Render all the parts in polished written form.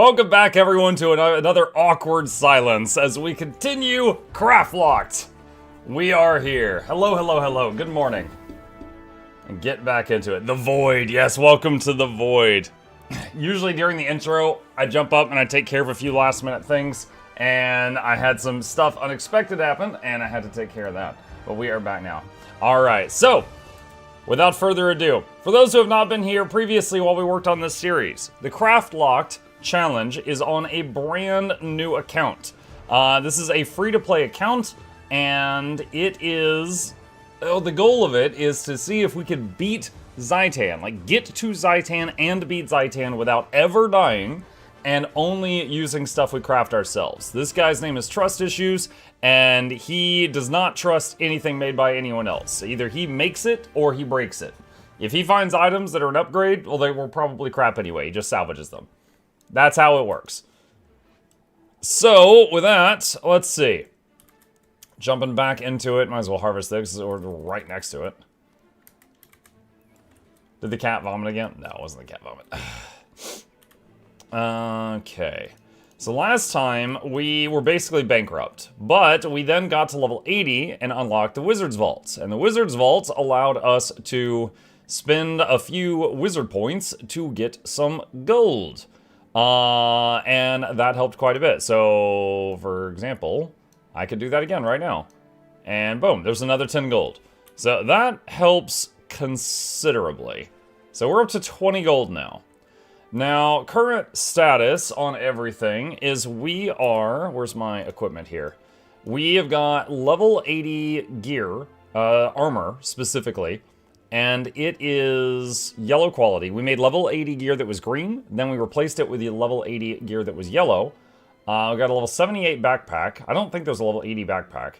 Welcome back, everyone, to another awkward silence as we continue CRAFTLOCKED. We are here. Hello, hello, hello. Good morning. And get back into it. The Void. Yes, welcome to the Void. Usually during the intro, I jump up and I take care of a few last-minute things, and I had some stuff unexpected happen, and I had to take care of that. But we are back now. All right, so without further ado, for those who have not been here previously while we worked on this series, the CRAFTLOCKED challenge is on a brand new account. This is a free-to-play account, and it is... the goal of it is to see if we could beat Zaitan. Like, get to Zaitan and beat Zaitan without ever dying, and only using stuff we craft ourselves. This guy's name is Trust Issues, and he does not trust anything made by anyone else. Either he makes it, or he breaks it. If he finds items that are an upgrade, well, they were probably crap anyway. He just salvages them. That's how it works. So, with that, let's see. Jumping back into it, might as well harvest this, or right next to it. Did the cat vomit again? No, it wasn't the cat vomit. Okay. So last time, we were basically bankrupt. But we then got to level 80 and unlocked the Wizard's Vaults. And the Wizard's Vaults allowed us to spend a few wizard points to get some gold. And that helped quite a bit. So, for example, I could do that again right now. And boom, there's another 10 gold. So that helps considerably. So we're up to 20 gold now. Now, current status on everything is we are... Where's my equipment here? We have got level 80 gear, armor specifically. And it is yellow quality. We made level 80 gear that was green. Then we replaced it with the level 80 gear that was yellow. We got a level 78 backpack. I don't think there's a level 80 backpack.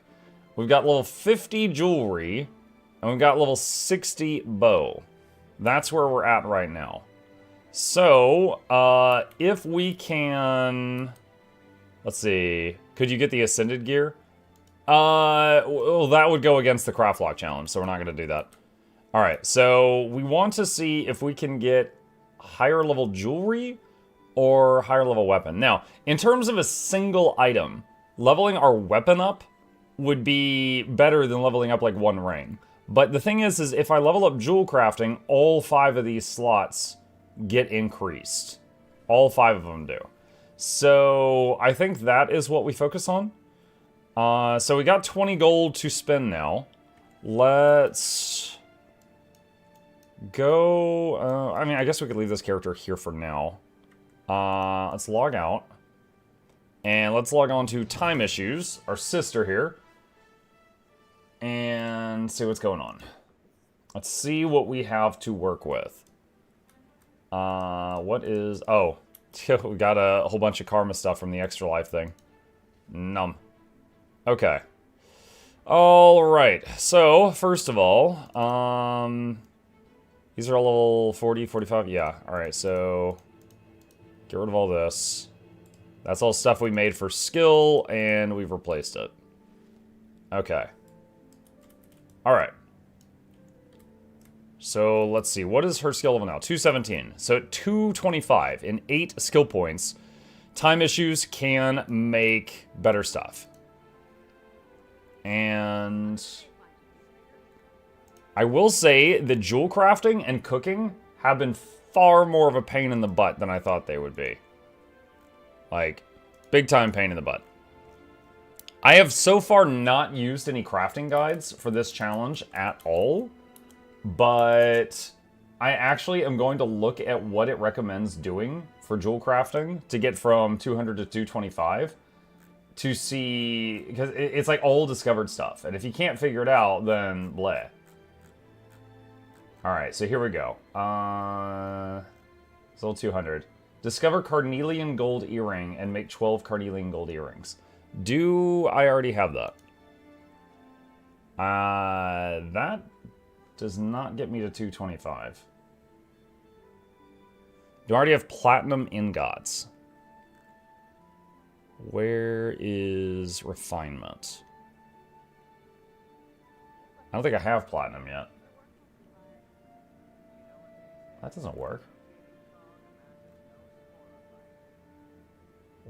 We've got level 50 jewelry. And we've got level 60 bow. That's where we're at right now. So, if we can... Let's see. Could you get the Ascended gear? Well, that would go against the CraftLock challenge, so we're not going to do that. Alright, so we want to see if we can get higher level jewelry or higher level weapon. Now, in terms of a single item, leveling our weapon up would be better than leveling up like one ring. But the thing is if I level up jewel crafting, all 5 of these slots get increased. All 5 of them do. So I think that is what we focus on. So we got 20 gold to spend now. Let's... go, I mean, I guess we could leave this character here for now. Let's log out. And let's log on to Time Issues, our sister here. And see what's going on. Let's see what we have to work with. What is... Oh, we got a whole bunch of karma stuff from the Extra Life thing. Num. Okay. Alright, so, first of all, these are all level 40, 45? Yeah, alright, so get rid of all this. That's all stuff we made for skill, and we've replaced it. Okay. Alright. So, let's see. What is her skill level now? 217. So, at 225 in 8 skill points, Time Issues can make better stuff. And... I will say that jewel crafting and cooking have been far more of a pain in the butt than I thought they would be. Like, big time pain in the butt. I have so far not used any crafting guides for this challenge at all, but I actually am going to look at what it recommends doing for jewel crafting to get from 200 to 225 to see, because it's like all discovered stuff, and if you can't figure it out, then bleh. Alright, so here we go. It's level 200. Discover carnelian gold earring and make 12 carnelian gold earrings. Do I already have that? That does not get me to 225. Do I already have platinum ingots? Where is refinement? I don't think I have platinum yet. That doesn't work.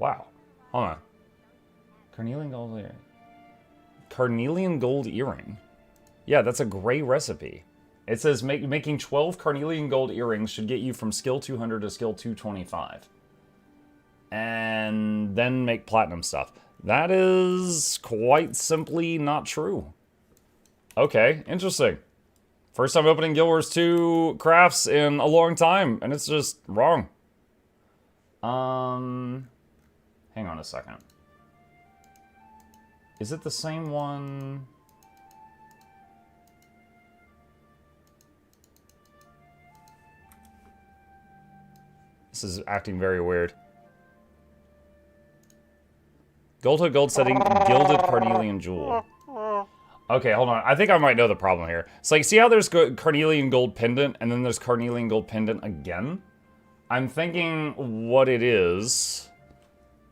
Wow. Hold on. Carnelian gold earring. Carnelian gold earring? Yeah, that's a gray recipe. It says making 12 carnelian gold earrings should get you from skill 200 to skill 225. And then make platinum stuff. That is quite simply not true. Okay, interesting. First time opening Guild Wars 2 crafts in a long time, and it's just wrong. Hang on a second. Is it the same one? This is acting very weird. Gold hook, gold setting, gilded carnelian jewel. Okay, hold on. I think I might know the problem here. It's like, see how there's carnelian gold pendant, and then there's carnelian gold pendant again? I'm thinking what it is...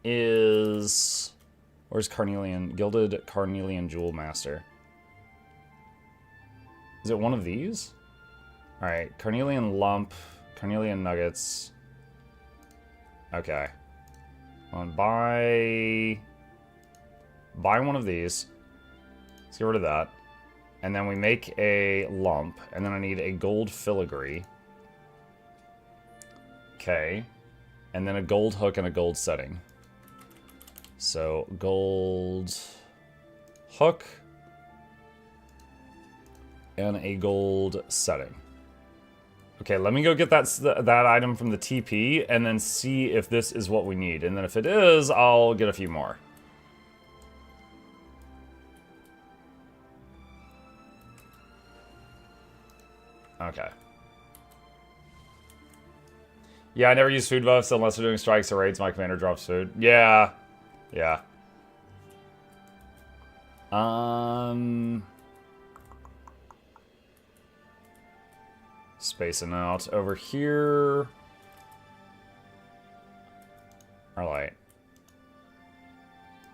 Where's carnelian? Gilded carnelian jewel master. Is it one of these? Alright, carnelian lump, carnelian nuggets. Okay. Buy one of these. Let's get rid of that. And then we make a lump. And then I need a gold filigree. Okay. And then a gold hook and a gold setting. So, gold hook. And a gold setting. Okay, let me go get that item from the TP and then see if this is what we need. And then if it is, I'll get a few more. Okay. Yeah, I never use food buffs unless they're doing strikes or raids. My commander drops food. Yeah. Yeah. Spacing out over here. Alright.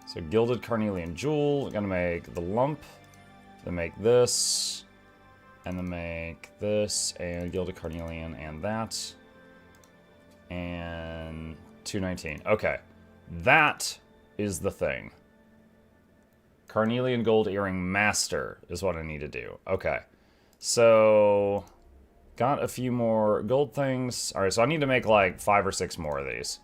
So gilded carnelian jewel. Gonna make the lump. Then make this. And then make this. And gilded carnelian and that. And 219. Okay. That is the thing. Carnelian gold earring master is what I need to do. Okay. So... got a few more gold things. Alright, so I need to make like 5 or 6 more of these.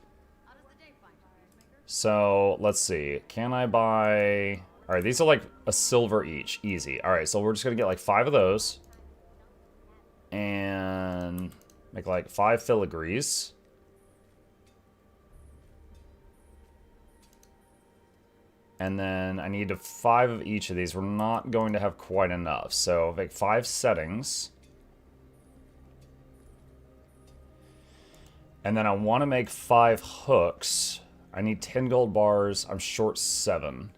So, let's see. Can I buy... Alright, these are like a silver each. Easy. Alright, so we're just going to get like 5 of those. And make like 5 filigrees. And then I need 5 of each of these. We're not going to have quite enough. So, make 5 settings. And then I want to make 5 hooks. I need 10 gold bars. I'm short 7.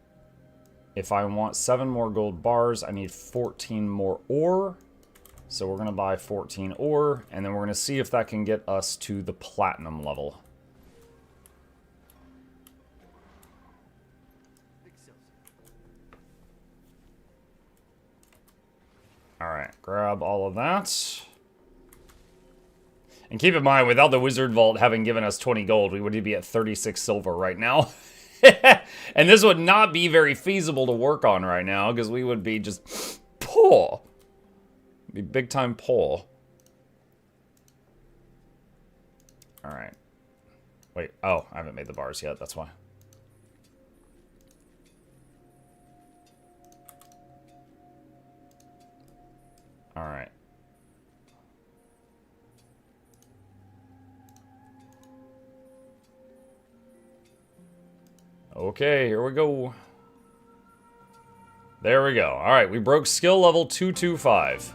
If I want 7 more gold bars, I need 14 more ore. So we're going to buy 14 ore. And then we're going to see if that can get us to the platinum level. Alright, grab all of that. And keep in mind, without the Wizard Vault having given us 20 gold, we would be at 36 silver right now. And this would not be very feasible to work on right now, because we would be just poor. Be big time poor. Alright. Wait, oh, I haven't made the bars yet, that's why. Alright. Okay, here we go. There we go. Alright, we broke skill level 225.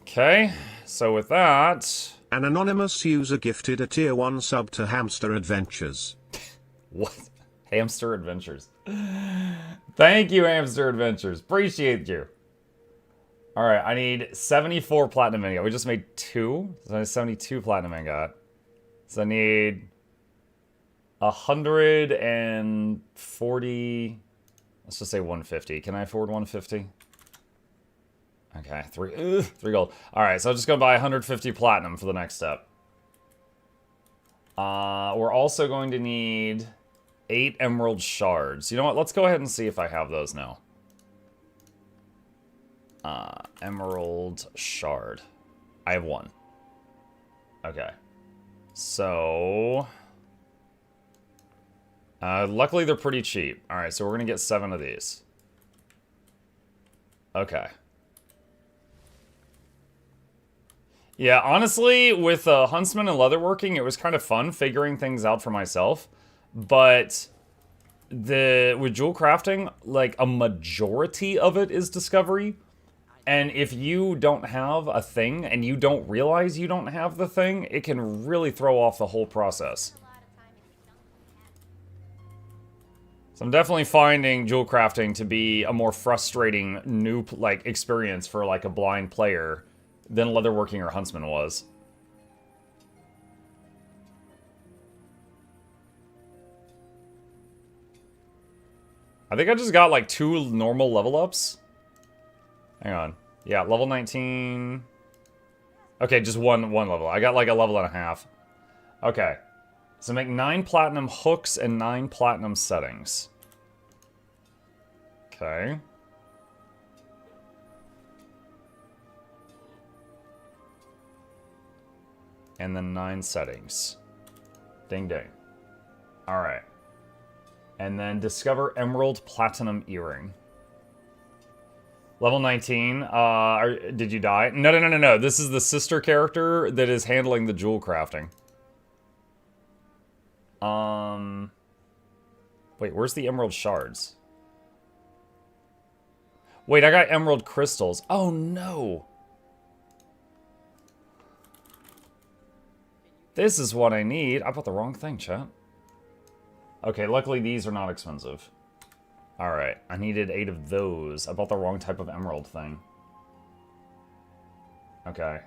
Okay, so with that... An anonymous user gifted a tier 1 sub to Hamster Adventures. What? Hamster Adventures. Thank you, Hamster Adventures. Appreciate you. Alright, I need 74 platinum ingot. We just made 2. So I need 72 platinum ingot. So I need 140... Let's just say 150. Can I afford 150? Okay, 3 gold. Alright, so I'm just going to buy 150 platinum for the next step. We're also going to need 8 emerald shards. You know what? Let's go ahead and see if I have those now. Emerald shard. I have 1. Okay. So... luckily they're pretty cheap. Alright, so we're gonna get 7 of these. Okay. Yeah, honestly, with Huntsman and Leatherworking, it was kind of fun figuring things out for myself. But with jewel crafting, like, a majority of it is discovery. And if you don't have a thing and you don't realize you don't have the thing, it can really throw off the whole process. So I'm definitely finding jewel crafting to be a more frustrating new experience for like a blind player than Leatherworking or Huntsman was. I think I just got like 2 normal level ups. Hang on. Yeah, level 19. Okay, just one level. I got like a level and a half. Okay. So make 9 platinum hooks and 9 platinum settings. Okay. And then 9 settings. Ding ding. Alright. And then discover emerald platinum earring. Level 19. Did you die? No. This is the sister character that is handling the jewel crafting. Wait, where's the emerald shards? Wait, I got emerald crystals. Oh, no. This is what I need. I bought the wrong thing, chat. Okay, luckily these are not expensive. Alright, I needed 8 of those. I bought the wrong type of emerald thing. Okay.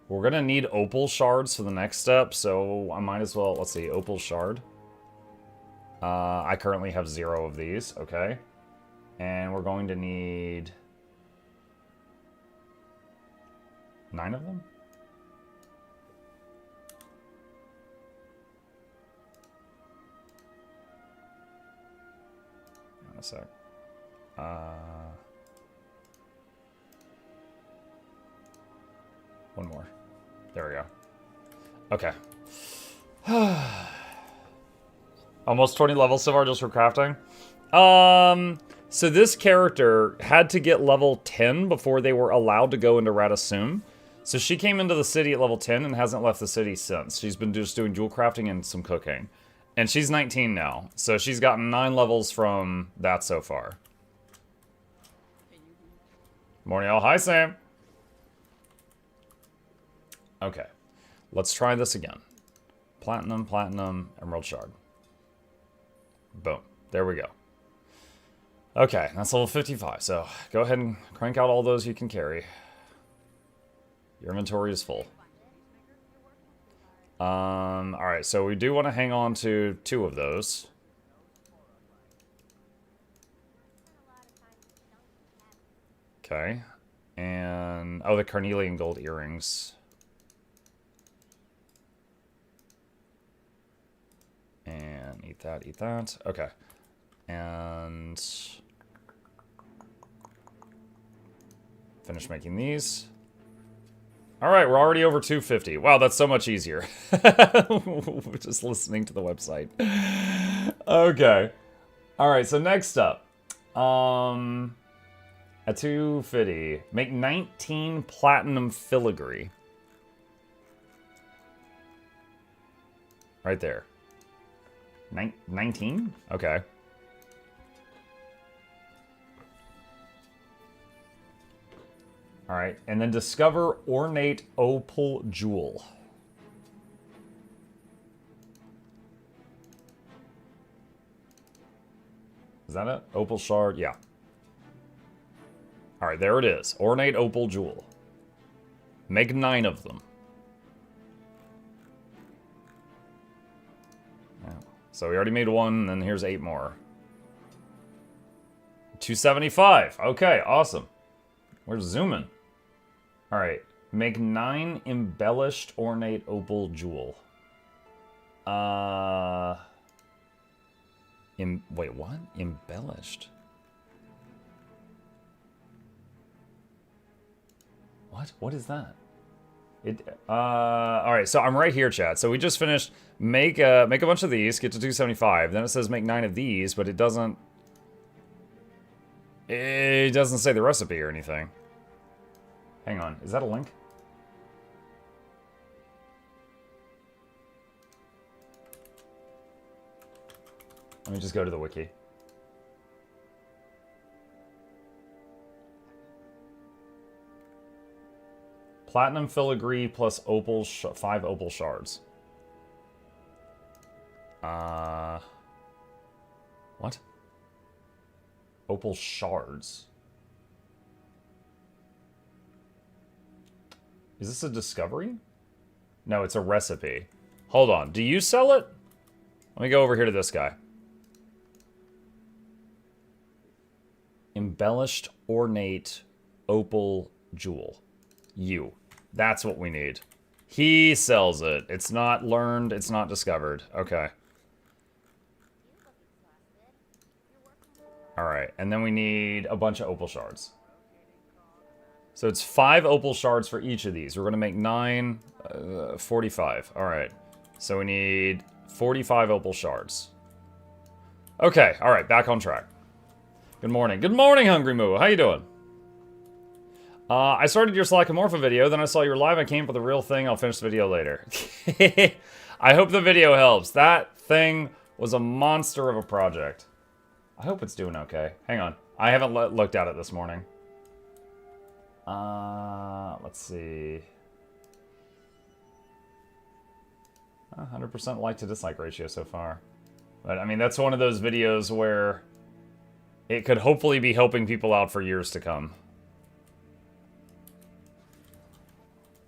We're gonna need opal shards for the next step, so I might as well... Let's see, opal shard. I currently have 0 of these, okay. And we're going to need... 9 of them? Hang on a sec. One more. There we go. Okay. Almost 20 levels so far just for crafting. So this character had to get level 10 before they were allowed to go into Radasum. So she came into the city at level 10 and hasn't left the city since. She's been just doing jewel crafting and some cooking. And she's 19 now. So she's gotten 9 levels from that so far. Morning all. Hi, Sam. Okay. Let's try this again. Platinum, platinum, emerald shard. Boom. There we go. Okay, that's level 55. So go ahead and crank out all those you can carry. Your inventory is full. Alright, so we do want to hang on to 2 of those. Okay. And, oh, the carnelian gold earrings. And eat that, eat that. Okay. And finish making these. Alright, we're already over 250. Wow, that's so much easier. Just listening to the website. Okay. Alright, so next up. At 250. Make 19 platinum filigree. Right there. 19? Okay. Alright, and then discover ornate opal jewel. Is that it? Opal shard? Yeah. Alright, there it is. Ornate opal jewel. Make 9 of them. Yeah. So we already made 1, and then here's 8 more. 275. Okay, awesome. We're zooming. Alright. Make 9 embellished ornate opal jewel. Wait, what? Embellished. What? What is that? All right, so I'm right here, chat. So we just finished make a bunch of these, get to 275. Then it says make 9 of these, but it doesn't say the recipe or anything. Hang on, is that a link? Let me just go to the wiki. Platinum filigree plus opal 5 opal shards. What? Opal shards. Is this a discovery? No, it's a recipe. Hold on. Do you sell it? Let me go over here to this guy. Embellished ornate opal jewel. That's what we need. He sells it. It's not learned. It's not discovered. Okay. Alright, and then we need a bunch of opal shards. So it's 5 opal shards for each of these. We're going to make 9, 45. Alright. So we need 45 opal shards. Okay, alright, back on track. Good morning. Good morning, Hungry Moo. How you doing? I started your Slack-Amorpha video, then I saw you were live. I came for the real thing. I'll finish the video later. I hope the video helps. That thing was a monster of a project. I hope it's doing okay. Hang on. I haven't looked at it this morning. Let's see. 100% like to dislike ratio so far. But, I mean, that's one of those videos where it could hopefully be helping people out for years to come.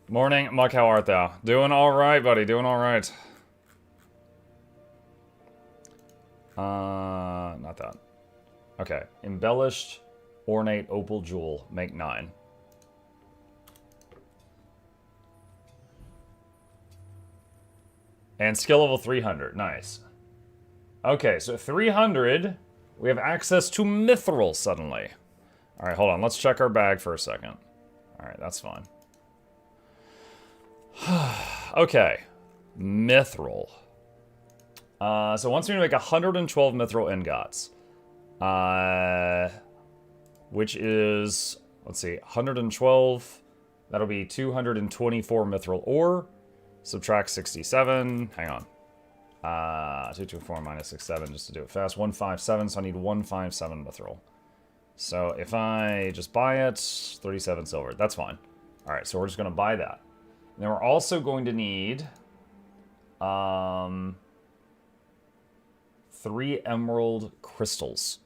Morning, Muck, how art thou? Doing alright, buddy, doing alright. Not that. Okay, embellished, ornate opal jewel, make 9. And skill level 300, nice. Okay, so 300, we have access to mithril suddenly. Alright, hold on, let's check our bag for a second. Alright, that's fine. Okay, mithril. So once we make 112 mithril ingots, which is, let's see, 112, that'll be 224 mithril ore, subtract 67, hang on, 224 minus 67, just to do it fast, 157, so I need 157 mithril. So if I just buy it, 37 silver, that's fine. Alright, so we're just going to buy that. And then we're also going to need 3 emerald crystals.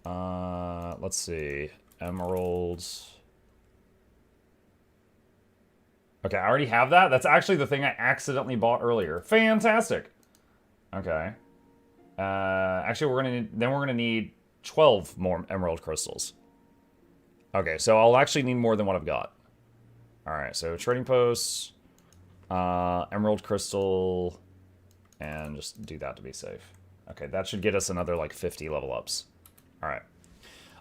Let's see. Emeralds. Okay, I already have that. That's actually the thing I accidentally bought earlier. Fantastic. Okay. Actually, we're gonna need 12 more emerald crystals. Okay, so I'll actually need more than what I've got. Alright, so trading posts, emerald crystal, and just do that to be safe. Okay, that should get us another, like, 50 level ups. Alright.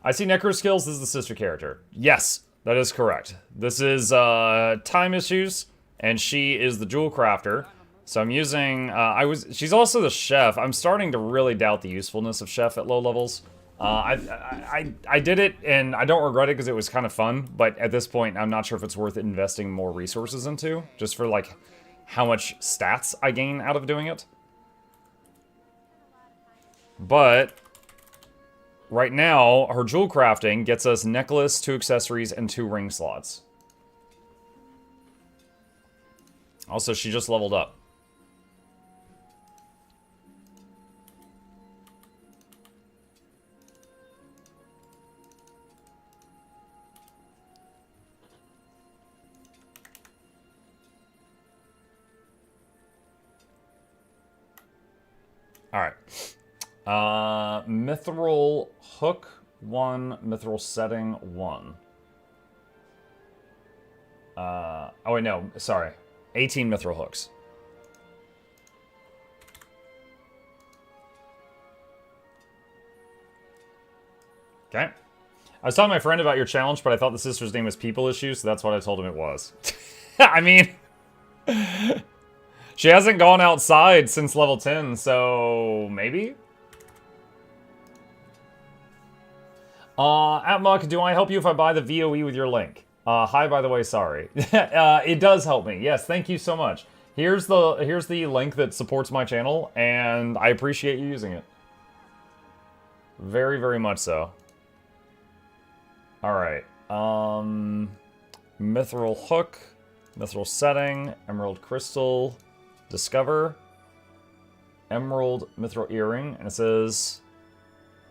I see Necro Skills, this is the sister character. Yes, that is correct. This is, Time Issues, and she is the jewel crafter. So I'm using, she's also the chef. I'm starting to really doubt the usefulness of chef at low levels. I did it, and I don't regret it because it was kind of fun, but at this point, I'm not sure if it's worth investing more resources into, just for, like, how much stats I gain out of doing it. But right now, her jewel crafting gets us necklace, 2 accessories, and 2 ring slots. Also, she just leveled up. Alright. Mithril hook 1, mithril setting 1. Oh wait, no, sorry. 18 mithril hooks. Okay. I was telling my friend about your challenge, but I thought the sister's name was People Issue, so that's what I told him it was. I mean, she hasn't gone outside since level 10, so maybe? At Muck, do I help you if I buy the VOE with your link? Hi, by the way, sorry. It does help me. Yes, thank you so much. Here's the link that supports my channel, and I appreciate you using it. Very, very much so. Alright. Mithril hook, mithril setting, emerald crystal, discover, emerald mithril earring, and it says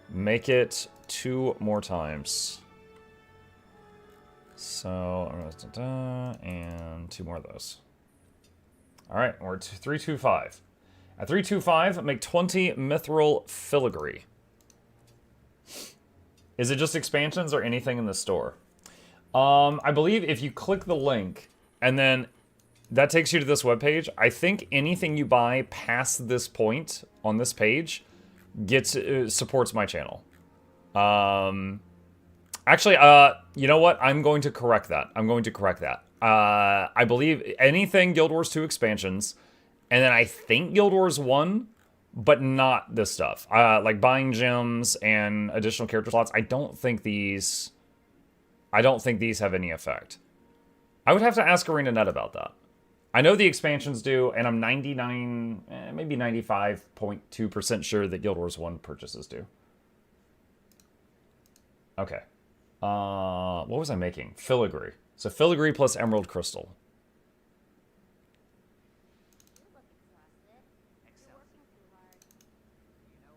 make it 2 more times. So, and 2 more of those. Alright, we're at 325. At 325, make 20 mithril filigree. Is it just expansions or anything in the store? I believe if you click the link, and then that takes you to this webpage, I think anything you buy past this point on this page gets supports my channel. Actually, you know what? I'm going to correct that. I believe anything Guild Wars 2 expansions, and then I think Guild Wars 1, but not this stuff. Like buying gems and additional character slots, I don't think these have any effect. I would have to ask ArenaNet about that. I know the expansions do, and I'm 99, maybe 95.2% sure that Guild Wars 1 purchases do. Okay. What was I making? Filigree. So filigree plus emerald crystal.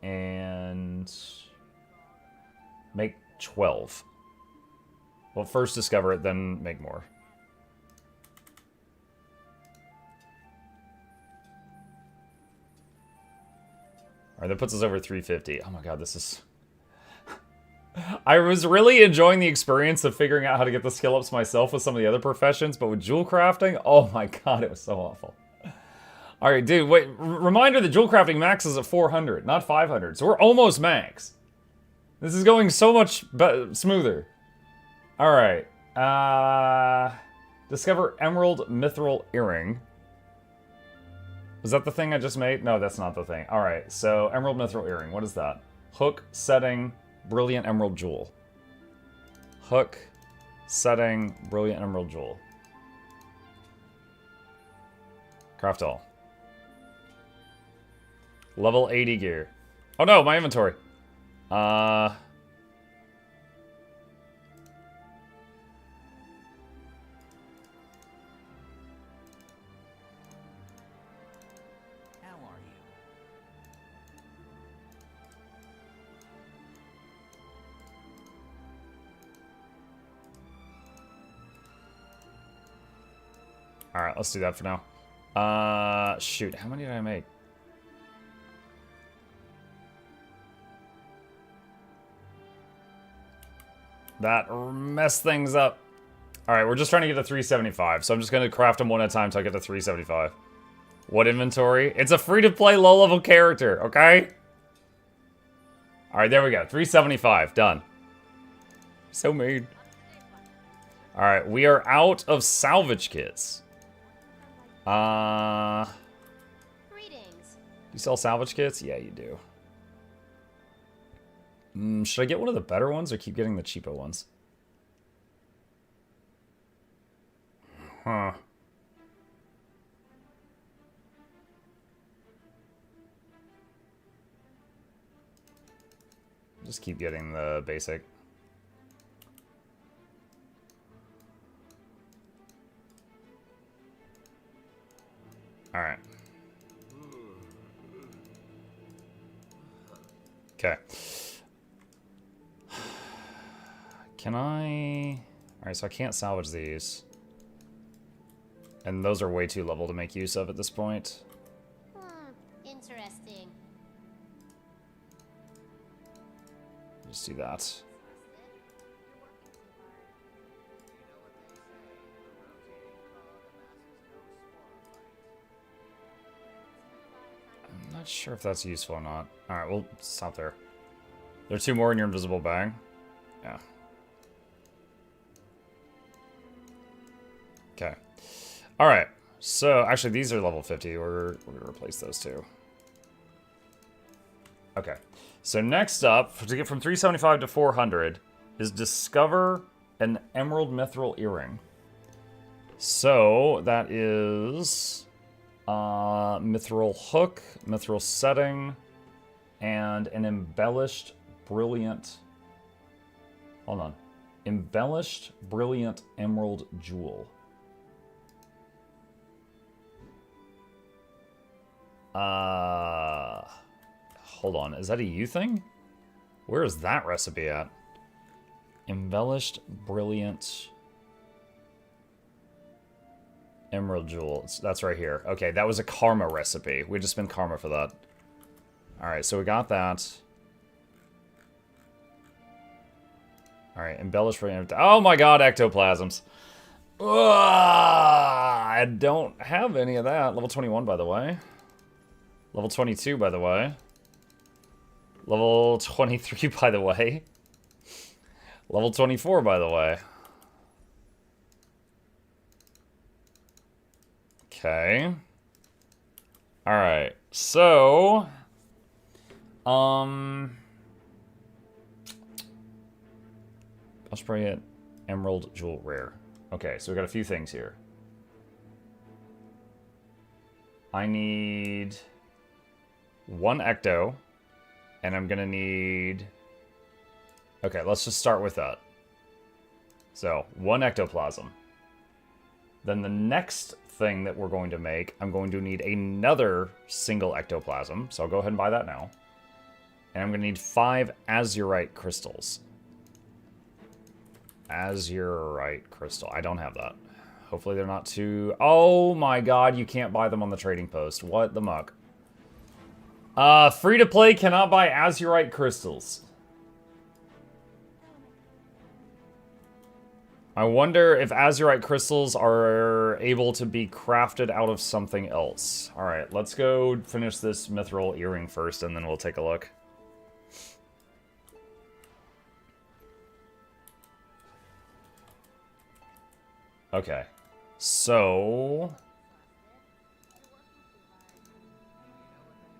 And make 12. Well, first discover it, then make more. Alright, that puts us over 350. Oh my god, this is... I was really enjoying the experience of figuring out how to get the skill ups myself with some of the other professions, but with jewel crafting, oh my god, it was so awful. Alright, dude, wait, reminder that jewel crafting max is at 400, not 500, so we're almost max. This is going so much smoother. Alright, discover emerald mithril earring. Was that the thing I just made? No, that's not the thing. Alright, so emerald mithril earring, what is that? Hook, setting, brilliant emerald jewel. Hook, setting, brilliant emerald jewel. Craft all. Level 80 gear. Oh no, my inventory. How are you? Alright, let's do that for now. Shoot, how many did I make? That messed things up. Alright, we're just trying to get to 375, so I'm just gonna craft them one at a time until I get to 375. What inventory? It's a free-to-play low-level character, okay? Alright, there we go. 375, done. So mean. Alright, we are out of salvage kits. Greetings. You sell salvage kits? Yeah, you do. Should I get one of the better ones or keep getting the cheapo ones? Huh. Just keep getting the basic. Alright. Okay. Can I... Alright, so I can't salvage these. And those are way too level to make use of at this point. Interesting. Just do that. Not sure if that's useful or not. Alright, we'll stop there. There are 2 more in your invisible bag. Yeah. Okay. All right. So, actually, these are level 50. We're going to replace those two. Okay. So, next up, to get from 375 to 400, is discover an emerald mithril earring. So, that is mithril hook, mithril setting, and an embellished brilliant... Hold on. Embellished brilliant emerald jewel. Hold on. Is that a U thing? Where is that recipe at? Embellished brilliant emerald jewel. That's right here. Okay, that was a karma recipe. We just spent karma for that. Alright, so we got that. Alright, embellished brilliant... Oh my god, ectoplasms. Ugh, I don't have any of that. Level 21, by the way. Level 22, by the way. Level 23, by the way. Level 24, by the way. Okay. Alright, so... I'll spray it. Emerald Jewel Rare. Okay, so we got a few things here. I need... 1 ecto. And I'm gonna need... Okay, let's just start with that. So, 1 ectoplasm. Then the next thing that we're going to make, I'm going to need another single ectoplasm. So I'll go ahead and buy that now. And I'm gonna need 5 azurite crystals. Azurite crystal. I don't have that. Hopefully they're not too... Oh my god, you can't buy them on the trading post. What the muck? Free to play cannot buy azurite crystals. I wonder if azurite crystals are able to be crafted out of something else. Alright, let's go finish this mithril earring first, and then we'll take a look. Okay, so...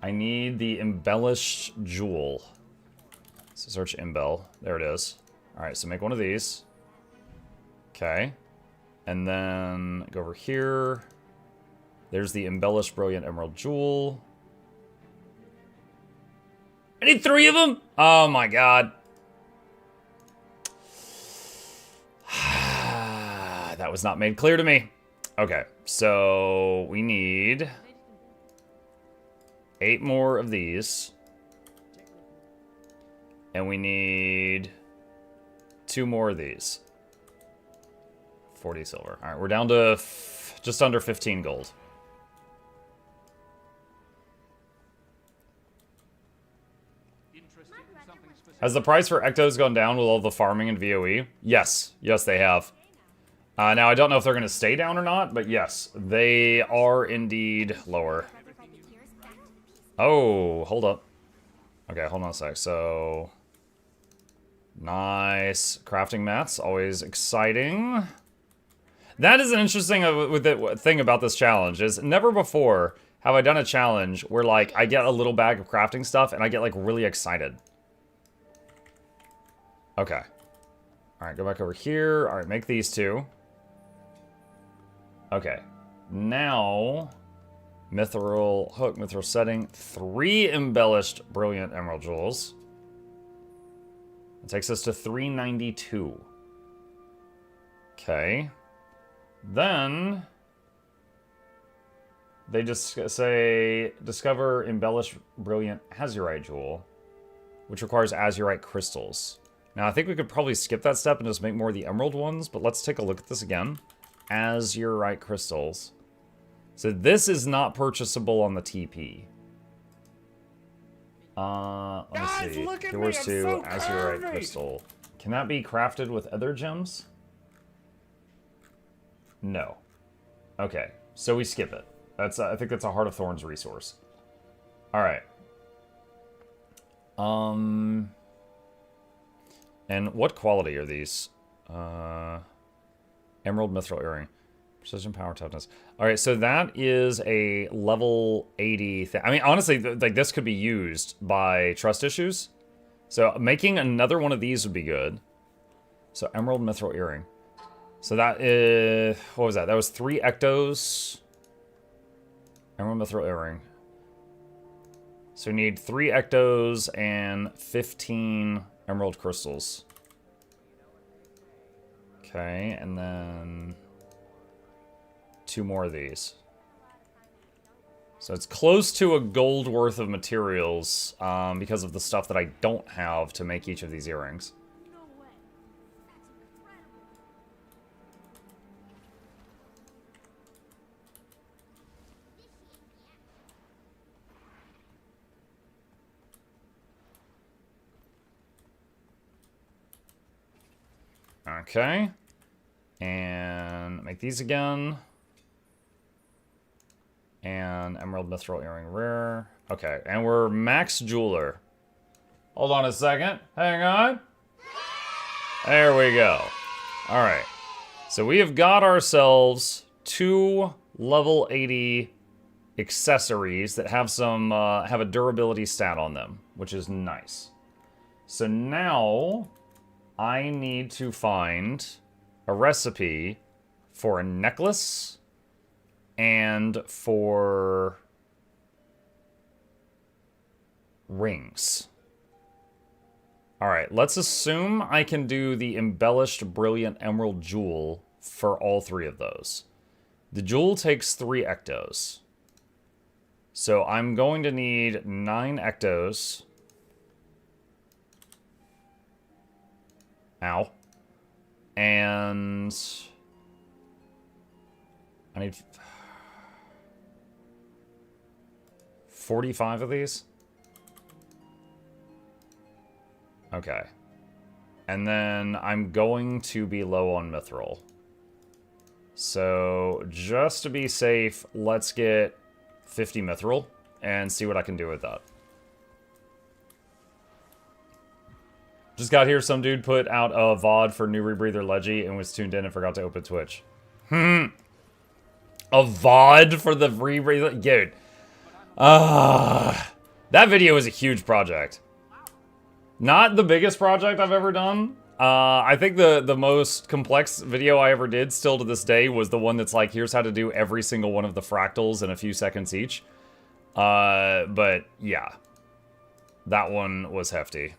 I need the embellished jewel. So search embell. There it is. Alright, so make one of these. Okay. And then go over here. There's the embellished brilliant emerald jewel. I need 3 of them? Oh my god. That was not made clear to me. Okay, so we need 8 more of these. And we need 2 more of these. 40 silver. Alright, we're down to just under 15 gold. Has the price for ectos gone down with all the farming and VOE? Yes. Yes, they have. Now, I don't know if they're going to stay down or not, but yes, they are indeed lower. Oh, hold up. Okay, hold on a sec. So, nice. Crafting mats, always exciting. That is an interesting thing about this challenge, is never before have I done a challenge where, like, I get a little bag of crafting stuff and I get, like, really excited. Okay. Alright, go back over here. Alright, make these 2. Okay. Now, mithril hook, mithril setting, 3 embellished brilliant emerald jewels. It takes us to 392. Okay. Then they just say discover embellished brilliant azurite jewel, which requires azurite crystals. Now I think we could probably skip that step and just make more of the emerald ones, but let's take a look at this again. Azurite crystals. So this is not purchasable on the TP. Let me see. Doors to azurite crystal. Can that be crafted with other gems? No. Okay, so we skip it. That's I think that's a Heart of Thorns resource. All right. And what quality are these? Emerald mithril earring. Precision, power, toughness. All right, so that is a level 80 thing. I mean, honestly, like this could be used by trust issues. So making another one of these would be good. So emerald mithril earring. So that is, what was that? That was 3 ectos. Emerald mithril earring. So we need 3 ectos and 15 emerald crystals. Okay, and then 2 more of these. So it's close to a gold worth of materials because of the stuff that I don't have to make each of these earrings. Okay. And make these again. And emerald mithril earring rare. Okay, and we're max jeweler. Hold on a second. Hang on. There we go. All right. So we have got ourselves 2 level 80 accessories that have some have a durability stat on them, which is nice. So now I need to find a recipe for a necklace and for rings. All right, let's assume I can do the embellished brilliant emerald jewel for all 3 of those. The jewel takes 3 ectos. So I'm going to need 9 ectos. Ow. And I need 45 of these. Okay. And then I'm going to be low on mithril. So just to be safe, let's get 50 mithril and see what I can do with that. Just got here, some dude put out a VOD for New Rebreather Leggy and was tuned in and forgot to open Twitch. A VOD for the Rebreather? Dude. That video was a huge project. Not the biggest project I've ever done. I think the most complex video I ever did, still to this day, was the one that's like, here's how to do every single one of the fractals in a few seconds each. But yeah. That one was hefty.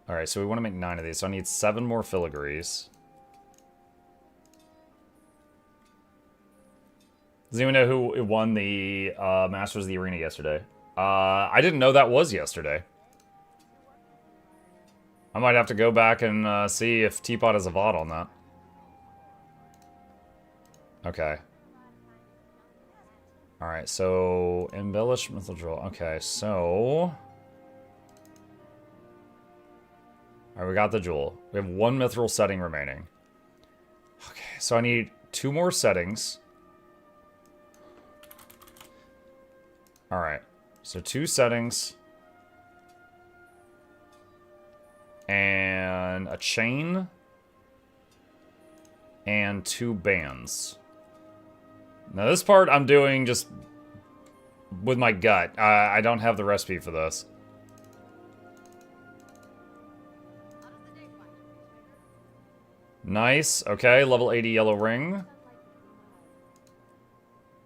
Alright, so we want to make 9 of these. So I need 7 more filigrees. Does anyone know who won the Masters of the Arena yesterday? I didn't know that was yesterday. I might have to go back and see if Teapot has a VOD on that. Okay. Alright, so embellish mithril. Okay, so alright, we got the jewel. We have 1 mithril setting remaining. Okay, so I need 2 more settings. Alright, so 2 settings. And a chain. And 2 bands. Now this part I'm doing just with my gut. I don't have the recipe for this. Nice. Okay, level 80 yellow ring.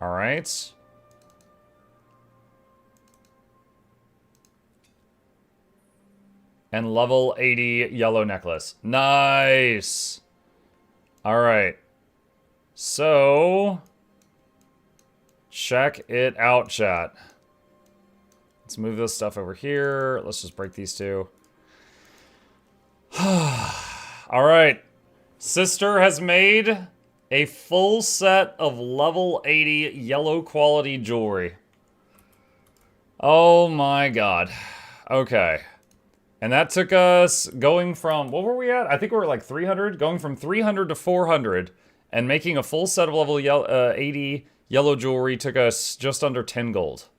Alright. And level 80 yellow necklace. Nice! Alright. So check it out, chat. Let's move this stuff over here. Let's just break these 2. Alright. Sister has made a full set of level 80 yellow quality jewelry. Oh my god. Okay. And that took us going from, what were we at? I think we were like 300, going from 300 to 400, and making a full set of level 80 Yellow jewelry took us just under 10 gold.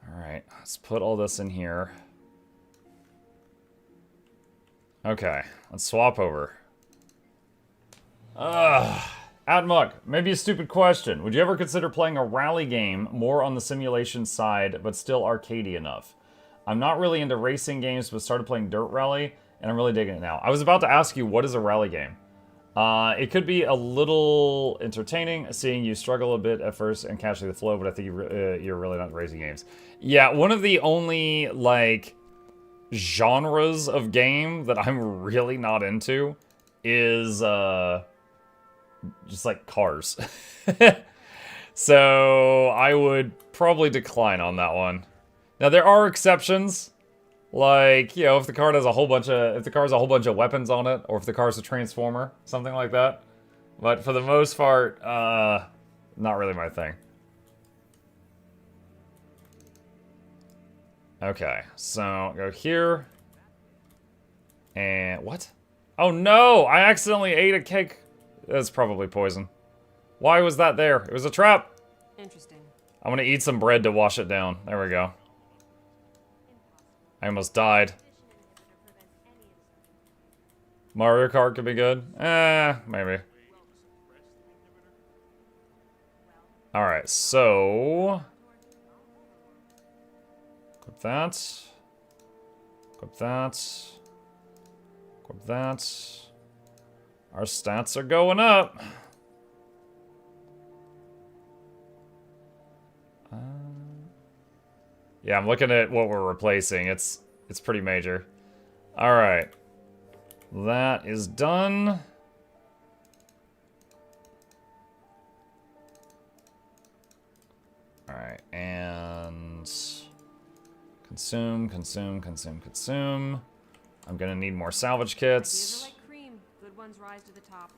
Alright, let's put all this in here. Okay, let's swap over. Atmuk, maybe a stupid question. Would you ever consider playing a rally game more on the simulation side, but still arcadey enough? I'm not really into racing games, but started playing Dirt Rally, and I'm really digging it now. I was about to ask you, what is a rally game? It could be a little entertaining, seeing you struggle a bit at first and catching the flow, but I think you're really not racing games. Yeah, one of the only, like, genres of game that I'm really not into is, just, like, cars. So, I would probably decline on that one. Now, there are exceptions. Like, you know, if the car has a whole bunch of weapons on it, or if the car's a transformer, something like that. But for the most part, not really my thing. Okay, so go here. And what? Oh no! I accidentally ate a cake. That's probably poison. Why was that there? It was a trap. Interesting. I'm gonna eat some bread to wash it down. There we go. I almost died. Mario Kart could be good. Maybe. Alright, so... equip that. Equip that. Equip that. Our stats are going up. Yeah, I'm looking at what we're replacing. It's pretty major. Alright. That is done. Alright, and... consume, consume, consume, consume. I'm gonna need more salvage kits. Ideas are like cream. Good ones rise to the top.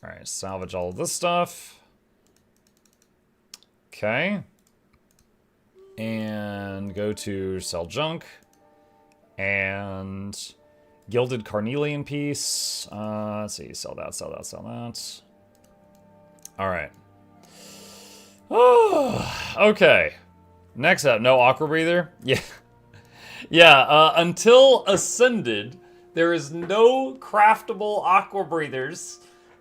Alright, salvage all of this stuff. Okay. And go to sell junk. And gilded carnelian piece. Let's see, sell that, sell that, sell that. Alright. Oh, okay. Next up, no aqua breather? Yeah. Yeah, until Ascended, there is no craftable aqua breathers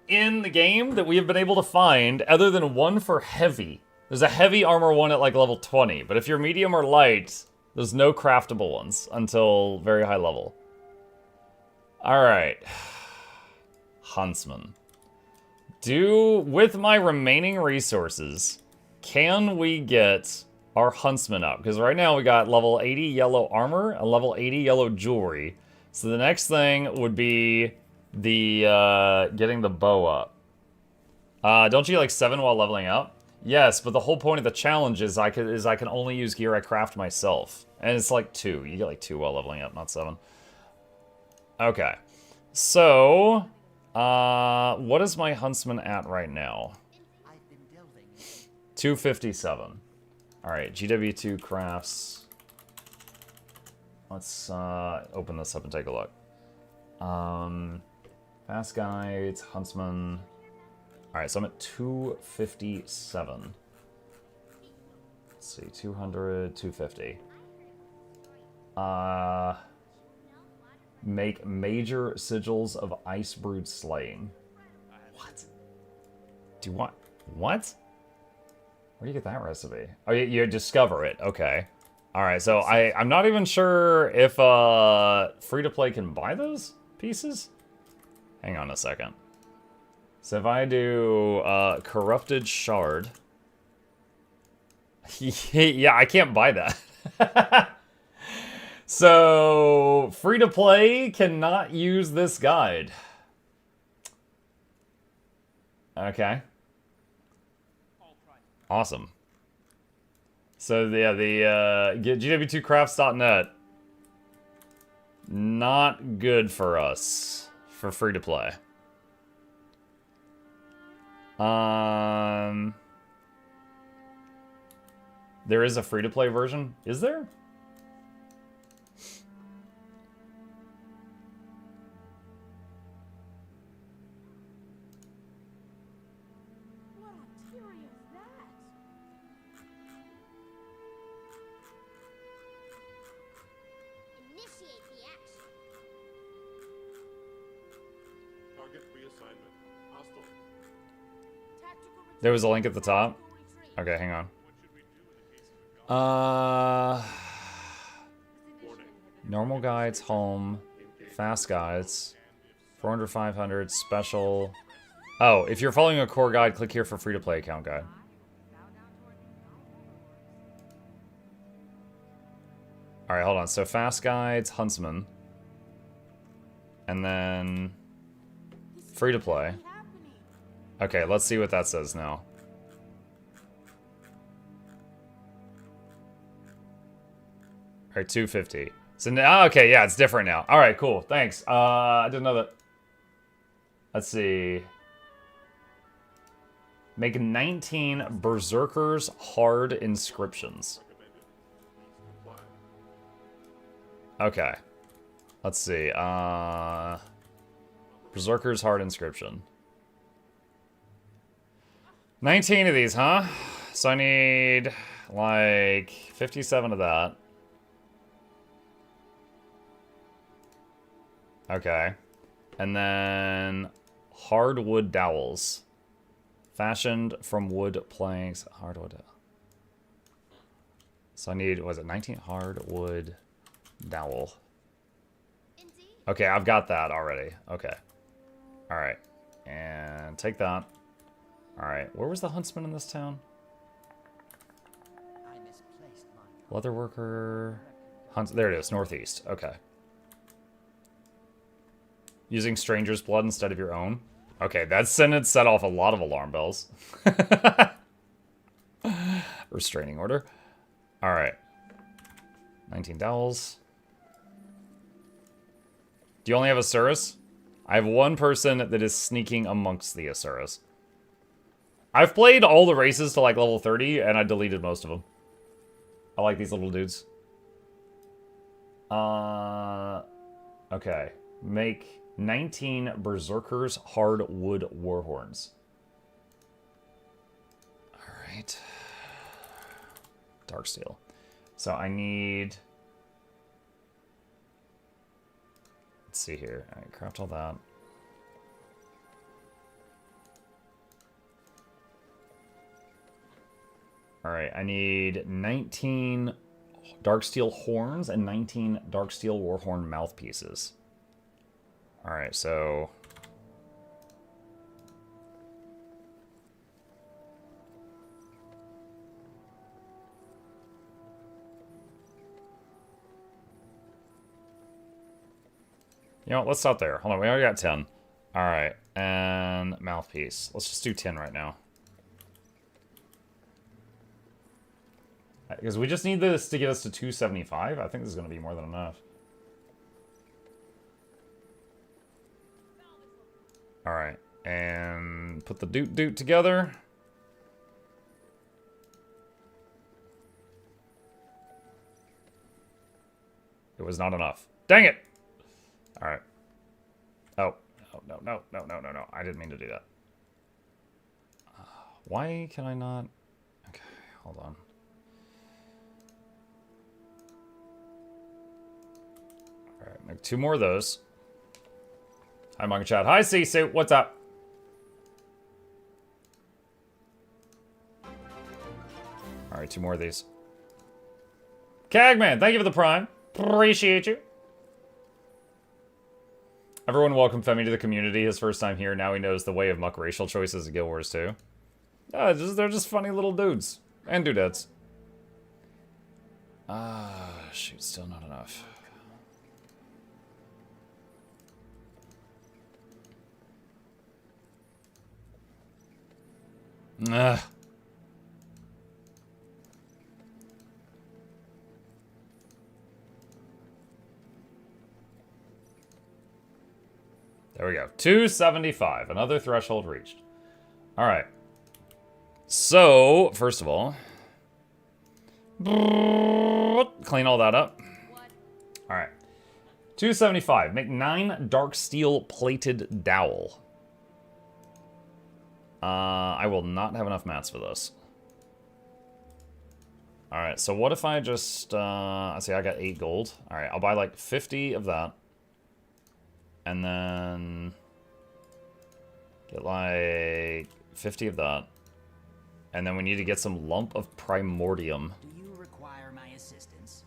in the game that we have been able to find, other than one for heavy. There's a heavy armor one at like level 20, but if you're medium or light, there's no craftable ones until very high level. Alright. Huntsman. With my remaining resources, can we get our Huntsman up? Because right now we got level 80 yellow armor and level 80 yellow jewelry. So the next thing would be the getting the bow up. Don't you get like 7 while leveling up? Yes, but the whole point of the challenge is I can only use gear I craft myself. And it's like 2. You get like 2 while leveling up, not 7. Okay. So, what is my Huntsman at right now? 257. Alright, GW2 crafts. Let's open this up and take a look. Fast guides, Huntsman. Alright, so I'm at 257. Let's see, 200, 250. Make major sigils of ice brood slaying. What? Do you want... What? Where do you get that recipe? Oh, you discover it. Okay. Alright, so I'm not even sure if free-to-play can buy those pieces? Hang on a second. So if I do corrupted shard... yeah, I can't buy that. So, free-to-play cannot use this guide. Okay. Awesome. So, yeah, the GW2crafts.net. Not good for us for free-to-play. There is a free-to-play version. Is there? What on tyranny is that? Initiate the action. Target reassignment. Hostile. Tactical There was a link at the top. retreat. Okay, hang on. What should we do in the case of a warning? Normal guides, home, fast guides, 400, 500, special. Oh, if you're following a core guide, click here for free-to-play account guide. All right, hold on. So fast guides, Huntsman, and then free-to-play. Happening. Okay, let's see what that says now. All right, 250. So now, okay, yeah, it's different now. All right, cool. Thanks. I didn't know that. Let's see. Make 19 Berserkers hard inscriptions. Okay. Let's see. Berserkers hard inscription. 19 of these, huh? So I need like 57 of that. Okay. And then hardwood dowels. Fashioned from wood planks. Hardwood. So I need, was it 19 hardwood dowel? Indeed. Okay, I've got that already. Okay. Alright. And take that. Alright, where was the huntsman in this town? I misplaced my Leatherworker. There it is, northeast. Okay. Using stranger's blood instead of your own. Okay, that sentence set off a lot of alarm bells. Restraining order. Alright. 19 dowels. Do you only have Asuras? I have one person that is sneaking amongst the Asuras. I've played all the races to like level 30, and I deleted most of them. I like these little dudes. Okay. Make 19 Berserkers hardwood warhorns. Alright. Dark steel. So I need... Let's see here. Alright, craft all that. Alright, I need 19 Darksteel horns and 19 Darksteel warhorn mouthpieces. Alright, so... You know what, let's stop there. Hold on, we already got 10. Alright, and mouthpiece. Let's just do 10 right now. Because we just need this to get us to 275. I think this is going to be more than enough. Alright, and put the doot together. It was not enough. Dang it! Alright. Oh, no. I didn't mean to do that. Why can I not... Okay, hold on. Alright, make 2 more of those. Hi, Monkey Chat. Hi, Sisu. What's up? Alright, 2 more of these. Cagman, thank you for the prime. Appreciate you. Everyone welcome Femi to the community. His first time here. Now he knows the way of muck racial choices in Guild Wars 2. They're just funny little dudes. And dudettes. Shoot, still not enough. Ugh. There we go. 275. Another threshold reached. Alright. So, first of all, Clean all that up. All right. 275. Make 9 dark steel plated dowel. I will not have enough mats for this. All right, so what if I just, I see I got 8 gold. All right, I'll buy like 50 of that. And then get like 50 of that. And then we need to get some lump of primordium. Do you require my assistance?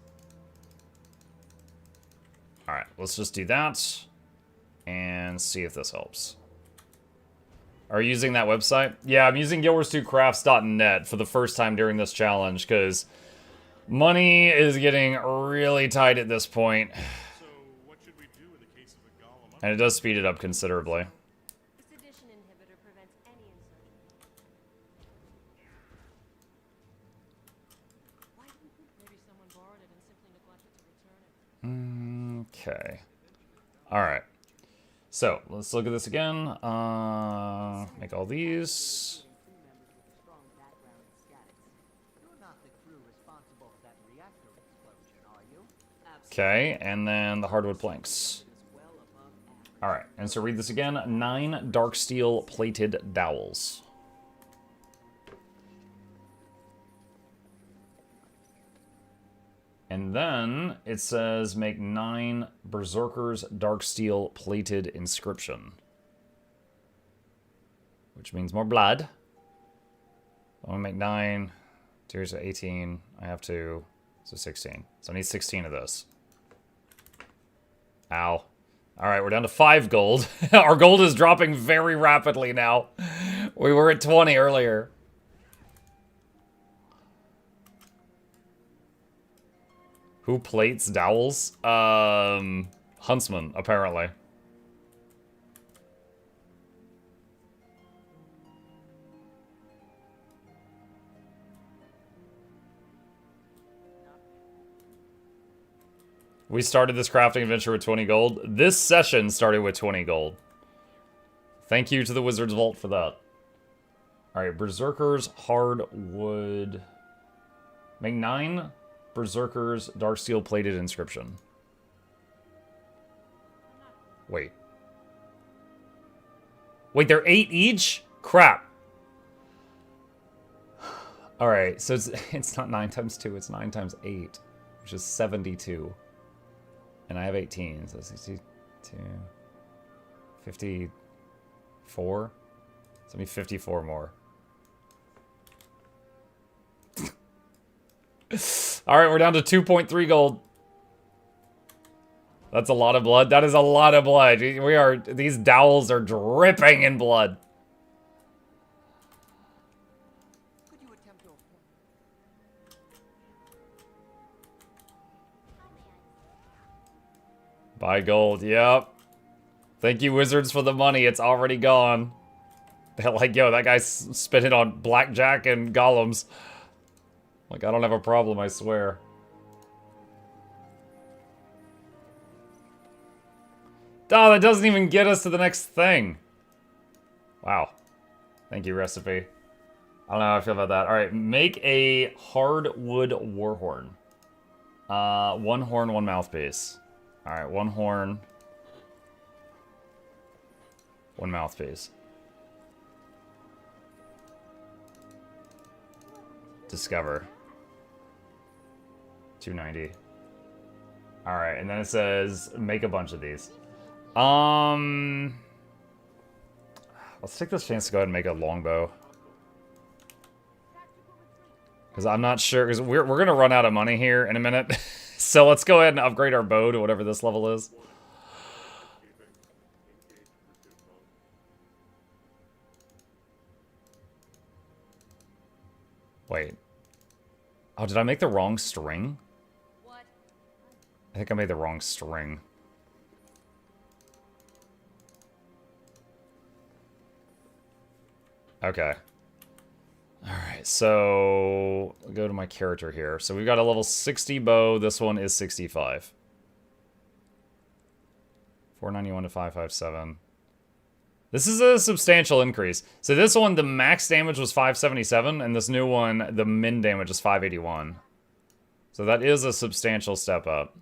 All right, let's just do that and see if this helps. Are you using that website? Yeah, I'm using guildwars2crafts.net for the first time during this challenge because money is getting really tight at this point. So, what should we do in the case of a golem? And it does speed it up considerably. The sedition inhibitor prevents any insertion. Why didn't you? Maybe someone borrowed it and simply neglected to return it. Okay. All right. So, let's look at this again. Make all these. Okay, and then the hardwood planks. All right, and so read this again. 9 dark steel plated dowels. And then it says make 9 Berserker's dark steel plated inscription. Which means more blood. I want to make 9. 2 is 18. I have 2. So 16. So I need 16 of this. Ow. Alright, we're down to 5 gold. Our gold is dropping very rapidly now. We were at 20 earlier. Who plates dowels? Huntsman, apparently. We started this crafting adventure with 20 gold. This session started with 20 gold. Thank you to the Wizard's Vault for that. Alright, Berserker's hardwood. Make 9 Berserker's dark steel plated inscription. Wait. Wait, they're 8 each? Crap. Alright, so it's not 9 times 2, it's 9 times 8, which is 72. And I have 18, so 62, 54. So I need 54 more. Alright, we're down to 2.3 gold. That's a lot of blood. That is a lot of blood. These dowels are dripping in blood. Could you attempt to... Buy gold, yep. Thank you, Wizards, for the money. It's already gone. They're like, yo, that guy's spending on blackjack and golems. Like, I don't have a problem, I swear. Oh, that doesn't even get us to the next thing. Wow. Thank you, recipe. I don't know how I feel about that. Alright, make a hardwood warhorn. 1 horn, 1 mouthpiece. Alright, 1 horn. 1 mouthpiece. Discover. 290. Alright, and then it says make a bunch of these. Let's take this chance to go ahead and make a longbow. Because I'm not sure, because we're going to run out of money here in a minute. So let's go ahead and upgrade our bow to whatever this level is. Wait. Oh, did I make the wrong string? What? I think I made the wrong string. Okay. Alright, so I'll go to my character here. So we've got a level 60 bow. This one is 65. 491 to 557. This is a substantial increase. So this one, the max damage was 577, and this new one, the min damage is 581. So that is a substantial step up.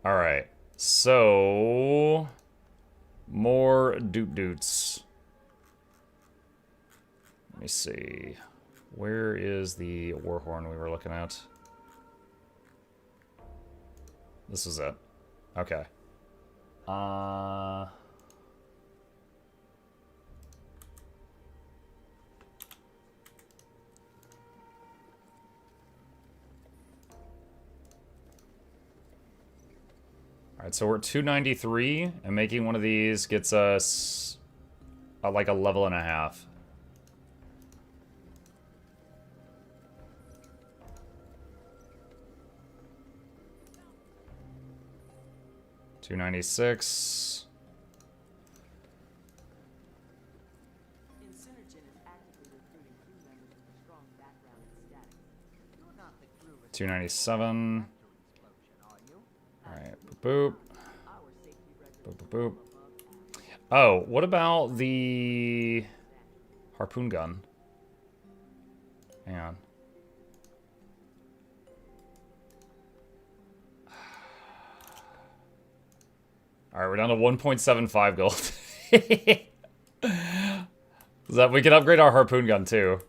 Alright. So... more doot-doots. Let me see. Where is the warhorn we were looking at? This is it. Okay. Alright, so we're at 293, and making one of these gets us like a level and a half. $296. Insurgent is actively recruiting crew members with a strong background in statics. You're not the crew 297. explosion, are you? Alright, boop, Our safety boop, record boop, boop, boop. Oh, what about the harpoon gun? Hang on. Alright, we're down to 1.75 gold. So that we can upgrade our harpoon gun too.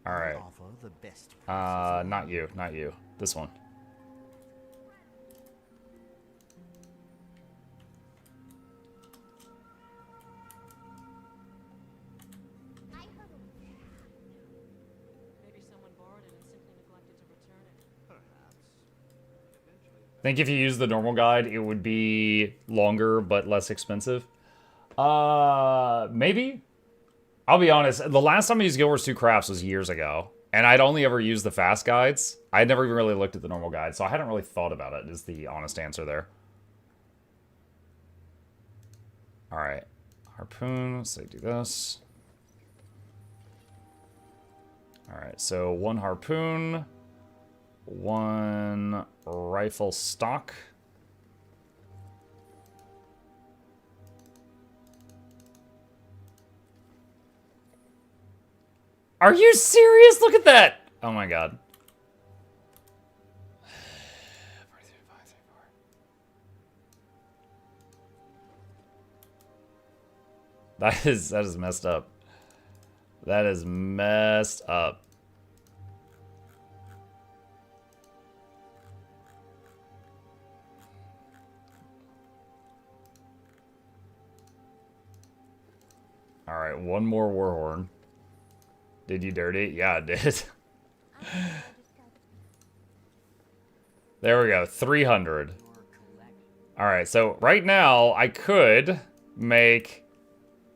Alright. Offer the best. Not you, not you. This one. I heard a Maybe someone borrowed it and simply neglected to return it. I think if you use the normal guide, it would be longer but less expensive. Maybe? I'll be honest, the last time I used Guild Wars 2 Crafts was years ago. And I'd only ever used the fast guides. I'd never even really looked at the normal guide, so I hadn't really thought about it, is the honest answer there. Alright. Harpoon, let's say do this. Alright, so one harpoon. One rifle stock. Are you serious? Look at that! Oh my god. That is messed up. That is messed up. Alright, one more warhorn. Did you dirty? Yeah, I did. There we go, 300. Alright, so right now I could make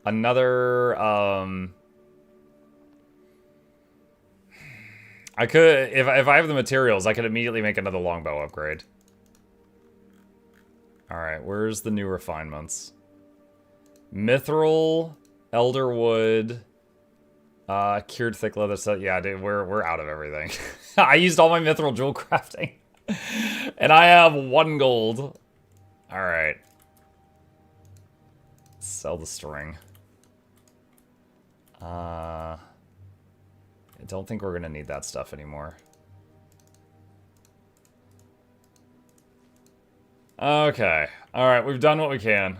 another, I could, if I have the materials, I could immediately make another longbow upgrade. Alright, where's the new refinements? Mithril, elderwood, cured thick leather set. Yeah, dude, we're out of everything. I used all my mithril jewel crafting. And I have 1 gold. Alright. Sell the string. I don't think we're gonna need that stuff anymore. Okay. Alright, we've done what we can.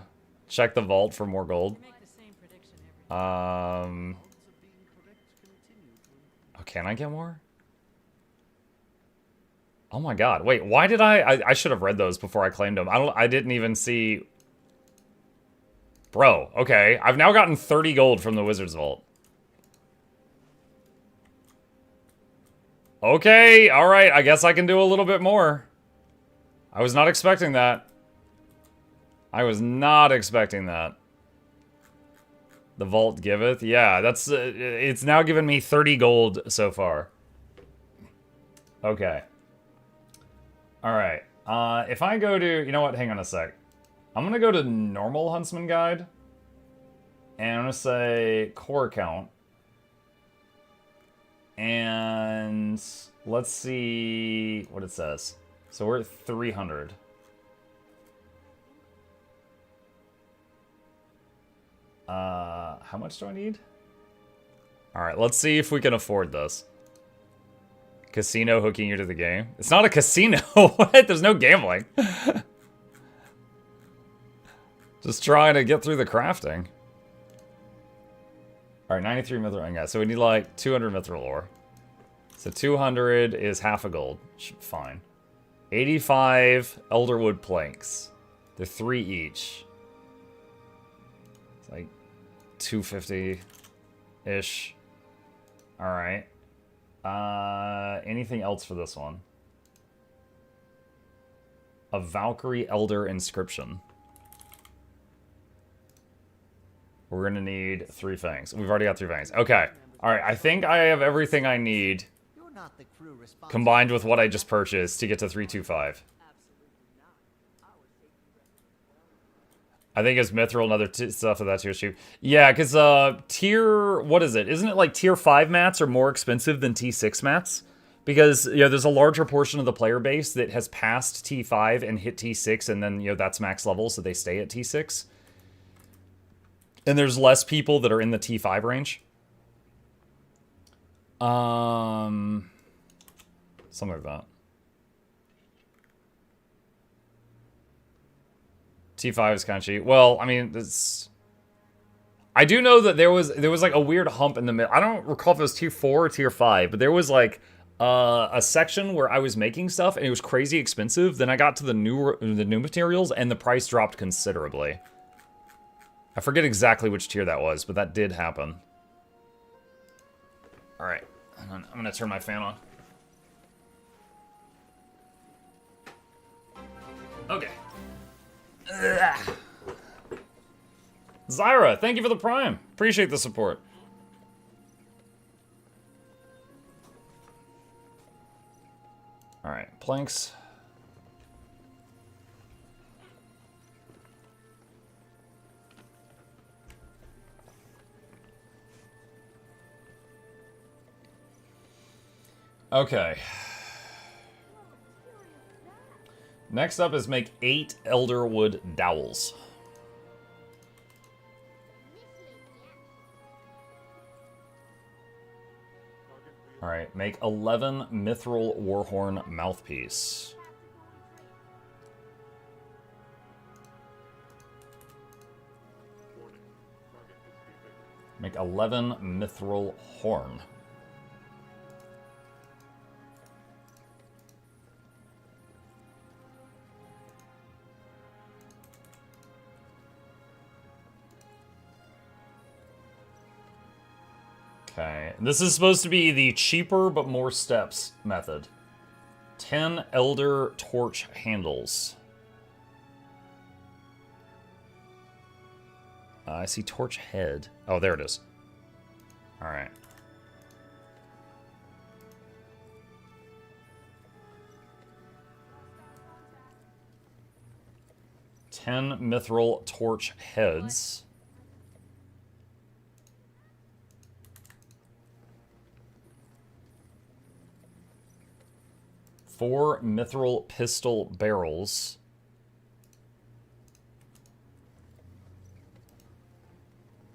Check the vault for more gold. Make the same prediction every Oh, can I get more? Oh my god. Wait, why did I should have read those before I claimed them. I didn't even see. Bro, okay. I've now gotten 30 gold from the Wizard's Vault. Okay, alright. I guess I can do a little bit more. I was not expecting that. I was not expecting that. The vault giveth? Yeah, that's... it's now given me 30 gold so far. Okay. Alright. If I go to... You know what? Hang on a sec. I'm going to go to normal Huntsman Guide. And I'm going to say core count. And let's see what it says. So we're at 300. How much do I need? Alright, let's see if we can afford this. Casino hooking you to the game. It's not a casino. What? There's no gambling. Just trying to get through the crafting. Alright, 93 mithril. Yeah, so we need like 200 mithril ore. So 200 is half a gold. Fine. 85 elderwood planks. They're 3 each. It's like 250-ish. Alright. Anything else for this one? A Valkyrie Elder inscription. We're gonna need 3 fangs. We've already got 3 fangs. Okay. Alright, I think I have everything I need You're not the crew responsible. combined with what I just purchased to get to 325. I think it's mithril and other stuff of that tier cheap. Yeah, because tier, what is it? Isn't it like tier 5 mats are more expensive than T6 mats? Because, you know, there's a larger portion of the player base that has passed T5 and hit T6, and then, you know, that's max level, so they stay at T6. And there's less people that are in the T5 range. Something like that. T5 is kind of cheap. Well, I mean, it's... I do know that there was like a weird hump in the middle. I don't recall if it was tier 4 or tier 5, but there was like a section where I was making stuff and it was crazy expensive. Then I got to the new materials and the price dropped considerably. I forget exactly which tier that was, but that did happen. All right, I'm gonna turn my fan on. Okay. Ugh. Zyra, thank you for the prime. Appreciate the support. All right, planks. Okay. Next up is make 8 elderwood dowels. Alright, make 11 mithril warhorn mouthpiece. Make 11 mithril horn. Okay, this is supposed to be the cheaper but more steps method. 10 elder torch handles. I see torch head. Oh, there it is. All right. Ten mithril torch heads. Four mithril pistol barrels.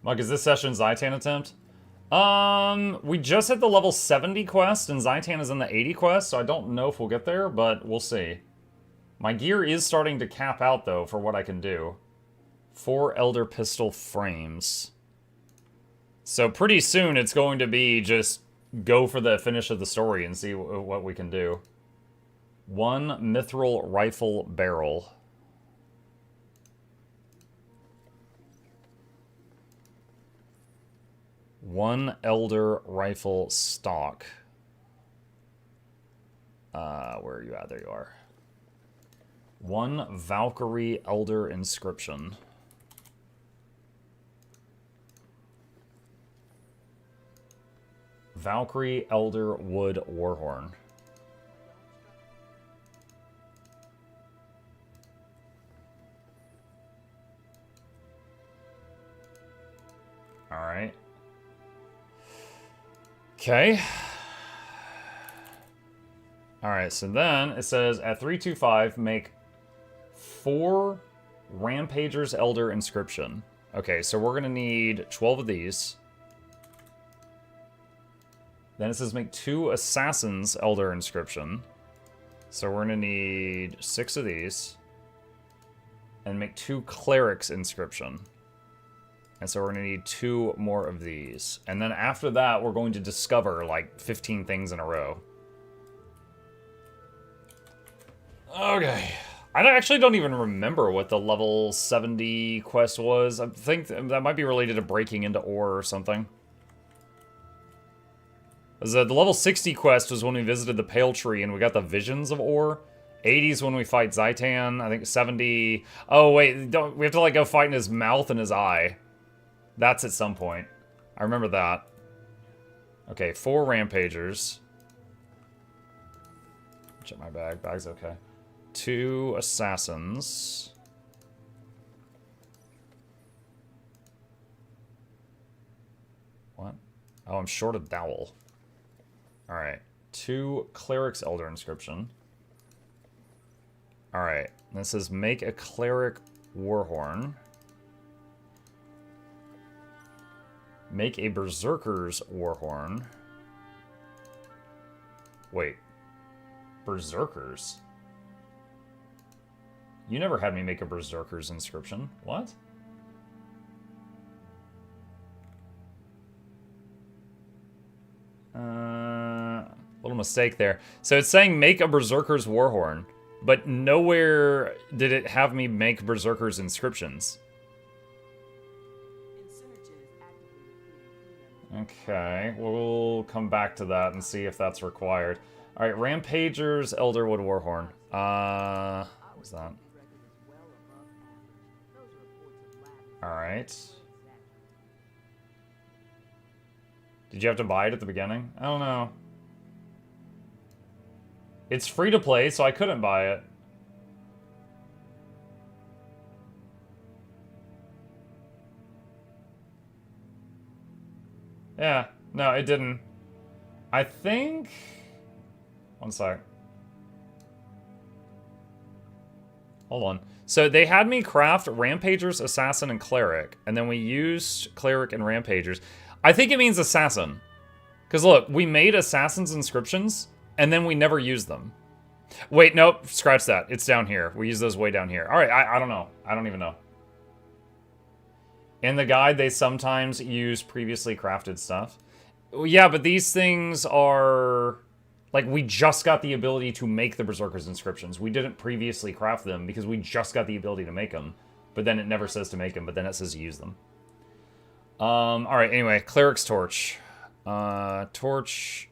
Mike, is this session Zaitan attempt? We just hit the level 70 quest, and Zaitan is in the 80 quest, so I don't know if we'll get there, but we'll see. My gear is starting to cap out, though, for what I can do. 4 elder pistol frames. So pretty soon it's going to be just go for the finish of the story and see what we can do. 1 mithril rifle barrel. One elder rifle stock. Where are you at? There you are. 1 Valkyrie elder inscription. Valkyrie elder wood warhorn. All right. Okay. All right, so then it says at 325, make 4 Rampager's Elder inscription. Okay, so we're gonna need 12 of these. Then it says make 2 Assassin's Elder Inscription. So we're gonna need 6 of these. And make 2 Cleric's Inscription. And so we're gonna need 2 more of these. And then after that, we're going to discover like 15 things in a row. Okay. I actually don't even remember what the level 70 quest was. I think that might be related to breaking into ore or something. The level 60 quest was when we visited the Pale Tree and we got the visions of ore. 80's when we fight Zaitan. I think 70... Oh, wait. We have to, like, go fight in his mouth and his eye. That's at some point. I remember that. Okay, 4 Rampagers. Check my bag. Bag's okay. 2 Assassins. What? Oh, I'm short a dowel. Alright. 2 Cleric's Elder Inscription. Alright. This says make a Cleric Warhorn. Make a Berserker's Warhorn. Wait. Berserkers? You never had me make a Berserker's Inscription. What? Little mistake there. So it's saying make a Berserker's Warhorn, but nowhere did it have me make Berserker's Inscriptions. Okay, we'll come back to that and see if that's required. Alright, Rampager's Elderwood Warhorn. What was that? Alright. Did you have to buy it at the beginning? I don't know. It's free to play, so I couldn't buy it. Yeah, no, it didn't. I think... One sec. Hold on. So they had me craft Rampagers, Assassin, and Cleric, and then we used Cleric and Rampagers. I think it means Assassin. Because look, we made Assassin's Inscriptions, and then we never used them. Wait, nope, scratch that. It's down here. We use those way down here. Alright, I don't know. I don't even know. In the guide, they sometimes use previously crafted stuff. Yeah, but these things are... Like, we just got the ability to make the Berserker's Inscriptions. We didn't previously craft them because we just got the ability to make them. But then it never says to make them, but then it says use them. Alright, anyway, Cleric's Torch. Torch,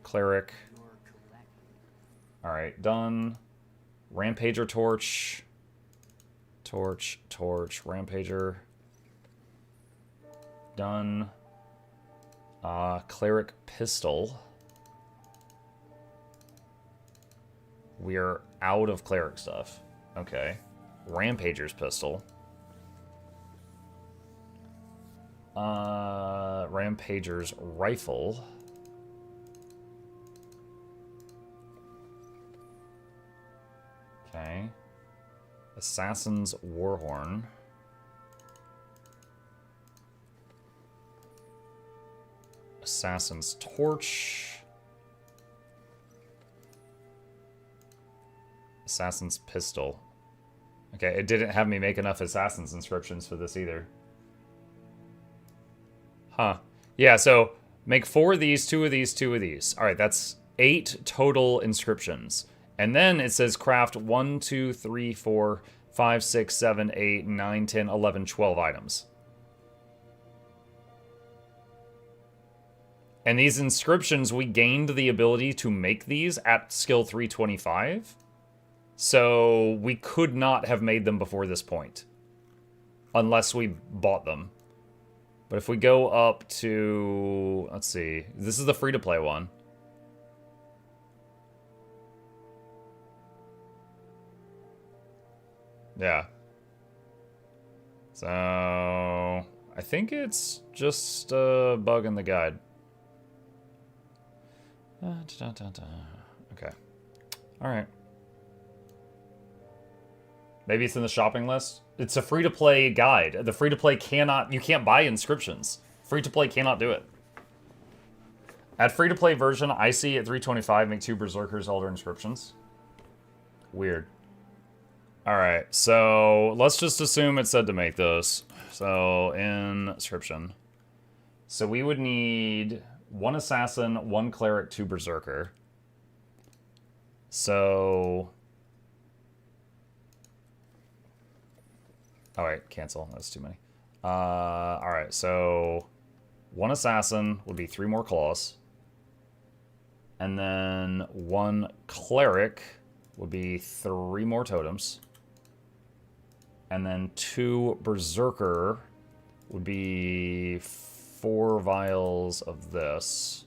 Cleric. Alright, done. Rampager Torch. Torch, Rampager. Done. Cleric Pistol. We're out of Cleric stuff. Okay. Rampager's Pistol. Rampager's Rifle. Okay. Assassin's Warhorn. Assassin's Torch. Assassin's Pistol. Okay, it didn't have me make enough Assassin's Inscriptions for this either. Huh. Yeah, so make 4 of these, 2 of these, 2 of these. Alright, that's 8 total inscriptions. And then it says craft 1, 2, 3, 4, 5, 6, 7, 8, 9, 10, 11, 12 items. And these inscriptions, we gained the ability to make these at skill 325. So we could not have made them before this point. Unless we bought them. But if we go up to... Let's see. This is the free-to-play one. Yeah. So... I think it's just a bug in the guide. Okay. Alright. Maybe it's in the shopping list. It's a free-to-play guide. The free-to-play you can't buy inscriptions. Free-to-play cannot do it. At free-to-play version, I see at 325 make 2 Berserkers Elder inscriptions. Weird. Alright, so let's just assume it said to make those. So, inscription. So we would need 1 Assassin, 1 Cleric, 2 Berserker. So... Oh wait, cancel. That's too many. Alright, so 1 Assassin would be 3 more claws. And then 1 Cleric would be 3 more totems. And then 2 Berserker would be 4 vials of this.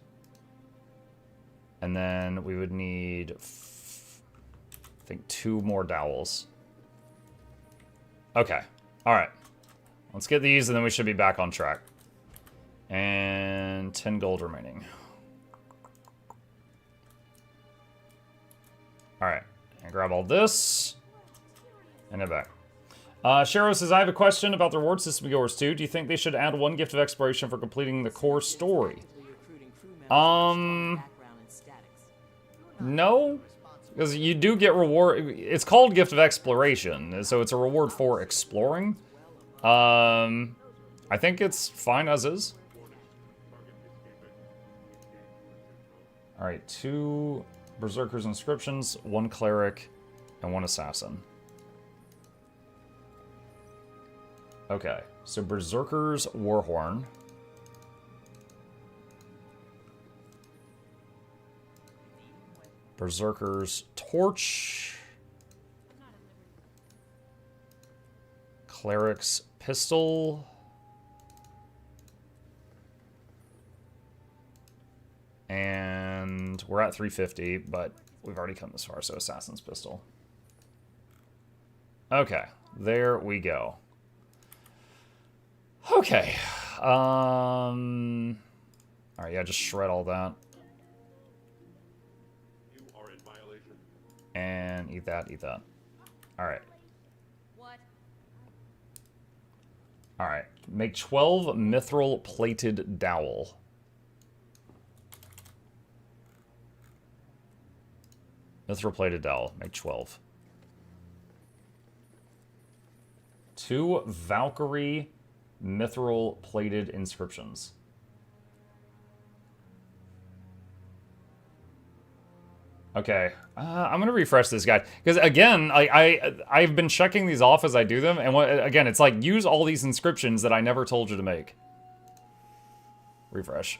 And then we would need, I think, 2 more dowels. Okay. Alright. Let's get these and then we should be back on track. And 10 gold remaining. Alright. And grab all this. And head back. Shero says, I have a question about the reward system in Guild Wars 2. Do you think they should add 1 gift of exploration for completing the core story? No. Because you do get reward. It's called Gift of Exploration, so it's a reward for exploring. I think it's fine as is. Alright, 2 Berserker's inscriptions, 1 Cleric, and 1 Assassin. Okay, so Berserker's Warhorn. Berserker's Torch. Cleric's Pistol. And we're at 350, but we've already come this far, so Assassin's Pistol. Okay, there we go. Okay. Alright, yeah, just shred all that. You are in violation. And eat that, eat that. Alright. What? Alright. Make 12 mithril plated dowel. Mithril plated dowel. Make 12. 2 Valkyrie mithril plated inscriptions. Okay, I'm gonna refresh this guide because again, I've been checking these off as I do them, and again, it's like use all these inscriptions that I never told you to make. Refresh.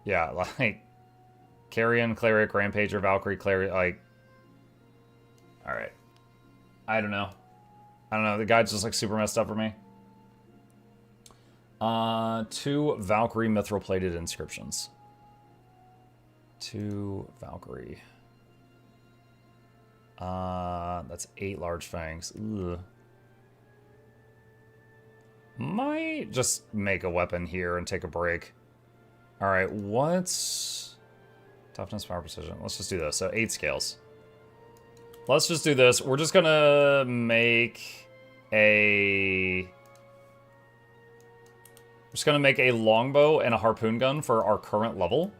Yeah, like Carrion, Cleric, Rampager, Valkyrie, Cleric, like. All right, I don't know. The guide's just like super messed up for me. 2 Valkyrie mithril plated inscriptions. 2 Valkyrie. That's 8 large fangs. Ugh. Might just make a weapon here and take a break. Alright, what's toughness, power, precision? Let's just do this. So 8 scales. Let's just do this. We're just gonna make a... just gonna make a longbow and a harpoon gun for our current level.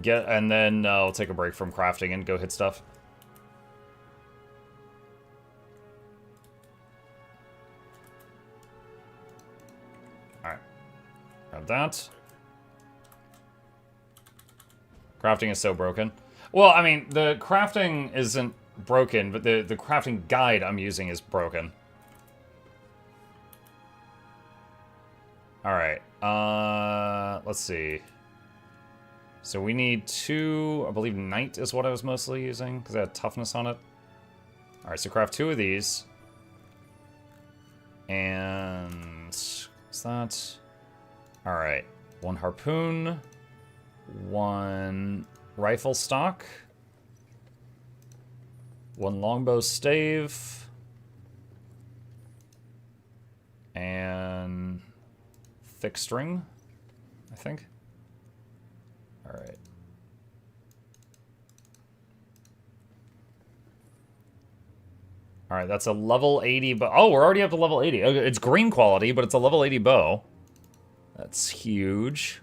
And then we'll take a break from crafting and go hit stuff. Alright. Grab that. Crafting is so broken. Well, I mean, the crafting isn't broken, but the crafting guide I'm using is broken. Alright, let's see. So we need 2, I believe Knight is what I was mostly using, because I had toughness on it. Alright, so craft 2 of these. And... what's that? Alright, 1 harpoon, 1 rifle stock, 1 longbow stave, and thick string, I think. Alright. All right, that's a level 80 bow. Oh, we're already up to level 80. Okay, it's green quality, but it's a level 80 bow. That's huge.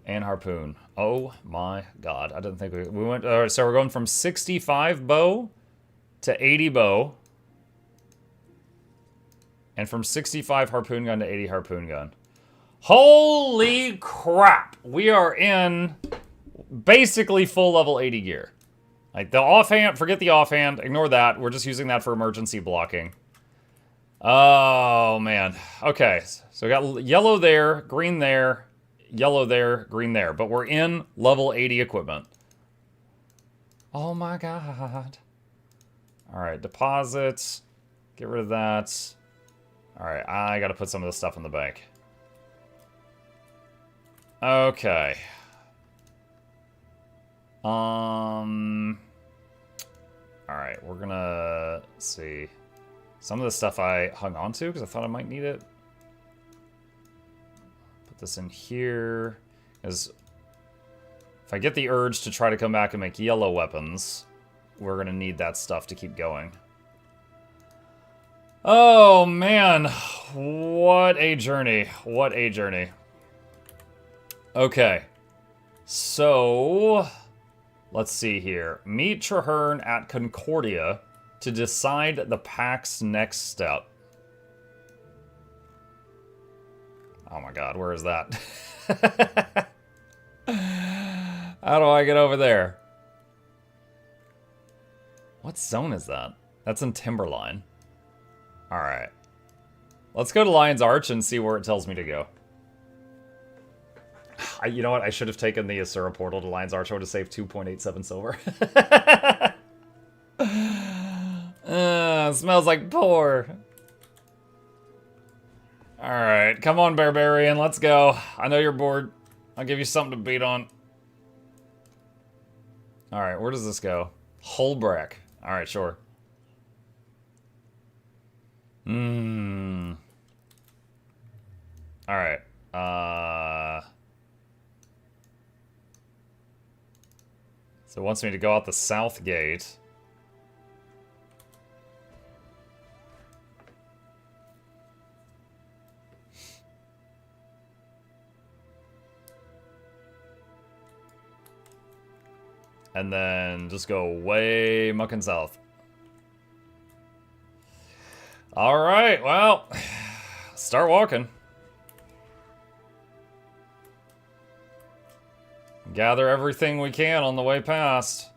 And harpoon. Oh my god. I didn't think we went... so we're going from 65 bow to 80 bow. And from 65 harpoon gun to 80 harpoon gun. Holy crap! We are in basically full level 80 gear. Like, the offhand, forget the offhand, ignore that. We're just using that for emergency blocking. Oh, man. Okay, so we got yellow there, green there, yellow there, green there. But we're in level 80 equipment. Oh my god. Alright, deposits. Get rid of that. Alright, I gotta put some of this stuff in the bank. Okay. Alright, we're gonna see. Some of the stuff I hung on to because I thought I might need it. Put this in here. Because if I get the urge to try to come back and make yellow weapons, we're gonna need that stuff to keep going. Oh man, what a journey. What a journey. Okay, so let's see here. Meet Traherne at Concordia to decide the pack's next step. Oh my god, where is that? How do I get over there? What zone is that? That's in Timberline. Alright. Let's go to Lion's Arch and see where it tells me to go. You know what? I should have taken the Asura portal to Lion's Arch. I would have saved 2.87 silver. Smells like poor. Alright, come on, Barbarian. Let's go. I know you're bored. I'll give you something to beat on. Alright, where does this go? Holbrack. Alright, sure. Alright. So it wants me to go out the south gate. And then just go way mucking south. Alright, well, start walking. Gather everything we can on the way past.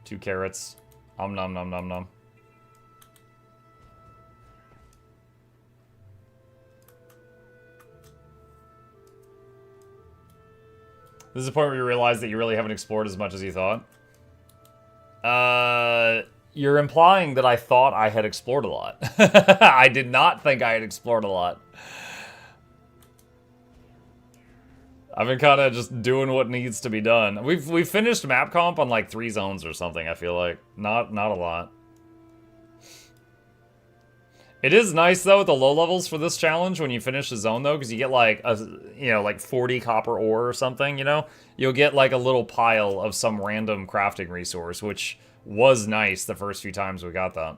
Two carrots. Om nom nom nom nom. This is the point where you realize that you really haven't explored as much as you thought. You're implying that I thought I had explored a lot. I did not think I had explored a lot. I've been kind of just doing what needs to be done. We've finished map comp on like 3 zones or something, I feel like. Not a lot. It is nice though with the low levels for this challenge when you finish the zone though, because you get like like 40 copper ore or something, you know? You'll get like a little pile of some random crafting resource, which was nice the first few times we got that.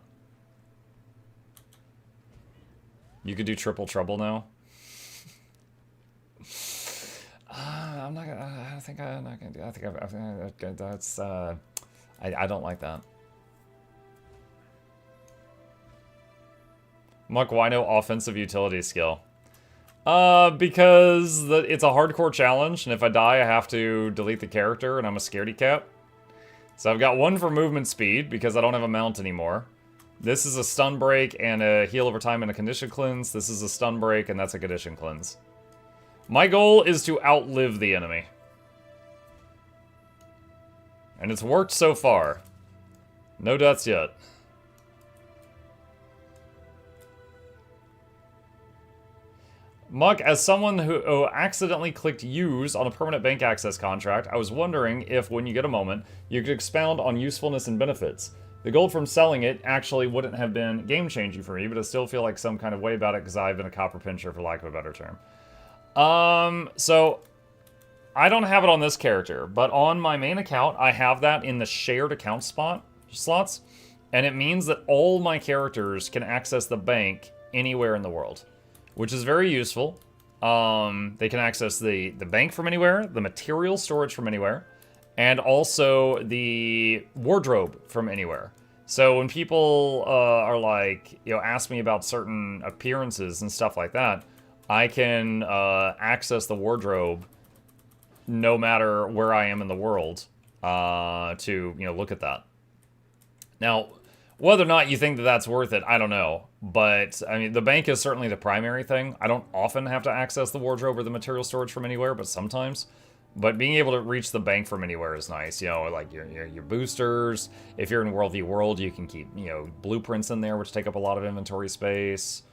You could do triple trouble now. I'm not gonna. I think I'm not gonna do. I think that's. I don't like that. Muck, why no offensive utility skill? Because it's a hardcore challenge, and if I die, I have to delete the character, and I'm a scaredy cat. So I've got 1 for movement speed, because I don't have a mount anymore. This is a stun break, and a heal over time and a condition cleanse. This is a stun break, and that's a condition cleanse. My goal is to outlive the enemy. And it's worked so far. No deaths yet. Muck, as someone who accidentally clicked use on a permanent bank access contract, I was wondering if, when you get a moment, you could expound on usefulness and benefits. The gold from selling it actually wouldn't have been game-changing for me, but I still feel like some kind of way about it because I've been a copper pincher, for lack of a better term. So I don't have it on this character, but on my main account, I have that in the shared account slots, and it means that all my characters can access the bank anywhere in the world, which is very useful. They can access the bank from anywhere, the material storage from anywhere, and also the wardrobe from anywhere. So when people are like, you know, ask me about certain appearances and stuff like that, I can access the wardrobe no matter where I am in the world to, you know, look at that. Now, whether or not you think that that's worth it, I don't know. But, I mean, the bank is certainly the primary thing. I don't often have to access the wardrobe or the material storage from anywhere, but sometimes. But being able to reach the bank from anywhere is nice. You know, like your boosters. If you're in World v World, you can keep, you know, blueprints in there, which take up a lot of inventory space.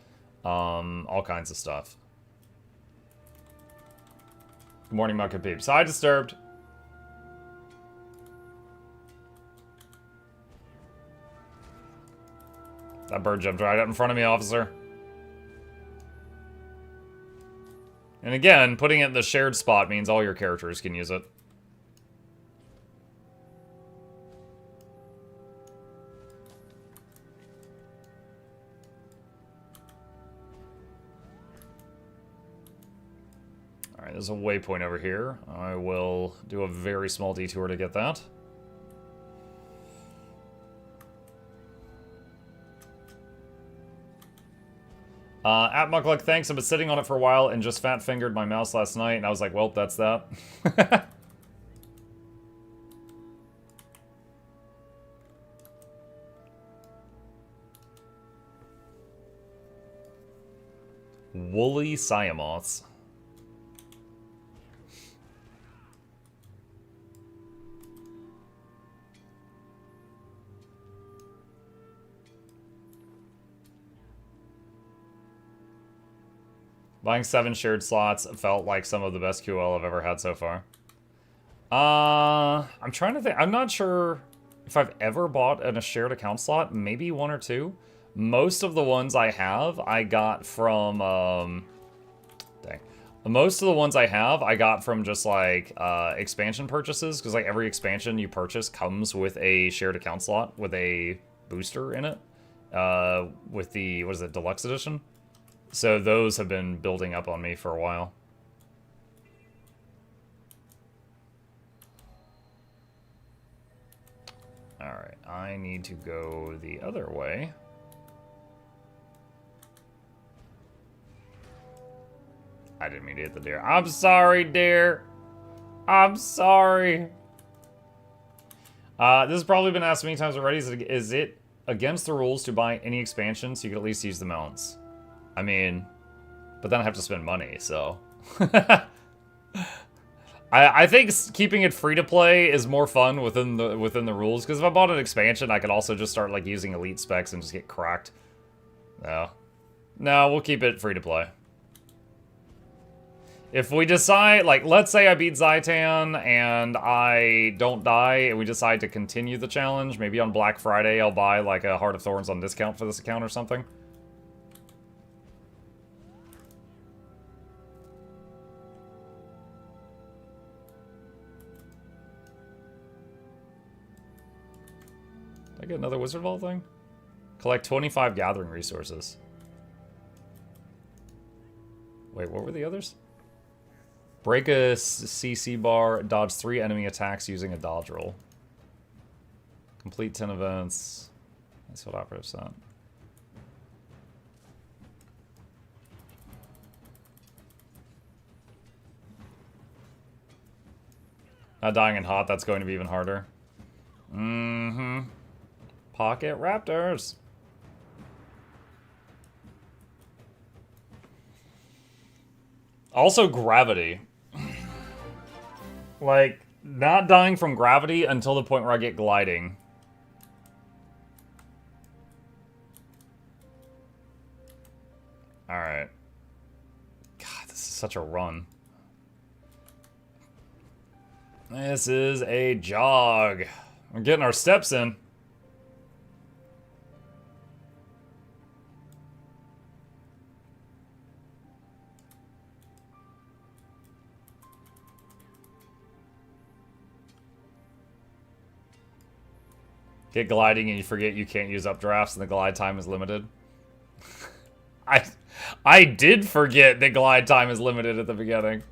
All kinds of stuff. Good morning, Mucka Peeps. Hi, Disturbed. That bird jumped right up in front of me, officer. And again, putting it in the shared spot means all your characters can use it. Alright, there's a waypoint over here. I will do a very small detour to get that. At Mukluk, thanks. I've been sitting on it for a while and just fat-fingered my mouse last night, and I was like, well, that's that. Woolly Siamoths. Buying 7 shared slots felt like some of the best QL I've ever had so far. I'm trying to think. I'm not sure if I've ever bought in a shared account slot. Maybe 1 or 2. Most of the ones I have, I got from, dang. Most of the ones I have, I got from just, like, expansion purchases. Because, like, every expansion you purchase comes with a shared account slot with a booster in it. With the, what is it, Deluxe Edition? So those have been building up on me for a while. Alright, I need to go the other way. I didn't mean to hit the deer. I'm sorry, deer. I'm sorry. This has probably been asked many times already. Is it against the rules to buy any expansion so you can at least use the mounts? I mean, but then I have to spend money, so. I think keeping it free to play is more fun within the rules, because if I bought an expansion, I could also just start like using elite specs and just get cracked. No, we'll keep it free to play. If we decide, like, let's say I beat Zaitan and I don't die, and we decide to continue the challenge, maybe on Black Friday I'll buy like a Heart of Thorns on discount for this account or something. Did I get another Wizard Vault thing? Collect 25 gathering resources. Wait, what were the others? Break a CC bar, dodge 3 enemy attacks using a dodge roll. Complete 10 events. That's what operative said. Not dying in hot, that's going to be even harder. Mm-hmm. Pocket Raptors. Also gravity. Like, not dying from gravity until the point where I get gliding. Alright. God, this is such a run. This is a jog. We're getting our steps in. Get gliding and you forget you can't use updrafts and the glide time is limited. I did forget that glide time is limited at the beginning.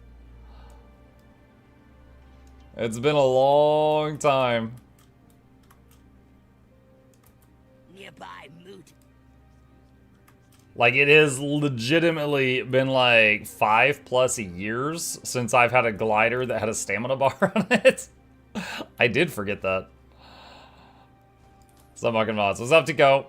It's been a long time. Nearby moot. Like, it has legitimately been like 5+ years since I've had a glider that had a stamina bar on it. I did forget that. What's up, Muck and Mods? What's up, Tico?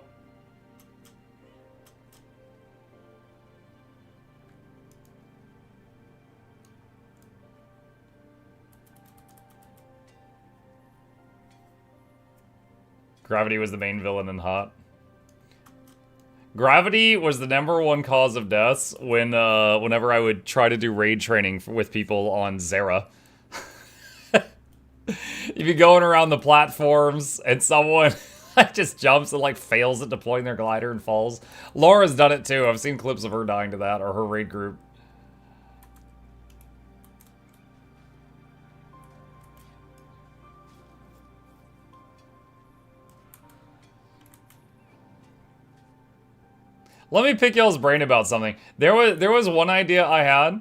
Gravity was the main villain in Hot. Gravity was the #1 cause of deaths when, whenever I would try to do raid training with people on Zera. You'd be going around the platforms and someone just jumps and like fails at deploying their glider and falls. Laura's done it too. I've seen clips of her dying to that, or her raid group. Let me pick y'all's brain about something. There was one idea I had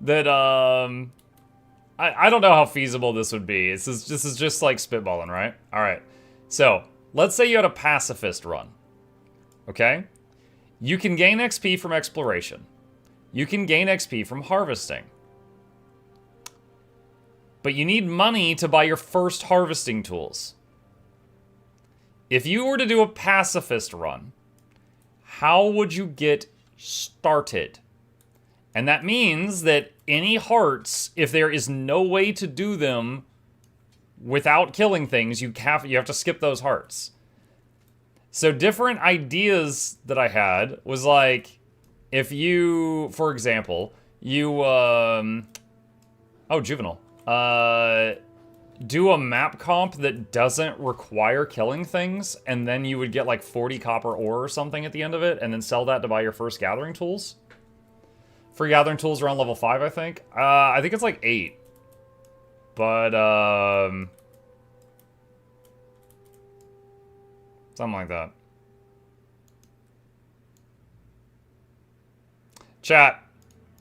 that I don't know how feasible this would be. This is just like spitballing, right? All right. So let's say you had a pacifist run. Okay. You can gain XP from exploration. You can gain XP from harvesting. But you need money to buy your first harvesting tools. If you were to do a pacifist run, how would you get started? And that means that any hearts, if there is no way to do them without killing things, you have to skip those hearts. So different ideas that I had was like, if you, for example, you, oh, Juvenile, do a map comp that doesn't require killing things, and then you would get like 40 copper ore or something at the end of it, and then sell that to buy your first gathering tools. Free gathering tools around level 5, I think. I think it's like 8. But, something like that. Chat,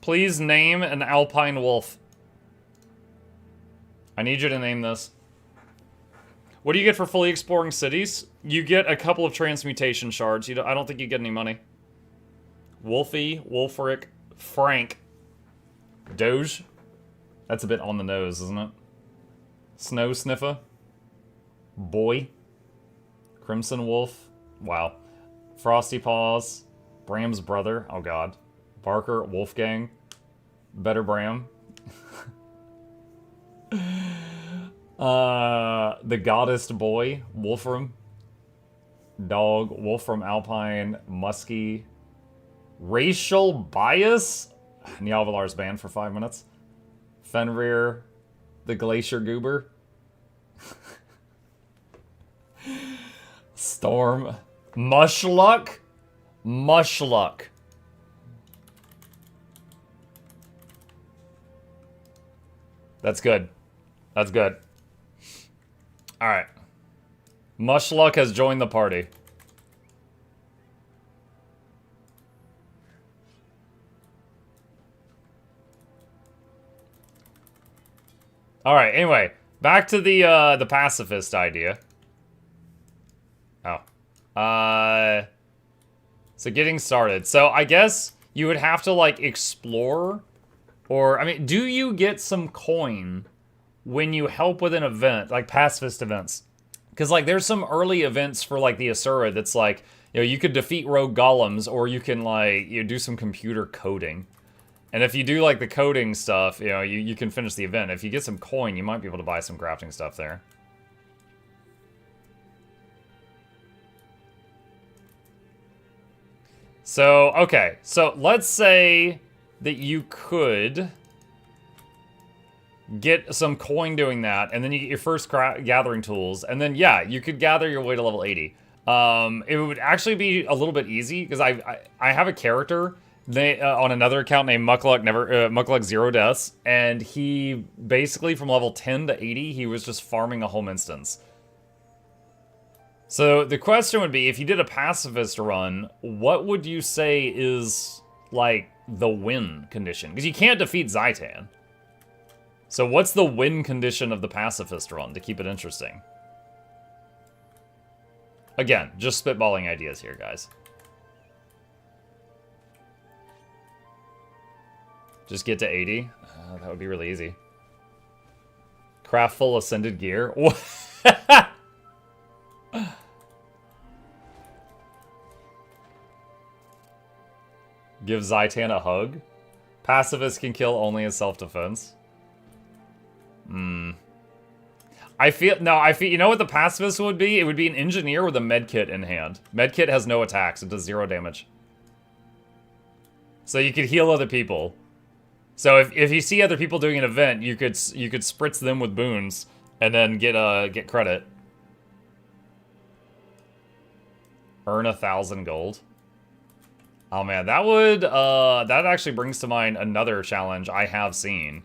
please name an alpine wolf. I need you to name this. What do you get for fully exploring cities? You get a couple of transmutation shards. I don't think you get any money. Wolfie, Wolfric, Frank, Doge. That's a bit on the nose, isn't it? Snow Sniffer. Boy. Crimson Wolf. Wow. Frosty Paws. Bram's brother. Oh god. Barker, Wolfgang. Better Bram. The Goddess Boy, Wolfram, Dog, Wolfram Alpine, Muskie, Racial Bias, Niavalar's banned for 5 minutes, Fenrir, the Glacier Goober, Storm, Mushluck, Mushluck. That's good. That's good. Alright. Mushluck has joined the party. Alright, anyway. Back to the pacifist idea. Oh. So getting started. So I guess you would have to, like, explore. Or, I mean, do you get some coin when you help with an event, like pacifist events? Because, like, there's some early events for, like, the Asura that's, like, you know, you could defeat rogue golems, or you can, like, you do some computer coding. And if you do, like, the coding stuff, you know, you can finish the event. If you get some coin, you might be able to buy some crafting stuff there. So, okay. So, let's say that you could get some coin doing that, and then you get your first gathering tools, and then, yeah, you could gather your way to level 80. It would actually be a little bit easy, because I have a character on another account named Mukluk Zero Deaths, and he basically, from level 10 to 80, he was just farming a home instance. So the question would be, if you did a pacifist run, what would you say is, like, the win condition? Because you can't defeat Zaitan. So what's the win condition of the pacifist run to keep it interesting? Again, just spitballing ideas here, guys. Just get to 80? That would be really easy. Craft full ascended gear? Give Zaitan a hug? Pacifist can kill only in self-defense. I feel, you know what the pacifist would be? It would be an engineer with a medkit in hand. Medkit has no attacks, it does 0 damage. So you could heal other people. So if you see other people doing an event, you could spritz them with boons and then get credit. Earn 1,000 gold. Oh man, that would that actually brings to mind another challenge I have seen.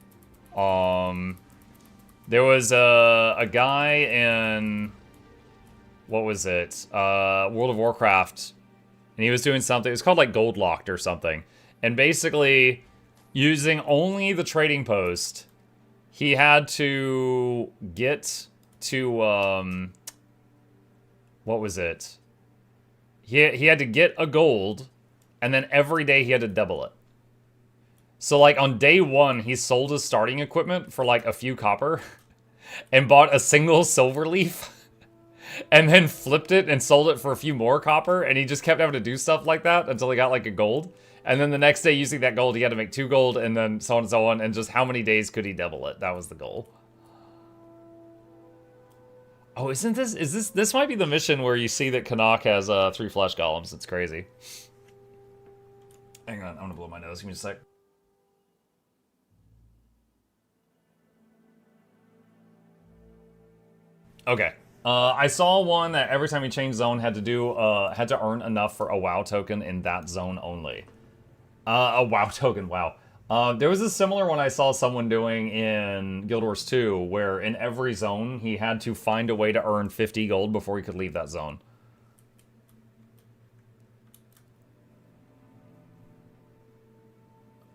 There was a guy in, what was it? World of Warcraft, and he was doing something. It was called like Gold Locked or something. And basically, using only the trading post, he had to get to what was it? He had to get a gold, and then every day he had to double it. So like on day 1, he sold his starting equipment for like a few copper and bought a single silver leaf and then flipped it and sold it for a few more copper, and he just kept having to do stuff like that until he got like a gold. And then the next day, using that gold, he had to make 2 gold, and then so on and so on, and just how many days could he double it? That was the goal. Oh, this might be the mission where you see that Canuck has 3 flesh golems. It's crazy. Hang on, I'm gonna blow my nose. Give me a sec. Okay. I saw one that every time you change zone had to earn enough for a WoW token in that zone only. A WoW token, wow. There was a similar one I saw someone doing in Guild Wars 2, where in every zone he had to find a way to earn 50 gold before he could leave that zone.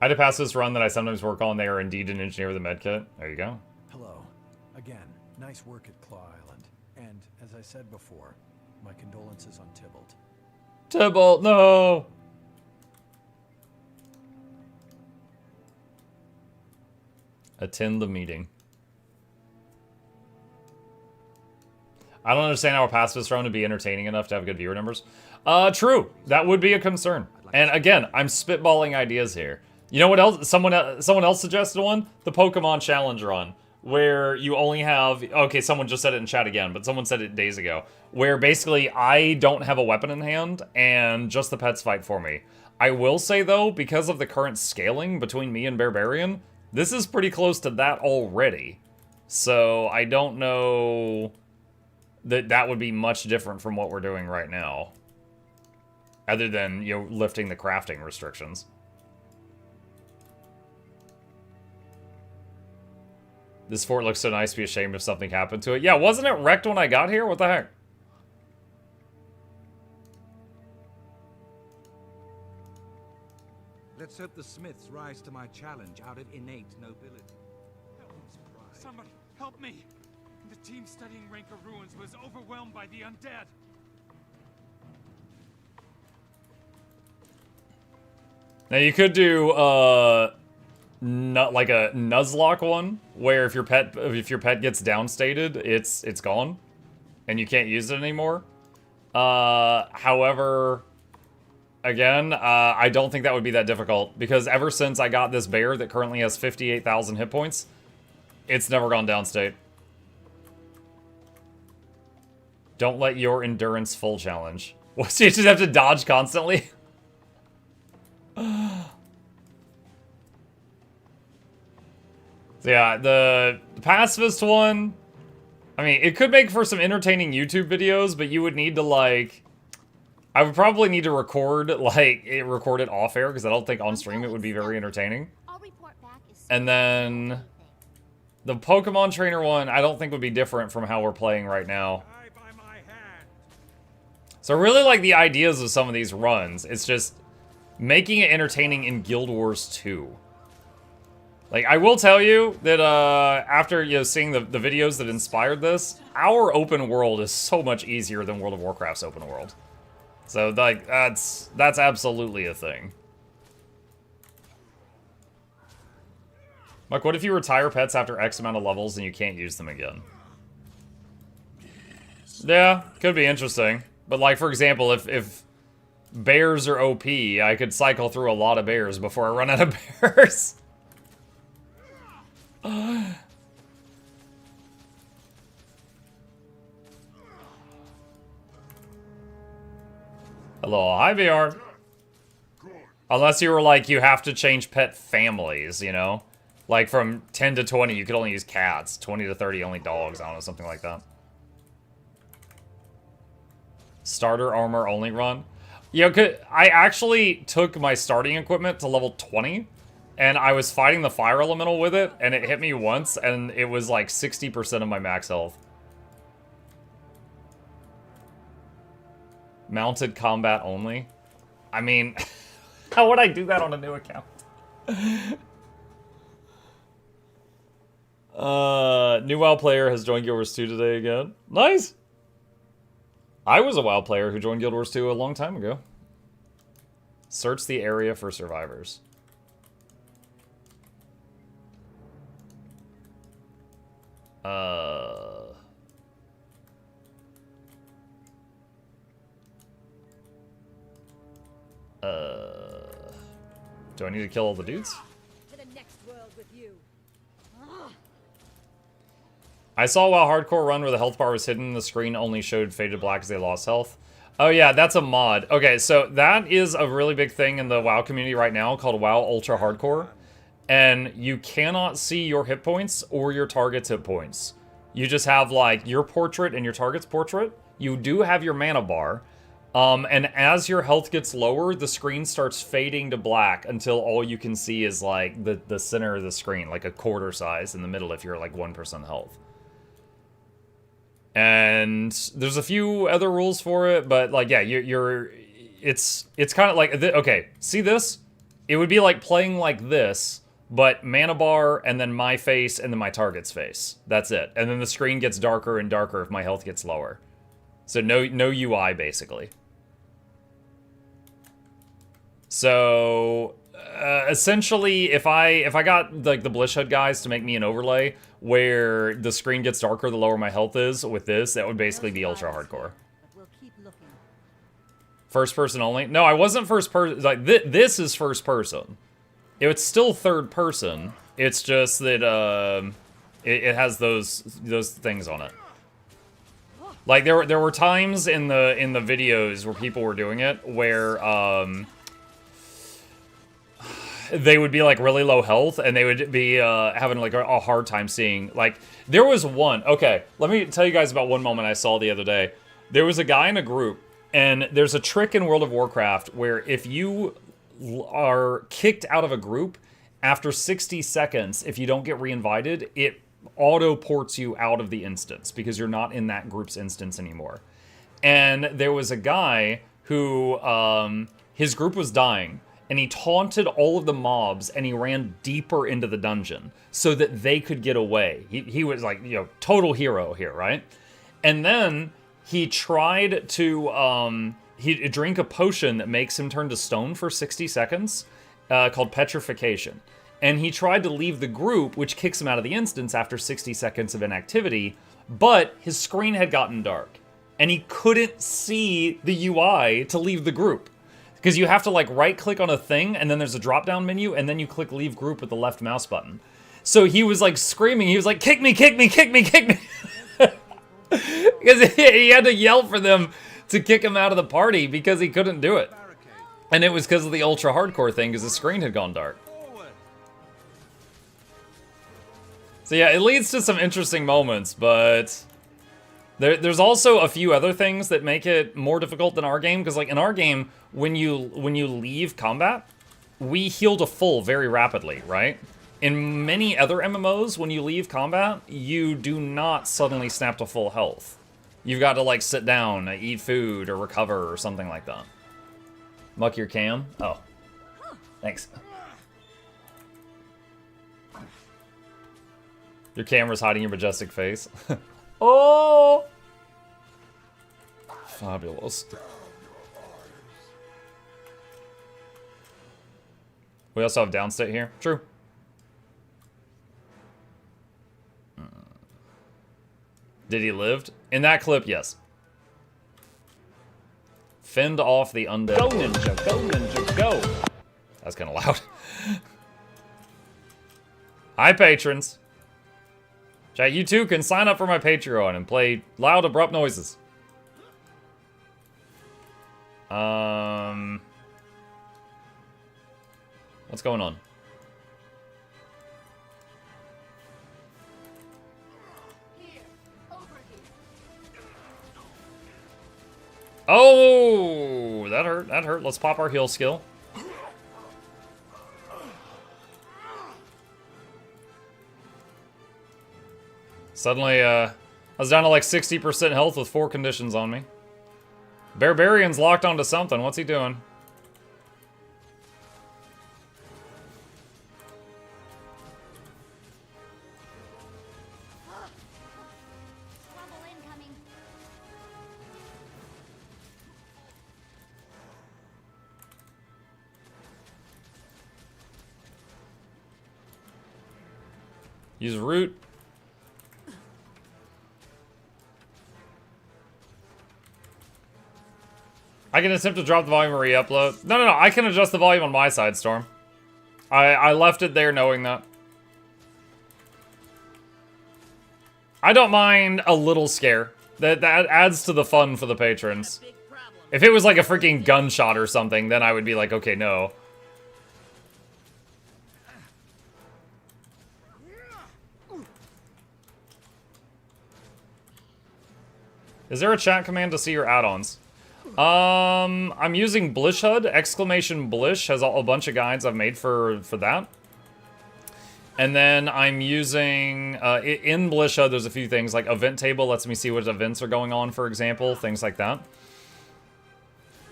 I had to pass this run that I sometimes work on. They are indeed an engineer with a medkit. There you go. Hello. Again, nice work at Claw Island. And, as I said before, my condolences on Tybalt. Tybalt, no! Attend the meeting. I don't understand how a pacifist run would be entertaining enough to have good viewer numbers. True. That would be a concern. And again, I'm spitballing ideas here. You know what else? Someone else suggested one? The Pokemon Challenge run, where you only have... Okay, someone just said it in chat again, but someone said it days ago. Where basically I don't have a weapon in hand, and just the pets fight for me. I will say, though, because of the current scaling between me and Barbarian, this is pretty close to that already. So I don't know that that would be much different from what we're doing right now. Other than, you know, lifting the crafting restrictions. This fort looks so nice, be ashamed if something happened to it. Yeah, wasn't it wrecked when I got here? What the heck? Let's hope the Smiths rise to my challenge out of innate nobility. Somebody, help me! The team studying Rancor Ruins was overwhelmed by the undead. Now you could do not like a Nuzlocke one, where if your pet gets downstated, it's gone, and you can't use it anymore. However, again, I don't think that would be that difficult, because ever since I got this bear that currently has 58,000 hit points, it's never gone downstate. Don't let your endurance full challenge. What, so you just have to dodge constantly? So yeah, the pacifist one, I mean, it could make for some entertaining YouTube videos, but you would need to, like, I would probably need to record it off air, because I don't think on stream it would be very entertaining. I'll report back as soon And then the Pokemon trainer one, I don't think would be different from how we're playing right now. I by my hand. So I really like the ideas of some of these runs. It's just making it entertaining in Guild Wars 2. Like, I will tell you that after seeing the videos that inspired this, our open world is so much easier than World of Warcraft's open world. So, like, that's absolutely a thing. Like, what if you retire pets after X amount of levels and you can't use them again? Yeah, could be interesting. But, like, for example, if bears are OP, I could cycle through a lot of bears before I run out of bears. Hello, hi VR. Unless you were like, you have to change pet families, you know? Like from 10 to 20, you could only use cats. 20 to 30, only dogs. I don't know, something like that. Starter armor only run. You know, I actually took my starting equipment to level 20, and I was fighting the fire elemental with it, and it hit me once, and it was like 60% of my max health. Mounted combat only? I mean, how would I do that on a new account? New WoW player has joined Guild Wars 2 today again. Nice! I was a WoW player who joined Guild Wars 2 a long time ago. Search the area for survivors. Do I need to kill all the dudes? To the next world with you. I saw a WoW hardcore run where the health bar was hidden, the screen only showed faded black as they lost health. Oh yeah, that's a mod. Okay, so that is a really big thing in the WoW community right now called WoW Ultra Hardcore. And you cannot see your hit points or your target's hit points. You just have like your portrait and your target's portrait. You do have your mana bar. And as your health gets lower, the screen starts fading to black until all you can see is like the center of the screen, like a quarter size in the middle if you're like 1% health. And there's a few other rules for it, but like, yeah, it's kind of like, okay, see this? It would be like playing like this, but mana bar and then my face and then my target's face. That's it. And then the screen gets darker and darker if my health gets lower. So no UI basically. So essentially, if I got like the Blishhood guys to make me an overlay where the screen gets darker the lower my health is with this, that would basically be ultra hardcore. First person only? No, I wasn't first person. Like this is first person. It's still third person. It's just that it has those things on it. Like there were times in the videos where people were doing it where they would be like really low health and they would be having like a hard time seeing. Like there was one. Okay, let me tell you guys about one moment I saw the other day. There was a guy in a group, and there's a trick in World of Warcraft where if you are kicked out of a group after 60 seconds, if you don't get reinvited, it auto ports you out of the instance because you're not in that group's instance anymore. And there was a guy who his group was dying, and he taunted all of the mobs and he ran deeper into the dungeon so that they could get away. He was like, you know, total hero here, right? And then he tried to he'd drink a potion that makes him turn to stone for 60 seconds called petrification. And he tried to leave the group, which kicks him out of the instance after 60 seconds of inactivity, but his screen had gotten dark and he couldn't see the UI to leave the group. Because you have to like right click on a thing and then there's a drop down menu and then you click leave group with the left mouse button. So he was like screaming, he was like, kick me, kick me, kick me, kick me. Because he had to yell for them to kick him out of the party because he couldn't do it. And it was because of the ultra hardcore thing because the screen had gone dark. So yeah, it leads to some interesting moments, but there's also a few other things that make it more difficult than our game. Because like in our game, when you leave combat, we heal to full very rapidly, right? In many other MMOs, when you leave combat, you do not suddenly snap to full health. you've got to like sit down, eat food, or recover, or something like that. Muck your cam? Oh. Thanks. Your camera's hiding your majestic face. Oh! Fabulous. We also have downstate here. True. Did he live? In that clip, yes. Fend off the undead. Go, ninja, go, ninja, go. That's kind of loud. Hi, patrons. Chat, you too can sign up for my Patreon and play loud, abrupt noises. What's going on? Oh, that hurt. That hurt. Let's pop our heal skill. Suddenly, I was down to like 60% health with 4 conditions on me. Barbarian's locked onto something. What's he doing? Use root. I can attempt to drop the volume or re-upload. No, I can adjust the volume on my side, Storm. I left it there knowing that. I don't mind a little scare. That adds to the fun for the patrons. If it was like a freaking gunshot or something, then I would be like, okay, no. Is there a chat command to see your add-ons? I'm using Blish HUD. Exclamation Blish has a bunch of guides I've made for that. And then I'm using, in Blish HUD, there's a few things, like Event Table lets me see what events are going on, for example, things like that.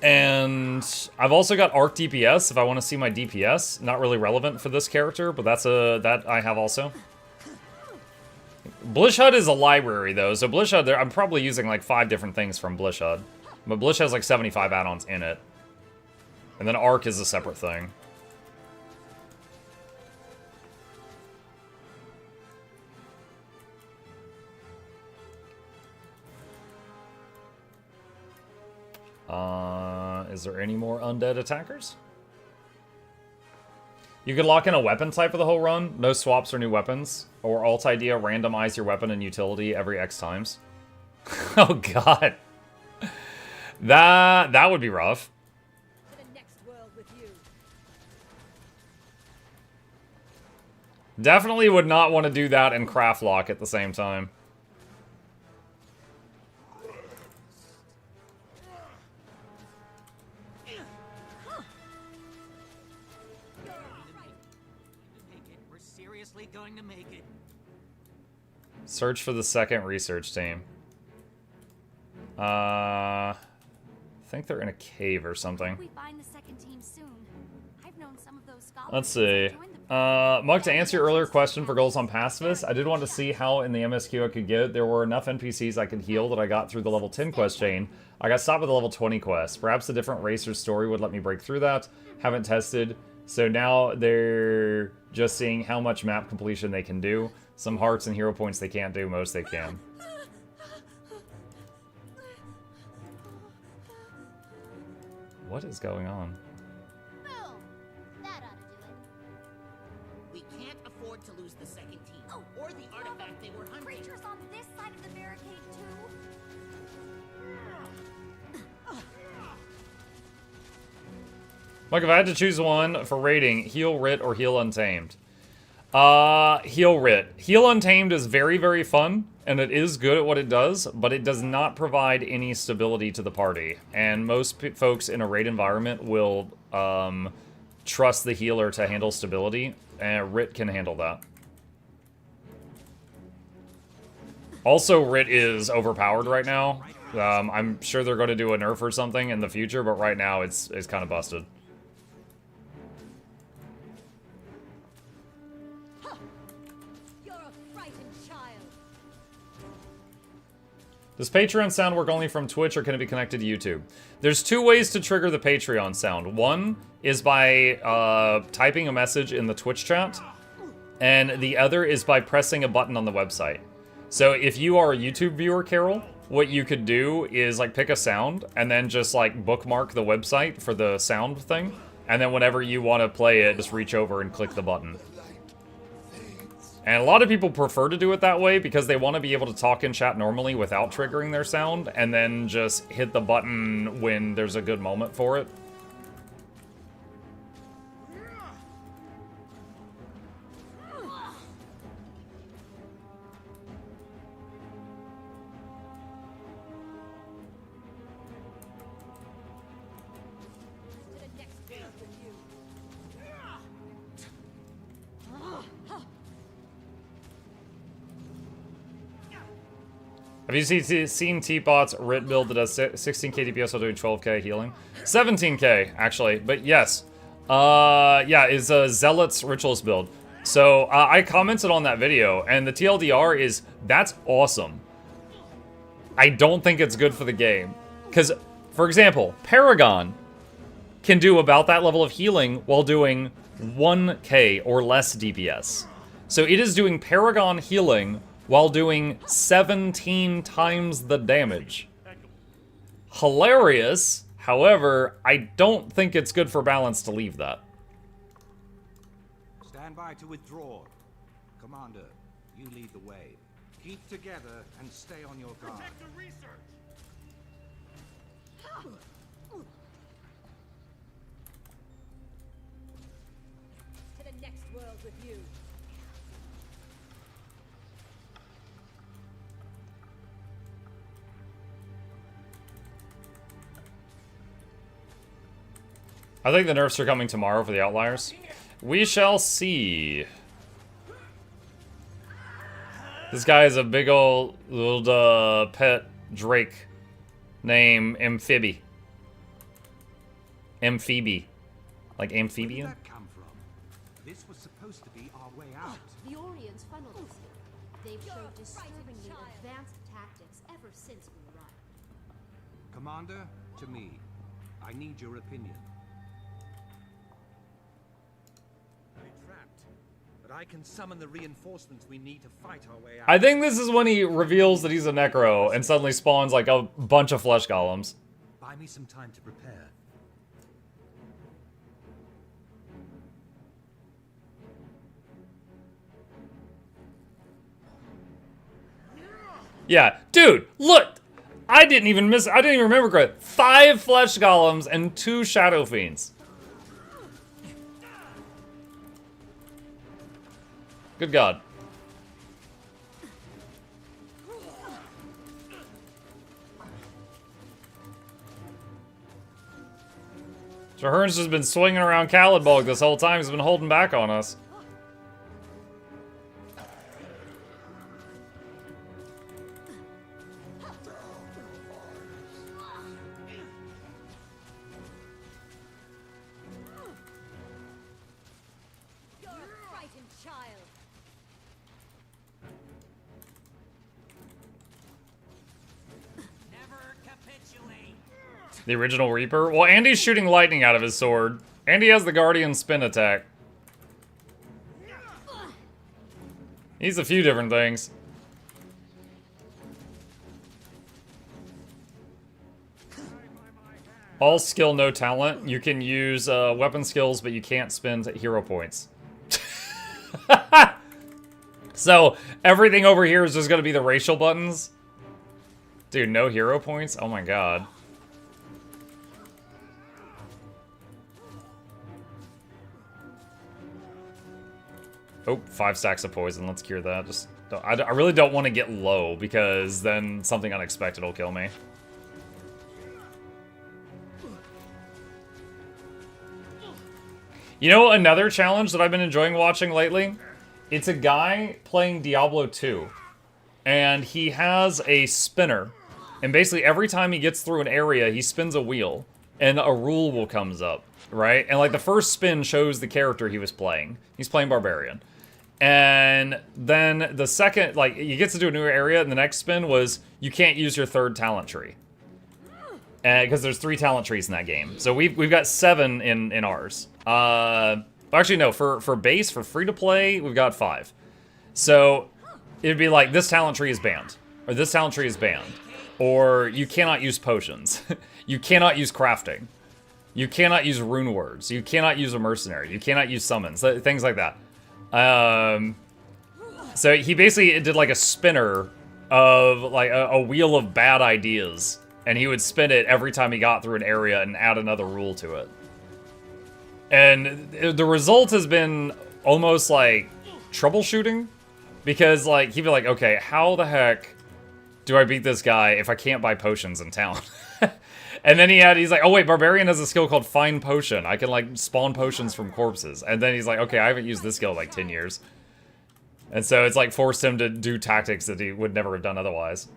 And I've also got Arc DPS if I want to see my DPS. Not really relevant for this character, but that I have also. Blish HUD is a library, though, so Blish HUD, I'm probably using like 5 different things from Blish HUD. But Blish has like 75 add-ons in it. And then Arc is a separate thing. Is there any more undead attackers? You could lock in a weapon type for the whole run. No swaps or new weapons. Or alt idea, randomize your weapon and utility every X times. Oh god. That would be rough. Definitely would not want to do that and craft lock at the same time. Going to make it. Search for the second research team. I think they're in a cave or something. We find the second team soon. I've known some of those scholars. Let's see. Muck, to answer your earlier question for goals on pacifists, I did want to see how in the MSQ I could get. There were enough NPCs I could heal that I got through the level 10 quest chain. I got stopped at the level 20 quest. Perhaps a different racer's story would let me break through that. Haven't tested. So now they're just seeing how much map completion they can do. Some hearts and hero points they can't do, most they can. What is going on? Boom! That ought to do it. We can't afford to lose the second team, or the artifact they were hunting. Creatures on this side of the barricade too. Look, if I had to choose one for rating, Heal Writ or Heal Untamed. Heal Writ. Heal Untamed is very, very fun, and it is good at what it does, but it does not provide any stability to the party. And most folks in a raid environment will trust the healer to handle stability, and Writ can handle that. Also, Rit is overpowered right now. I'm sure they're going to do a nerf or something in the future, but right now it's kind of busted. You're a frightened child. Does Patreon sound work only from Twitch, or can it be connected to YouTube? There's 2 ways to trigger the Patreon sound. One is by typing a message in the Twitch chat, and the other is by pressing a button on the website. So if you are a YouTube viewer, Carol, what you could do is like pick a sound and then just like bookmark the website for the sound thing, and then whenever you want to play it, just reach over and click the button. And a lot of people prefer to do it that way because they want to be able to talk in chat normally without triggering their sound, and then just hit the button when there's a good moment for it. Have you seen Teapot's Rit build that does 16k DPS while doing 12k healing? 17k, actually, but yes. Yeah, is a Zealot's Ritualist build. So, I commented on that video, and the TLDR is, that's awesome. I don't think it's good for the game. Because, for example, Paragon can do about that level of healing while doing 1k or less DPS. So it is doing Paragon healing while doing 17 times the damage. Hilarious. However, I don't think it's good for balance to leave that. Stand by to withdraw. Commander, you lead the way. Keep together and stay on your guard. Protect the research. To the next world with you. I think the nerfs are coming tomorrow for the Outliers. We shall see. This guy is a big old pet Drake named Amphibi. Amphibi. Like amphibian? Where did that come from? This was supposed to be our way out. The Orions funneled us here. They've shown disturbingly advanced tactics ever since we arrived. Commander, to me. I need your opinion. We're trapped, but I can summon the reinforcements we need to fight our way out. I think this is when he reveals that he's a Necro and suddenly spawns like a bunch of flesh golems. Buy me some time to prepare. Yeah, dude, look! I didn't even remember correct. 5 flesh golems and 2 shadow fiends. Good God. So Hearn's just been swinging around Calidbog this whole time. He's been holding back on us. You're a frightened child. Never capitulate. The original Reaper? Well, Andy's shooting lightning out of his sword. Andy has the Guardian spin attack. He's a few different things. All skill, no talent. You can use weapon skills, but you can't spend hero points. So, everything over here is just going to be the racial buttons. Dude, no hero points? Oh my god. Oh, 5 stacks of poison. Let's cure that. Just, I really don't want to get low, because then something unexpected will kill me. You know another challenge that I've been enjoying watching lately? It's a guy playing Diablo 2. and he has a spinner. And basically every time he gets through an area, he spins a wheel, and a rule will comes up, right? And like the first spin shows the character he was playing. He's playing Barbarian. And then the second, like, he gets into a new area, and the next spin was, you can't use your third talent tree. Because there's 3 talent trees in that game. So we've got 7 in ours. Actually, no, for base, for free-to-play, we've got 5. So it'd be like, this talent tree is banned. Or this talent tree is banned. Or you cannot use potions. You cannot use crafting. You cannot use rune words. You cannot use a mercenary. You cannot use summons. Things like that. So he basically did like a spinner of like a wheel of bad ideas. And he would spin it every time he got through an area and add another rule to it. And the result has been almost like troubleshooting. Because like, he'd be like, okay, how the heck do I beat this guy if I can't buy potions in town? And then he's like, oh wait, Barbarian has a skill called Find Potion. I can like spawn potions from corpses. And then he's like, okay, I haven't used this skill in like 10 years. And so it's like forced him to do tactics that he would never have done otherwise.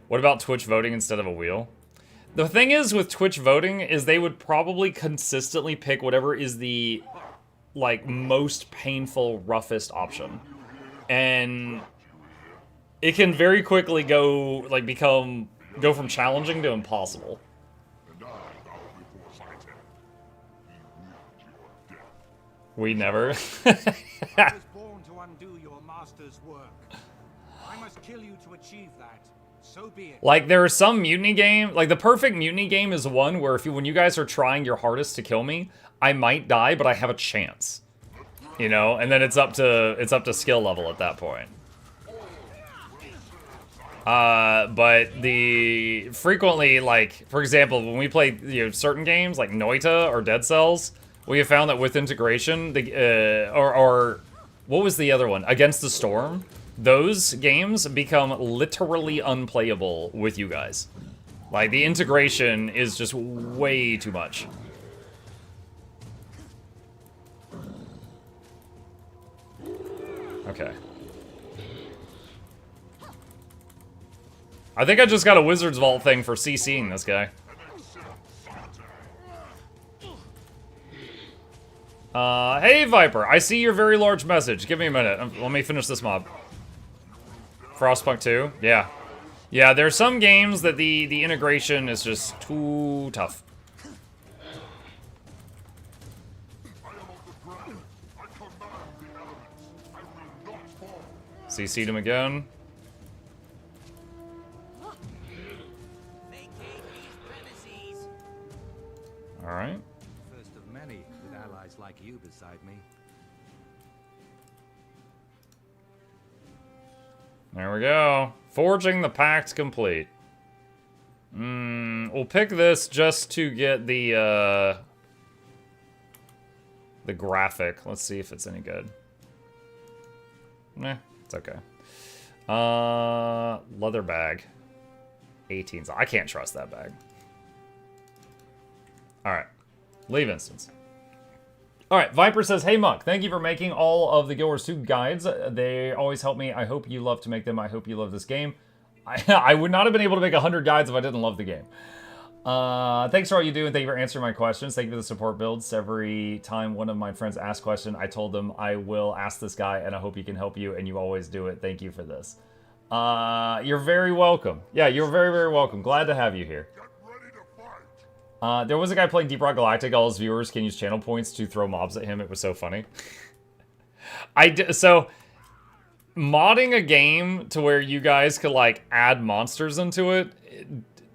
What about Twitch voting instead of a wheel? The thing is with Twitch voting is they would probably consistently pick whatever is the like most painful, roughest option. And it can very quickly go from challenging to impossible. We never. I was born to undo your master's work. I must kill you to achieve that. So be it. Like, there are some mutiny game, like the perfect mutiny game is one where when you guys are trying your hardest to kill me, I might die, but I have a chance. You know, and then it's up to skill level at that point. But frequently, like, for example, when we play, certain games, like Noita or Dead Cells, we have found that with integration, or what was the other one? Against the Storm, those games become literally unplayable with you guys. Like, the integration is just way too much. Okay. I think I just got a Wizard's Vault thing for CCing this guy. Hey Viper, I see your very large message. Give me a minute. Let me finish this mob. Frostpunk 2? Yeah. Yeah, there's some games that the integration is just too tough. CC'd him again. Alright. First of many, with allies like you beside me. There we go. Forging the Pact complete. We'll pick this just to get the graphic. Let's see if it's any good. Nah, it's okay. Leather bag. 18s. I can't trust that bag. Alright. Leave instance. Alright, Viper says, hey Muk, thank you for making all of the Guild Wars 2 guides. They always help me. I hope you love to make them. I hope you love this game. I would not have been able to make 100 guides if I didn't love the game. Thanks for all you do, and thank you for answering my questions. Thank you for the support builds. Every time one of my friends asks a question, I told them I will ask this guy, and I hope he can help you, and you always do it. Thank you for this. You're very welcome. Yeah, you're very, very welcome. Glad to have you here. There was a guy playing Deep Rock Galactic. All his viewers can use channel points to throw mobs at him. It was so funny. So, modding a game to where you guys could, like, add monsters into it,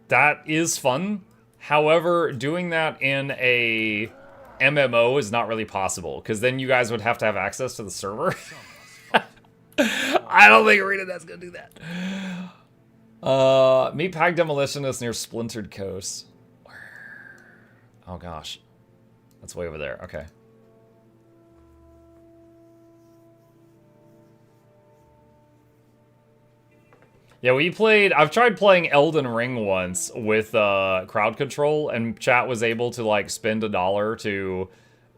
that is fun. However, doing that in a MMO is not really possible, because then you guys would have to have access to the server. I don't think ArenaNet's gonna do that. Meat Pack Demolitionist near Splintered Coast. Oh gosh. That's way over there. Okay. Yeah, I've tried playing Elden Ring once with crowd control, and chat was able to like spend $1 to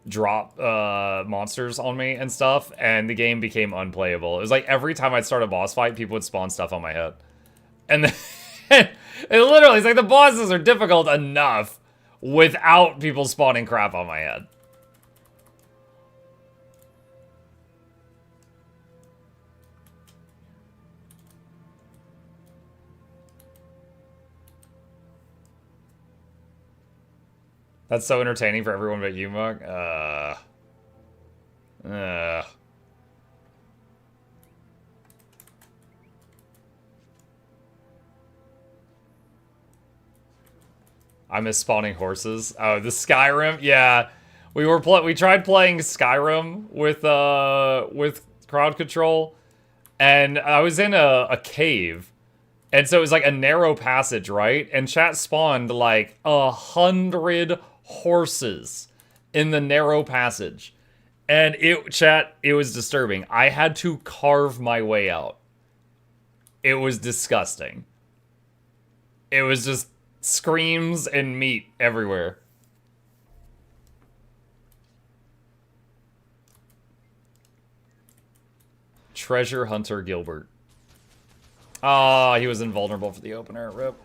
drop monsters on me and stuff, and the game became unplayable. It was like every time I'd start a boss fight, people would spawn stuff on my head. And then, it literally, it's like the bosses are difficult enough without people spawning crap on my head. That's so entertaining for everyone but you, Mug. I miss spawning horses. Oh, the Skyrim? Yeah. We tried playing Skyrim with crowd control, and I was in a cave. And so it was like a narrow passage, right? And chat spawned like 100 horses in the narrow passage. And it was disturbing. I had to carve my way out. It was disgusting. It was just screams and meat everywhere. Treasure Hunter Gilbert. Ah, he was invulnerable for the opener. Rip.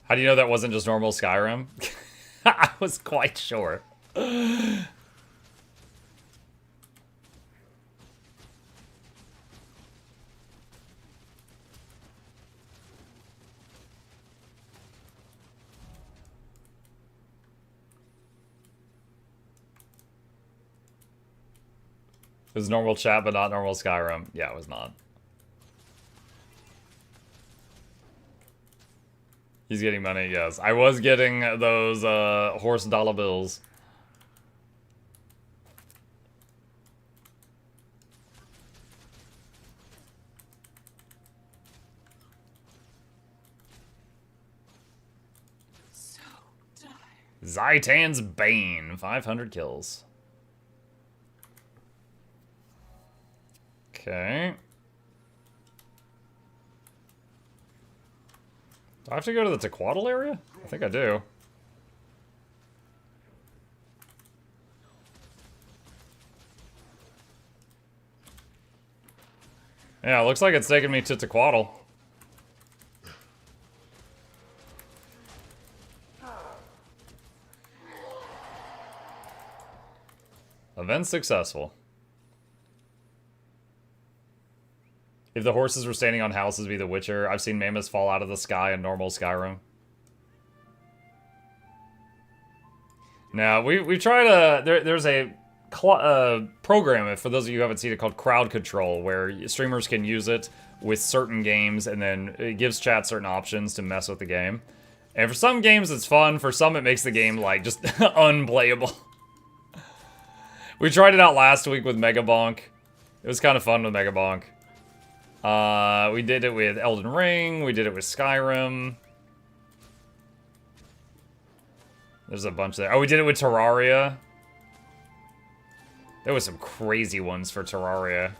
How do you know that wasn't just normal Skyrim? I was quite sure. It was normal chat, but not normal Skyrim. Yeah, it was not. He's getting money, yes. I was getting those horse dollar bills. So tired. Zaitan's Bane, 500 kills. Okay. Do I have to go to the Tequatl area? I think I do. Yeah, it looks like it's taking me to Tequatl. Event successful. If the horses were standing on houses, it'd be the Witcher. I've seen mammoths fall out of the sky in normal Skyrim. Now, we tried there's a program, for those of you who haven't seen it, called Crowd Control, where streamers can use it with certain games, and then it gives chat certain options to mess with the game. And for some games, it's fun. For some, it makes the game, like, just unplayable. We tried it out last week with Megabonk. It was kind of fun with Megabonk. We did it with Elden Ring, we did it with Skyrim. There's a bunch there. Oh, we did it with Terraria. There was some crazy ones for Terraria.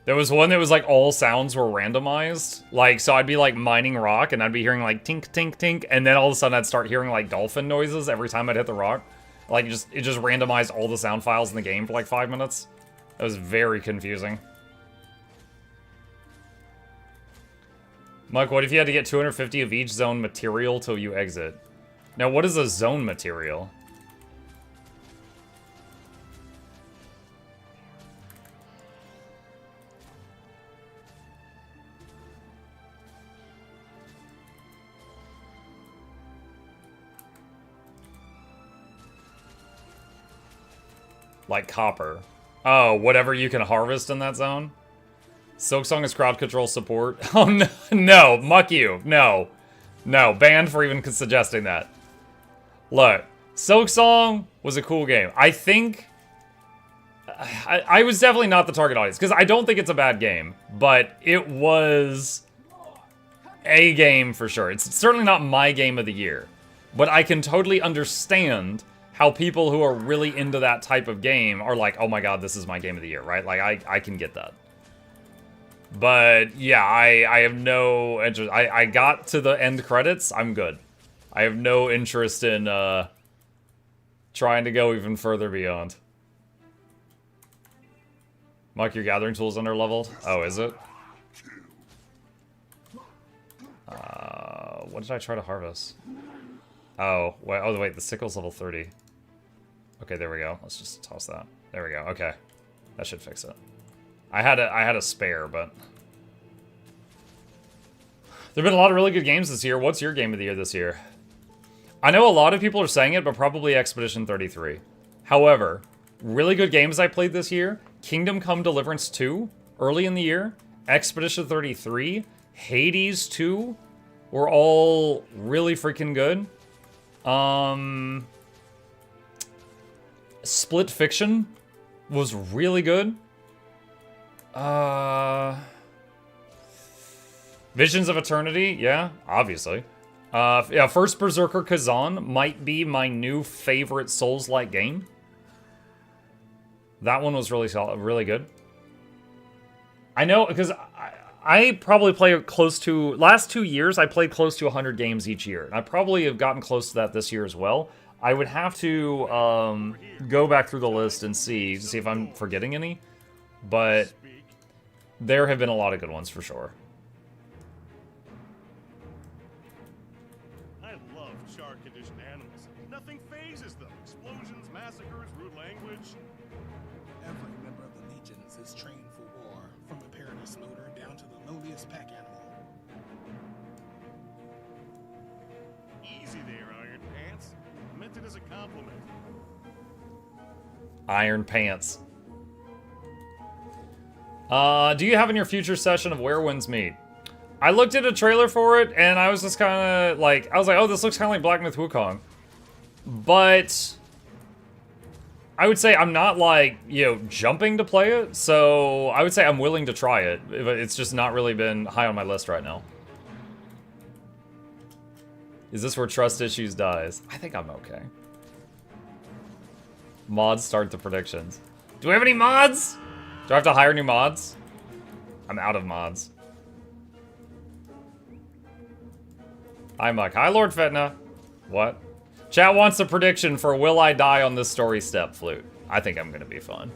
There was one that was like all sounds were randomized. Like, so I'd be like mining rock and I'd be hearing like tink, tink, tink. And then all of a sudden I'd start hearing like dolphin noises every time I'd hit the rock. Like it just randomized all the sound files in the game for like 5 minutes. That was very confusing. Mike, what if you had to get 250 of each zone material till you exit? Now, what is a zone material? Like copper. Oh, whatever you can harvest in that zone? Silksong is crowd control support. Oh, no, no, muck you. No. No, banned for even suggesting that. Look, Silksong was a cool game. I think... I was definitely not the target audience, because I don't think it's a bad game, but it was a game for sure. It's certainly not my game of the year. But I can totally understand how people who are really into that type of game are like, oh my god, this is my game of the year, right? Like, I can get that. But, yeah, I have no interest. I got to the end credits. I'm good. I have no interest in trying to go even further beyond. Mike, your gathering tool's under-leveled? Oh, is it? What did I try to harvest? Oh, wait, the sickle's level 30. Okay, there we go. Let's just toss that. There we go. Okay. That should fix it. I had a spare, but... There have been a lot of really good games this year. What's your game of the year this year? I know a lot of people are saying it, but probably Expedition 33. However, really good games I played this year. Kingdom Come Deliverance 2, early in the year. Expedition 33. Hades 2 were all really freaking good. Split Fiction was really good. Visions of Eternity, yeah, obviously. Yeah, First Berserker Kazan might be my new favorite Souls-like game. That one was really solid, really good. I know, because I probably play close to... Last 2 years, I played close to 100 games each year. And I probably have gotten close to that this year as well. I would have to go back through the list and see if I'm forgetting any. But there have been a lot of good ones for sure. I love Shard-conditioned animals. Nothing phases them. Explosions, massacres, rude language. Every member of the Legions is trained for war, from a paradise looter down to the lowliest pack animal. Easy there, Iron Pants. Meant it as a compliment. Iron Pants. Do you have in your future session of Where Winds Meet? I looked at a trailer for it, and I was just kind of like, I was like, oh, this looks kind of like Black Myth Wukong. But I would say I'm not like, you know, jumping to play it, so I would say I'm willing to try it. It's just not really been high on my list right now. Is this where trust issues dies? I think I'm okay. Mods start the predictions. Do we have any mods? Do I have to hire new mods? I'm out of mods. Hi, Muck. Hi, Lord Fetna. What? Chat wants a prediction for will I die on this story step, Flute. I think I'm gonna be fine.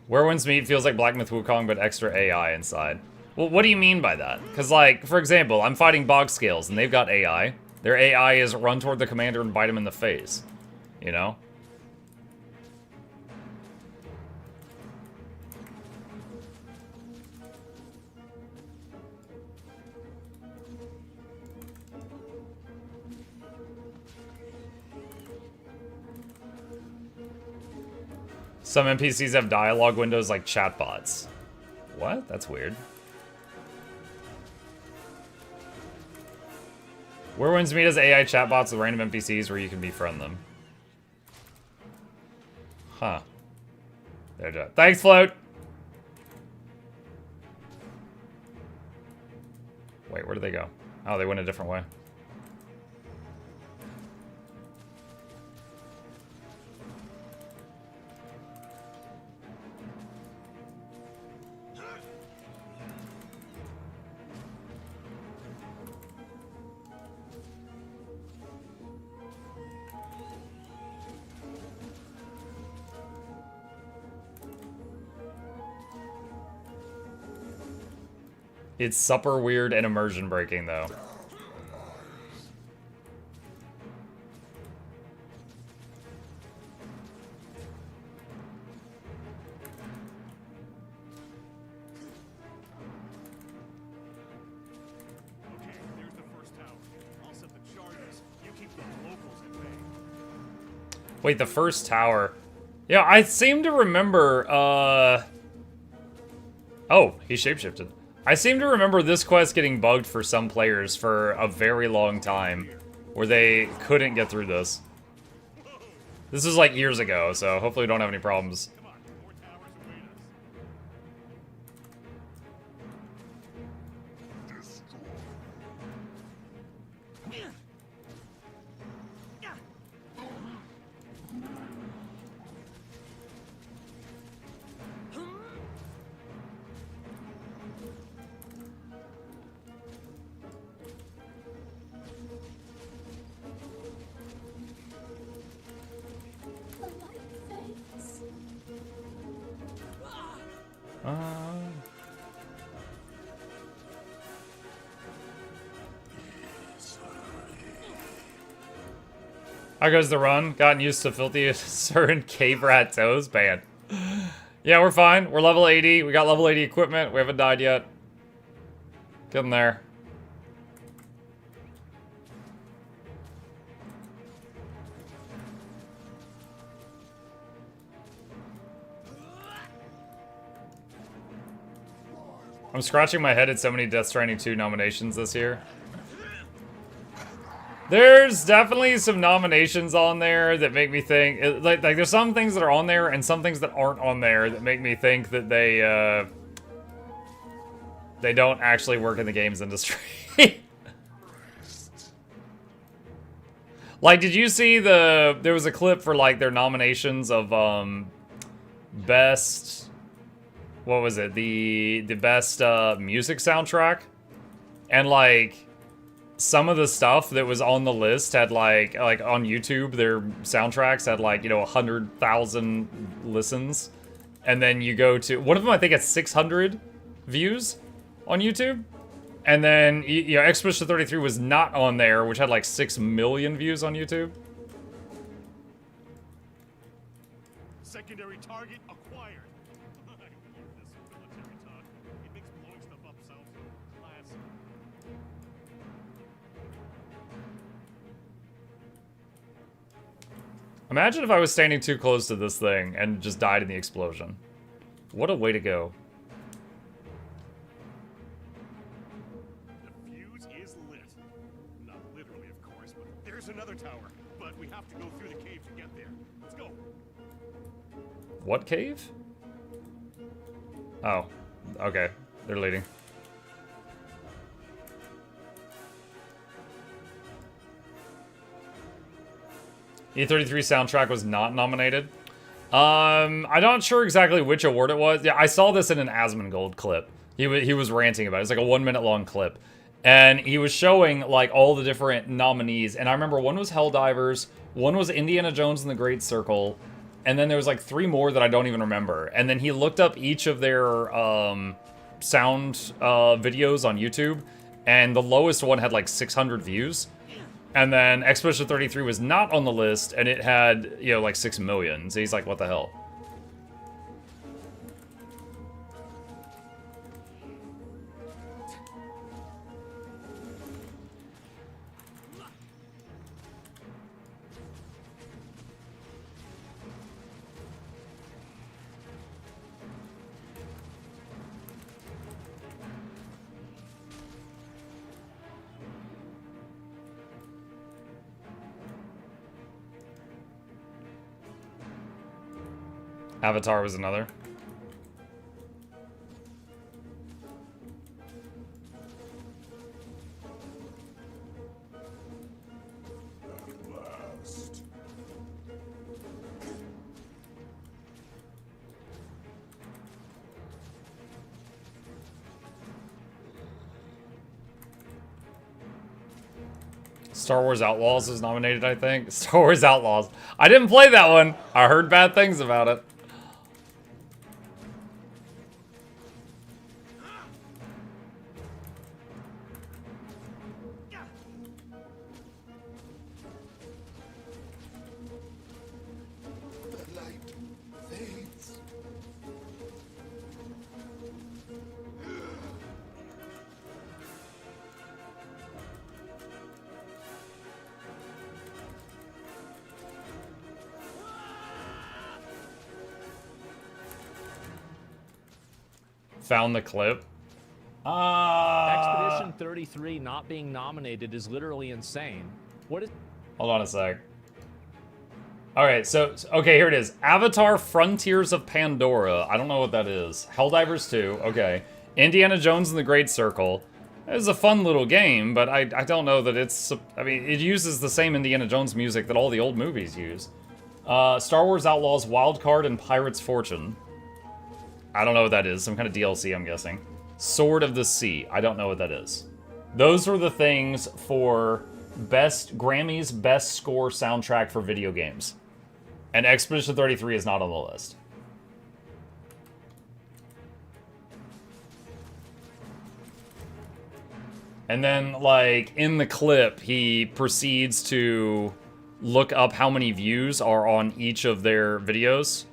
Where Winds Meet feels like Black Myth Wukong, but extra AI inside. Well, what do you mean by that? Because, like, for example, I'm fighting Bog Scales, and they've got AI. Their AI is run toward the commander and bite him in the face. You know? Some NPCs have dialogue windows like chatbots. What? That's weird. Where Winds Meet has AI chatbots with random NPCs where you can befriend them. Huh. There, Jeff. Thanks, Float! Wait, where did they go? Oh, they went a different way. It's super weird and immersion breaking, though. Okay, there's the first tower. I'll set the charges. You keep the locals at bay. Wait, the first tower. Yeah, I seem to remember, Oh, he shapeshifted. I seem to remember this quest getting bugged for some players for a very long time, where they couldn't get through this. This is like years ago, so hopefully we don't have any problems. Come on, more towers await us. How goes the run? Gotten used to filthy certain cave rat toes? Bad. Yeah, we're fine. We're level 80. We got level 80 equipment. We haven't died yet. Get in there. I'm scratching my head at so many Death Stranding 2 nominations this year. There's definitely some nominations on there that make me think, like there's some things that are on there and some things that aren't on there that make me think that they don't actually work in the games industry. Like, did you see there was a clip for like their nominations of best, what was it, the best music soundtrack, and like some of the stuff that was on the list had like on YouTube, their soundtracks had like, you know, 100,000 listens. And then you go to, one of them I think had 600 views on YouTube. And then, you know, Expedition 33 was not on there, which had like 6 million views on YouTube. Secondary target acquired. I love this military talk. It makes blowing stuff up sound classy. Imagine if I was standing too close to this thing and just died in the explosion. What a way to go. The fuse is lit. Not literally, of course, but there's another tower. But we have to go through the cave to get there. Let's go. What cave? Oh, okay. They're leading. E33 soundtrack was not nominated. I'm not sure exactly which award it was. Yeah, I saw this in an Asmongold clip. He was ranting about it. It's like a 1 minute long clip. And he was showing like all the different nominees. And I remember one was Helldivers, one was Indiana Jones and the Great Circle, and then there was like 3 more that I don't even remember. And then he looked up each of their sound videos on YouTube, and the lowest one had like 600 views. And then Expedition 33 was not on the list, and it had, you know, like 6 million. So he's like, what the hell? Avatar was another. Star Wars Outlaws was nominated, I think. Star Wars Outlaws. I didn't play that one. I heard bad things about it. Found the clip. Expedition 33 not being nominated is literally insane. What is... Hold on a sec. Alright, so, okay, here it is. Avatar Frontiers of Pandora. I don't know what that is. Helldivers 2, okay. Indiana Jones and the Great Circle. It's a fun little game, but I don't know that it's... I mean, it uses the same Indiana Jones music that all the old movies use. Star Wars Outlaws Wildcard and Pirate's Fortune. I don't know what that is. Some kind of DLC, I'm guessing. Sword of the Sea. I don't know what that is. Those were the things for Grammy's Best Score Soundtrack for Video Games. And Expedition 33 is not on the list. And then, like, in the clip, he proceeds to look up how many views are on each of their videos.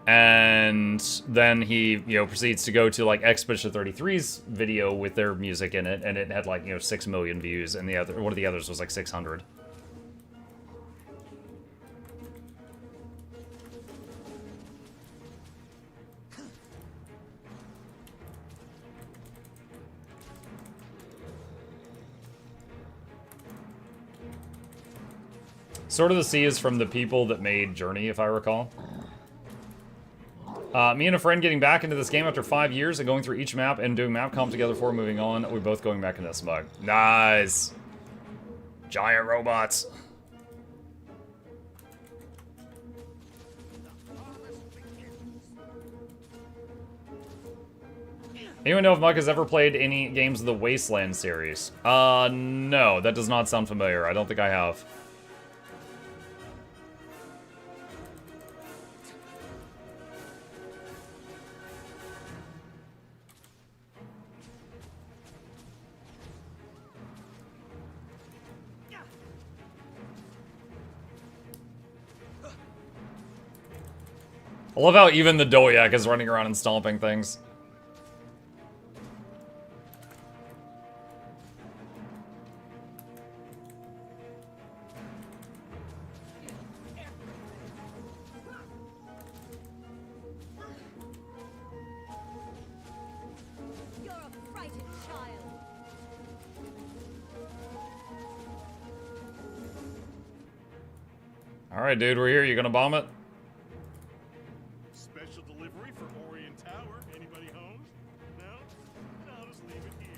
And then he, you know, proceeds to go to, like, Expedition 33's video with their music in it, and it had, like, you know, 6 million views, and the other, one of the others was, like, 600. Sword of the Sea is from the people that made Journey, if I recall. Me and a friend getting back into this game after 5 years and going through each map and doing map comp together before moving on. We're both going back into Smug. Nice. Giant robots. Anyone know if Mike has ever played any games of the Wasteland series? No, that does not sound familiar. I don't think I have. I love how even the Doyak is running around and stomping things. You're a frightened child. Alright, dude, we're here. You gonna bomb it? Special delivery for Orient Tower. Anybody home? No? Then I'll just leave it here.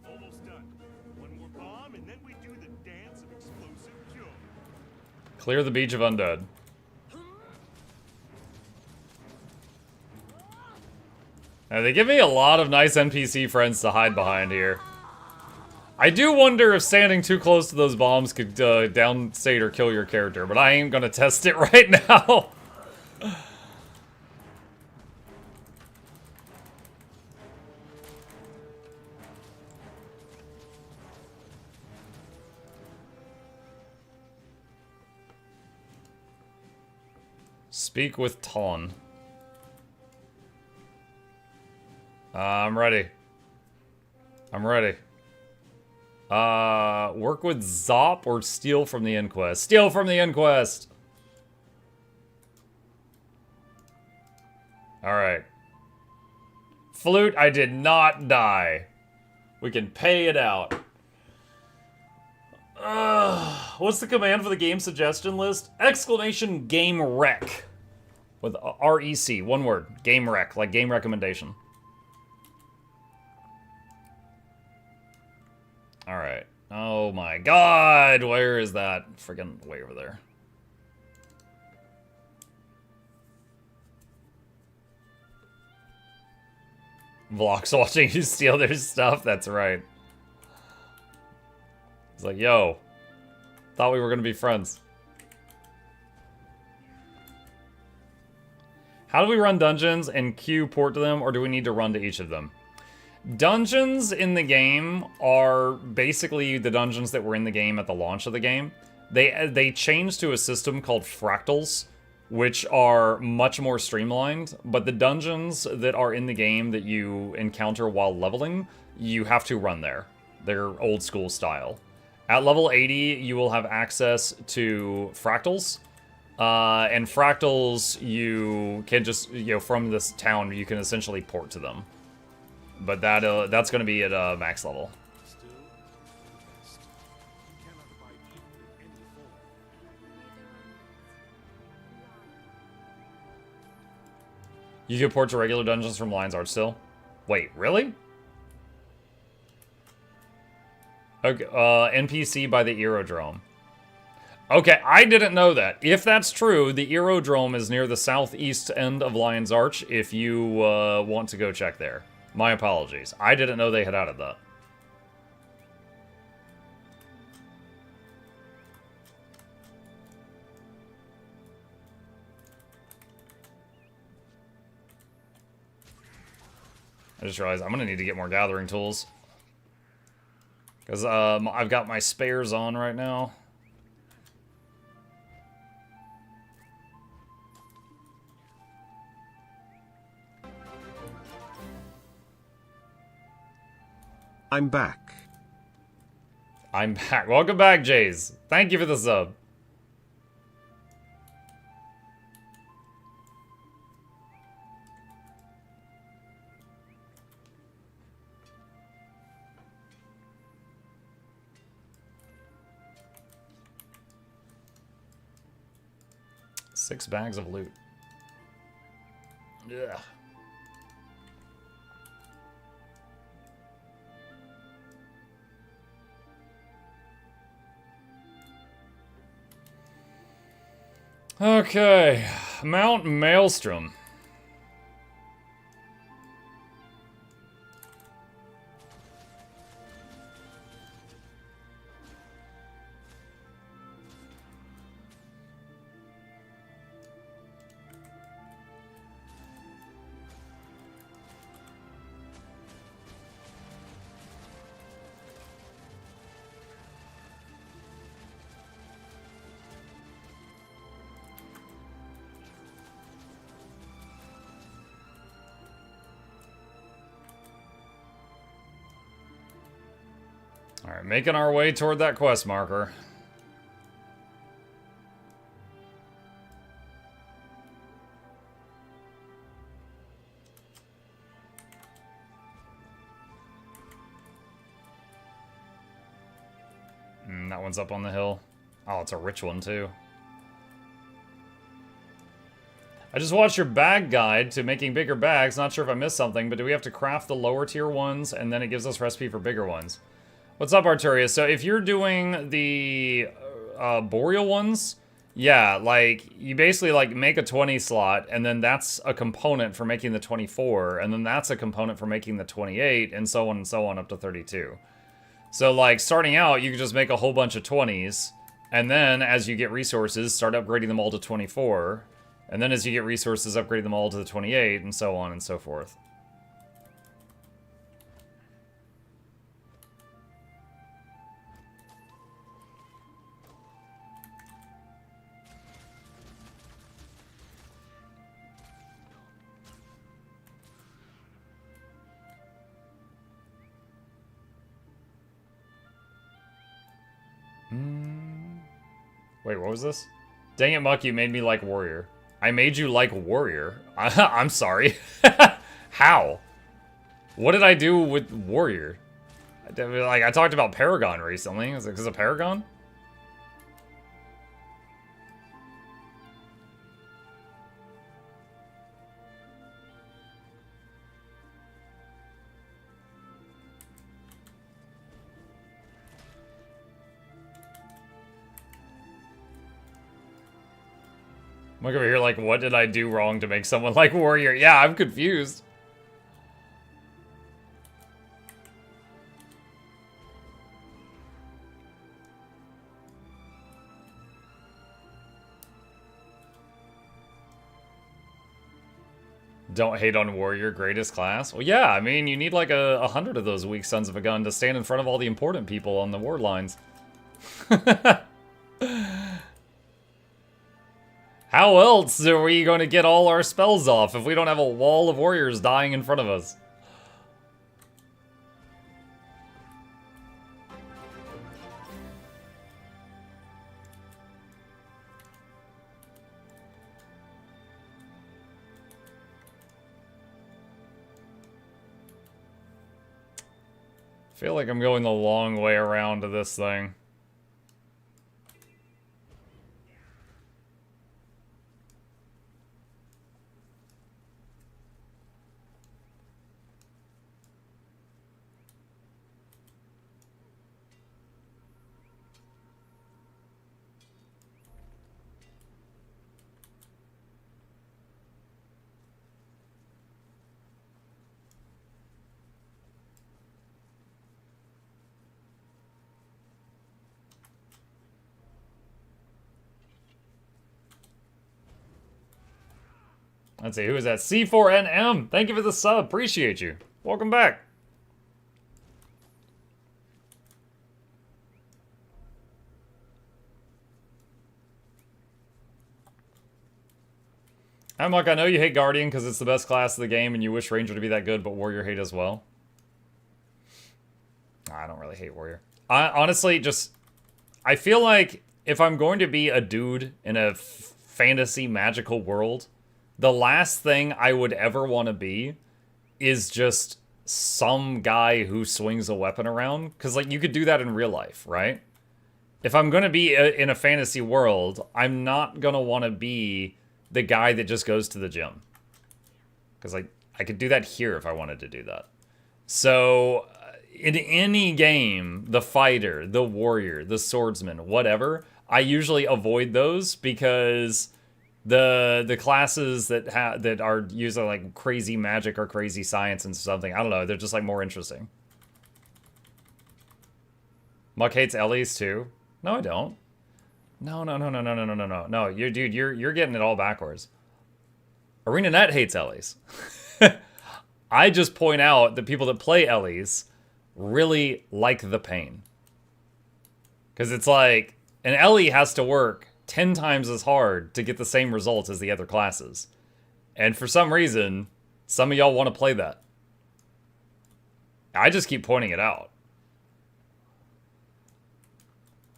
Almost done. One more bomb, and then we do the dance of explosive joy. Clear the beach of undead. They give me a lot of nice NPC friends to hide behind here. I do wonder if standing too close to those bombs could downstate or kill your character, but I ain't gonna test it right now. Speak with Ton. I'm ready. I'm ready. Work with Zop or steal from the Inquest? Steal from the Inquest! Alright. Flute, I did not die. We can pay it out. What's the command for the game suggestion list? Exclamation game rec. With R-E-C, one word. Game rec, like game recommendation. Alright. Oh my god! Where is that? Freaking way over there. Vlogs watching you steal their stuff? That's right. It's like, yo. Thought we were gonna be friends. How do we run dungeons and queue port to them, or do we need to run to each of them? Dungeons in the game are basically the dungeons that were in the game at the launch of the game. They changed to a system called fractals, which are much more streamlined, but the dungeons that are in the game that you encounter while leveling, you have to run there. They're old school style. At level 80, you will have access to fractals, And fractals, you can just, you know, from this town, you can essentially port to them. But that's going to be at max level. You can port to regular dungeons from Lion's Arch still? Wait, really? Okay, NPC by the aerodrome. Okay, I didn't know that. If that's true, the aerodrome is near the southeast end of Lion's Arch if you want to go check there. My apologies. I didn't know they had added that. I just realized I'm going to need to get more gathering tools. Because I've got my spares on right now. I'm back. I'm back. Welcome back, Jays. Thank you for the sub. Six bags of loot. Yeah. Okay, Mount Maelstrom. Alright, making our way toward that quest marker. That one's up on the hill. Oh, it's a rich one too. I just watched your bag guide to making bigger bags. Not sure if I missed something, but do we have to craft the lower tier ones and then it gives us recipe for bigger ones? What's up, Arturius? So if you're doing the boreal ones, yeah, like you basically like make a 20 slot and then that's a component for making the 24 and then that's a component for making the 28 and so on up to 32. So like starting out, you can just make a whole bunch of 20s and then as you get resources, start upgrading them all to 24 and then as you get resources, upgrade them all to the 28 and so on and so forth. Wait, what was this? Dang it, Muck, you made me like Warrior. I made you like Warrior? I'm sorry. How? What did I do with Warrior? Like, I talked about Paragon recently. Is it because of Paragon? I'm like over here like, what did I do wrong to make someone like Warrior? Yeah, I'm confused. Don't hate on Warrior, greatest class. Well, yeah, I mean, you need like 100 of those weak sons of a gun to stand in front of all the important people on the war lines. How else are we going to get all our spells off if we don't have a wall of warriors dying in front of us? feel like I'm going the long way around to this thing. Let's see, who is that? C4NM! Thank you for the sub. Appreciate you. Welcome back. I'm like, I know you hate Guardian because it's the best class of the game and you wish Ranger to be that good, but Warrior hate as well. I don't really hate Warrior. I honestly I feel like if I'm going to be a dude in a fantasy magical world, the last thing I would ever want to be is just some guy who swings a weapon around. Because, like, you could do that in real life, right? If I'm going to be in a fantasy world, I'm not going to want to be the guy that just goes to the gym. Because, like, I could do that here if I wanted to do that. So, in any game, the fighter, the warrior, the swordsman, whatever, I usually avoid those because the classes that are using like crazy magic or crazy science and something, I don't know, they're just like more interesting. Muck hates Ellie's too. No, I don't. No. No, you're getting it all backwards. ArenaNet hates Ellie's. I just point out that people that play Ellie's really like the pain. Because it's like, an Ellie has to work 10 times as hard to get the same results as the other classes. And for some reason, some of y'all want to play that. I just keep pointing it out.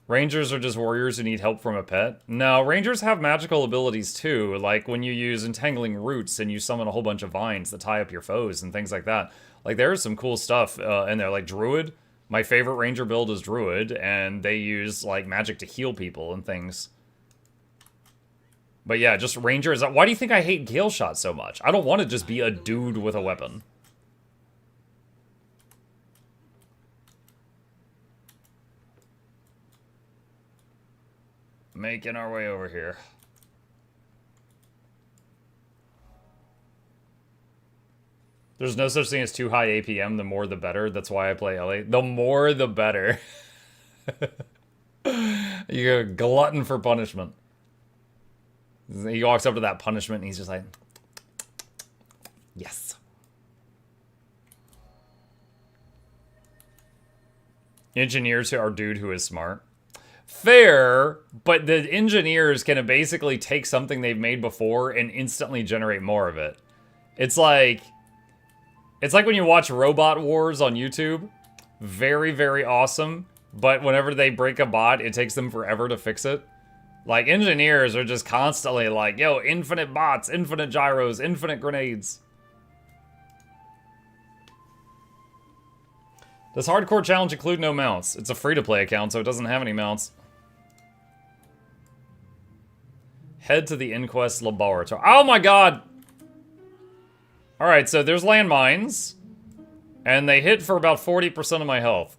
Rangers are just warriors who need help from a pet. No, Rangers have magical abilities too, like when you use entangling roots and you summon a whole bunch of vines that tie up your foes and things like that. Like there's some cool stuff in there, like Druid. My favorite Ranger build is Druid, and they use like magic to heal people and things. But yeah, just Rangers. Why do you think I hate Gale Shot so much? I don't want to just be a dude with a weapon. Making our way over here. There's no such thing as too high APM. The more the better. That's why I play LA. The more the better. You're a glutton for punishment. He walks up to that punishment and he's just like, yes. Engineers who are dude who is smart. Fair, but the engineers can basically take something they've made before and instantly generate more of it. It's like when you watch Robot Wars on YouTube. Very, very awesome. But whenever they break a bot, it takes them forever to fix it. Like, engineers are just constantly like, yo, infinite bots, infinite gyros, infinite grenades. Does Hardcore Challenge include no mounts? It's a free-to-play account, so it doesn't have any mounts. Head to the Inquest laboratory. Oh my god! Alright, so there's landmines. And they hit for about 40% of my health.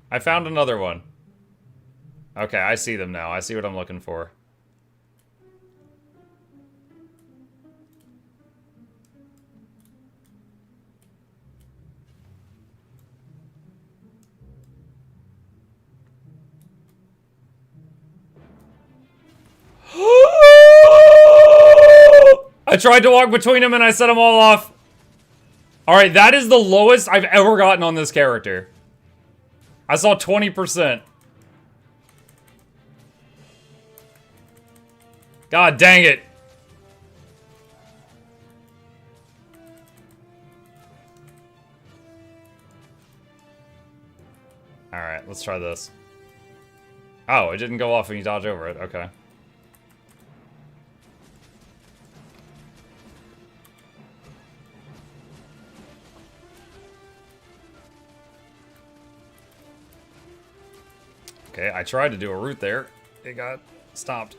I found another one. Okay, I see them now. I see what I'm looking for. I tried to walk between them and I set them all off. Alright, that is the lowest I've ever gotten on this character. I saw 20%. God dang it. Alright, let's try this. Oh, it didn't go off when you dodge over it. Okay. Okay, I tried to do a route there. It got stopped.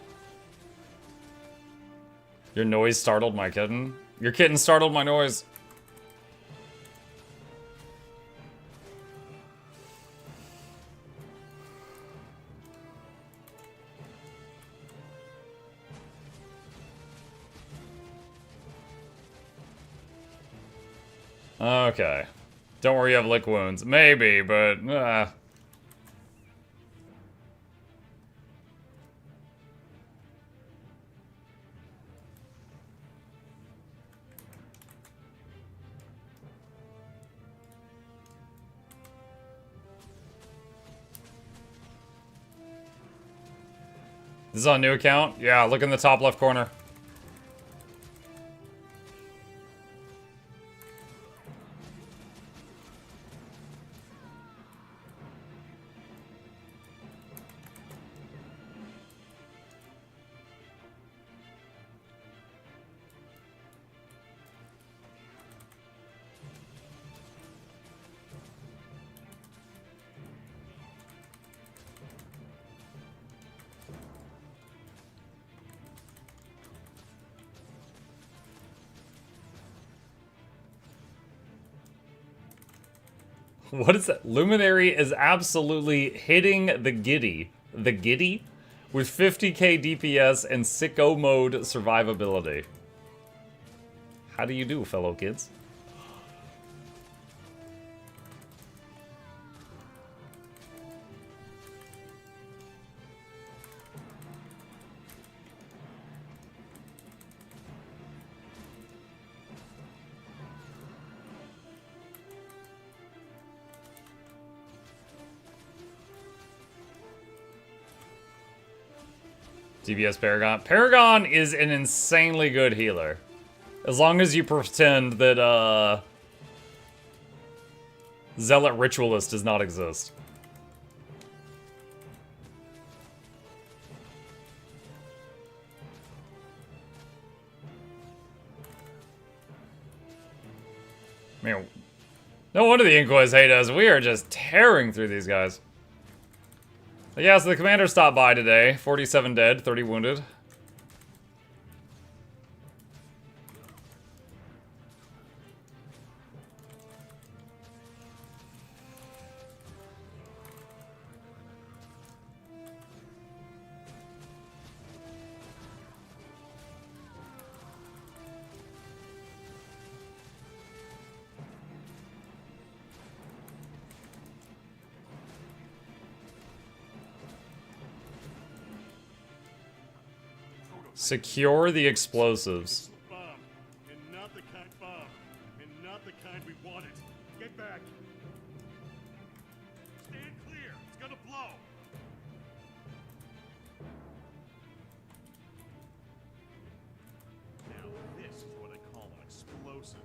Your noise startled my kitten. Your kitten startled my noise. Okay. Don't worry, you have lick wounds. Maybe, but... This is on a new account? Yeah, look in the top left corner. What is that? Luminary is absolutely hitting the giddy. The giddy? With 50k DPS and sicko mode survivability. How do you do, fellow kids? DPS Paragon. Paragon is an insanely good healer. As long as you pretend that, Zealot Ritualist does not exist. Man, no wonder the Inquest hate us. We are just tearing through these guys. But yeah, so the commander stopped by today. 47 dead, 30 wounded. Secure the explosives. Bomb, and not the kind bomb, and not the kind we wanted. Get back. Stand clear. It's gonna blow. Now this is what I call an explosive.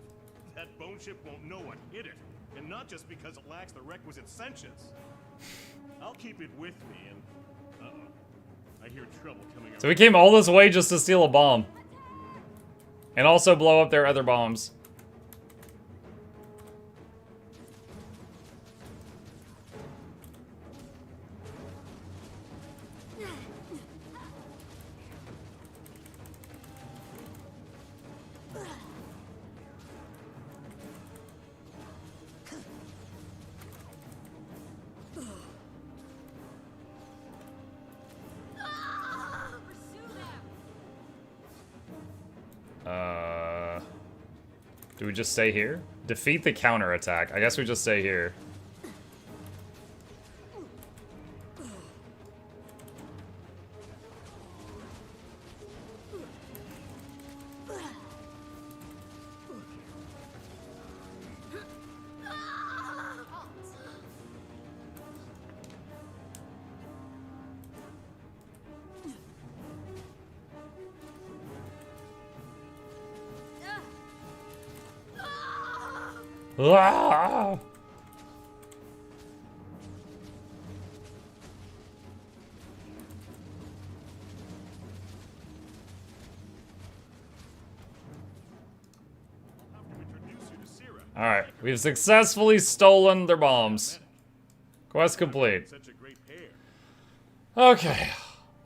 That bone ship won't know what hit it, and not just because it lacks the requisite sentience. I'll keep it with me, and I hear trouble coming around. So we came all this way just to steal a bomb. And also blow up their other bombs. Do we just stay here? Defeat the counterattack. I guess we just stay here. Ah! Alright, we've successfully stolen their bombs. Quest complete. Such a great pair. Okay.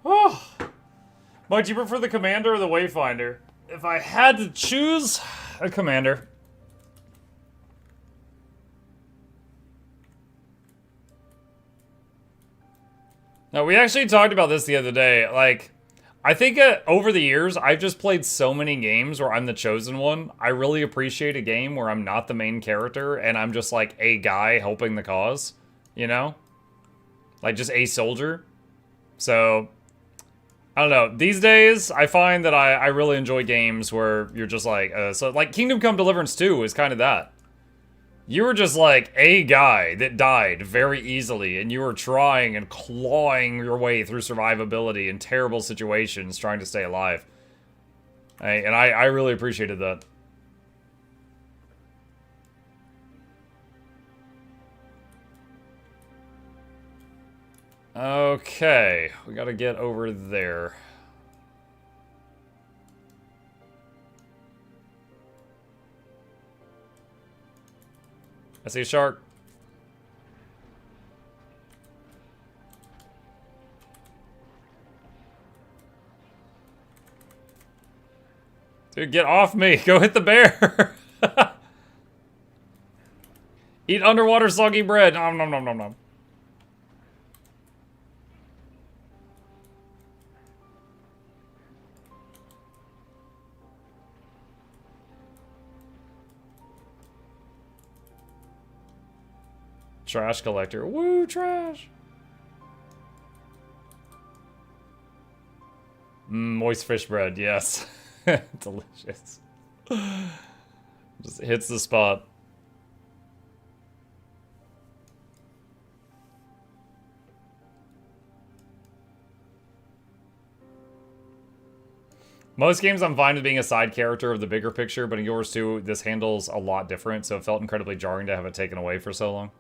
Oh. Mike, do you prefer the Commander or the Wayfinder? If I had to choose, a Commander. Now, we actually talked about this the other day. Like, I think over the years, I've just played so many games where I'm the chosen one. I really appreciate a game where I'm not the main character and I'm just like a guy helping the cause, you know? Like just a soldier. So, I don't know. These days, I find that I really enjoy games where you're just like, so like Kingdom Come Deliverance 2 is kind of that. You were just like a guy that died very easily, and you were trying and clawing your way through survivability in terrible situations, trying to stay alive. And I really appreciated that. Okay, we gotta get over there. I see a shark. Dude, get off me. Go hit the bear. Eat underwater soggy bread. Nom nom nom nom nom. Trash collector. Woo, trash. Moist fish bread, yes. Delicious. Just hits the spot. Most games I'm fine with being a side character of the bigger picture, but in yours too, this handles a lot different, so it felt incredibly jarring to have it taken away for so long.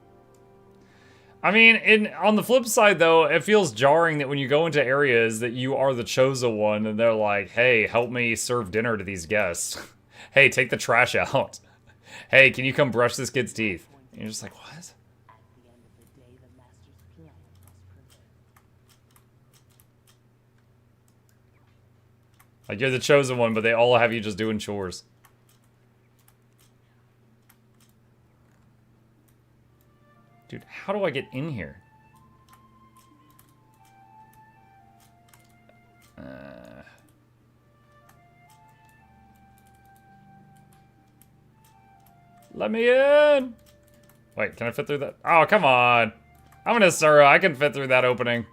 I mean, on the flip side, though, it feels jarring that when you go into areas that you are the chosen one, and they're like, hey, help me serve dinner to these guests. Hey, take the trash out. Hey, can you come brush this kid's teeth? And you're just like, what? Like, you're the chosen one, but they all have you just doing chores. Dude, how do I get in here? Let me in! Wait, can I fit through that? Oh, come on! I'm an Asura, I can fit through that opening.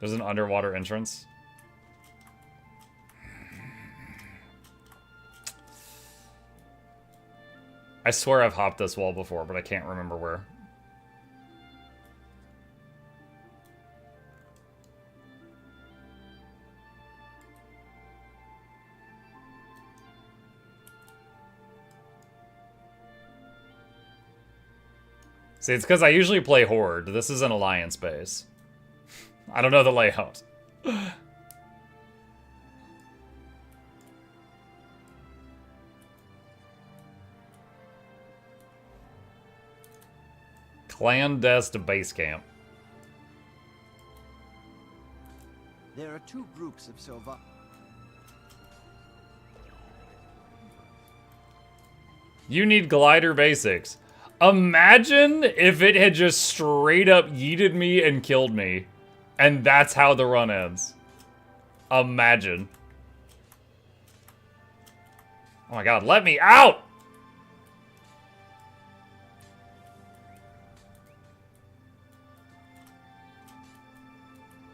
There's an underwater entrance. I swear I've hopped this wall before, but I can't remember where. See, it's because I usually play Horde. This is an Alliance base. I don't know the layout. Clandestine base camp. There are two groups of Silva. You need glider basics. Imagine if it had just straight up yeeted me and killed me. And that's how the run ends. Imagine. Oh my god, let me out!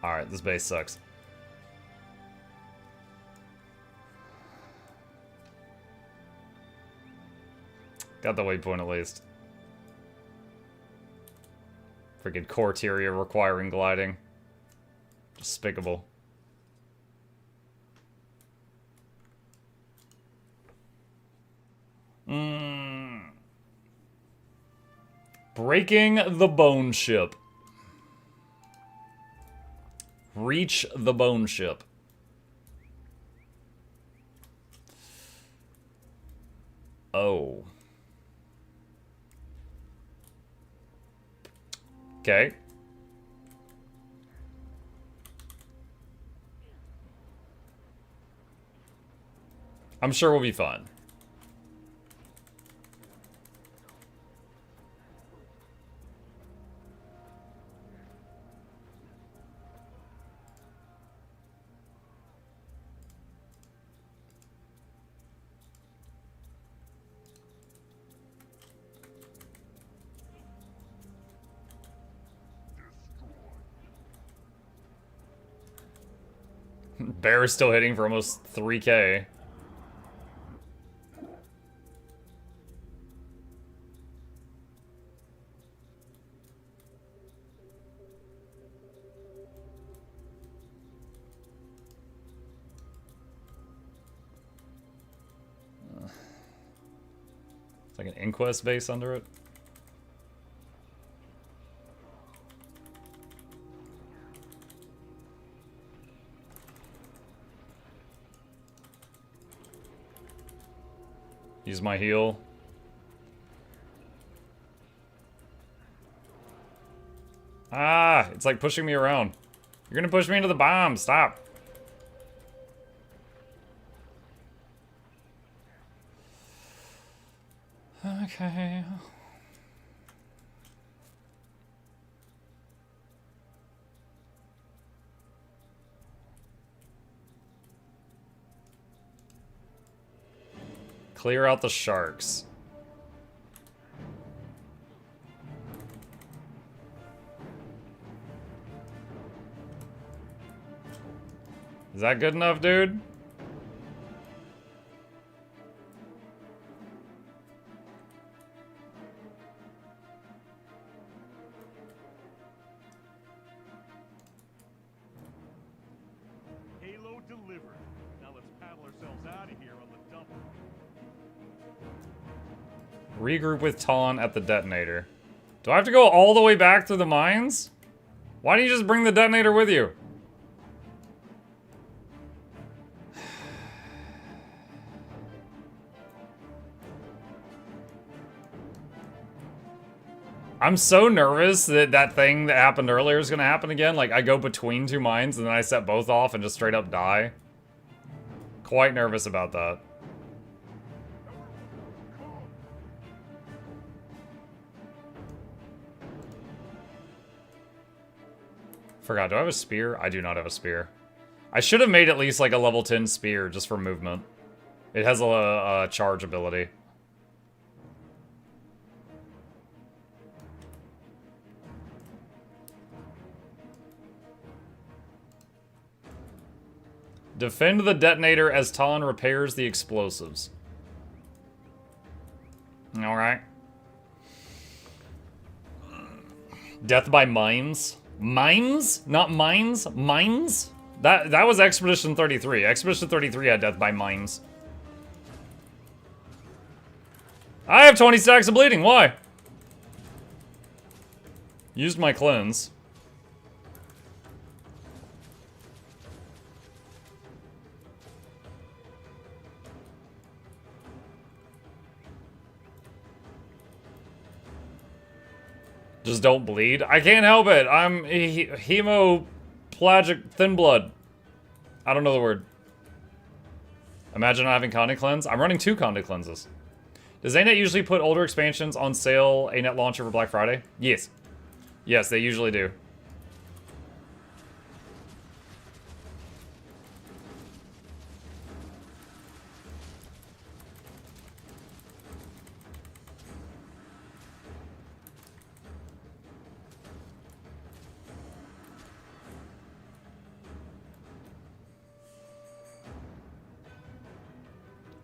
Alright, this base sucks. Got the waypoint at least. Freaking Corteria requiring gliding. Despicable. Breaking the bone ship. Reach the bone ship. Oh. Okay. I'm sure we'll be fun. Bear is still hitting for almost 3K. It's like an Inquest base under it. Use my heal. Ah, it's like pushing me around. You're gonna push me into the bomb. Stop. Okay. Clear out the sharks. Is that good enough, dude? Halo delivered. Now let's paddle ourselves out of here on the dump. Regroup with Talon at the detonator. Do I have to go all the way back through the mines? Why don't you just bring the detonator with you? I'm so nervous that that thing that happened earlier is gonna happen again. Like, I go between two mines and then I set both off and just straight up die. Quite nervous about that. Forgot, do I have a spear? I do not have a spear. I should have made at least like a level 10 spear just for movement. It has a charge ability. Defend the detonator as Talon repairs the explosives. Alright. Death by mines? Mines? Not mines? Mines? That was Expedition 33. Expedition 33 had death by mines. I have 20 stacks of bleeding. Why? Used my cleanse. Just don't bleed. I can't help it. I'm hemopelagic thin blood. I don't know the word. Imagine not having Conde Cleanse. I'm running 2 Conde Cleanses. Does ANET usually put older expansions on sale ANET launcher for Black Friday? Yes. Yes, they usually do.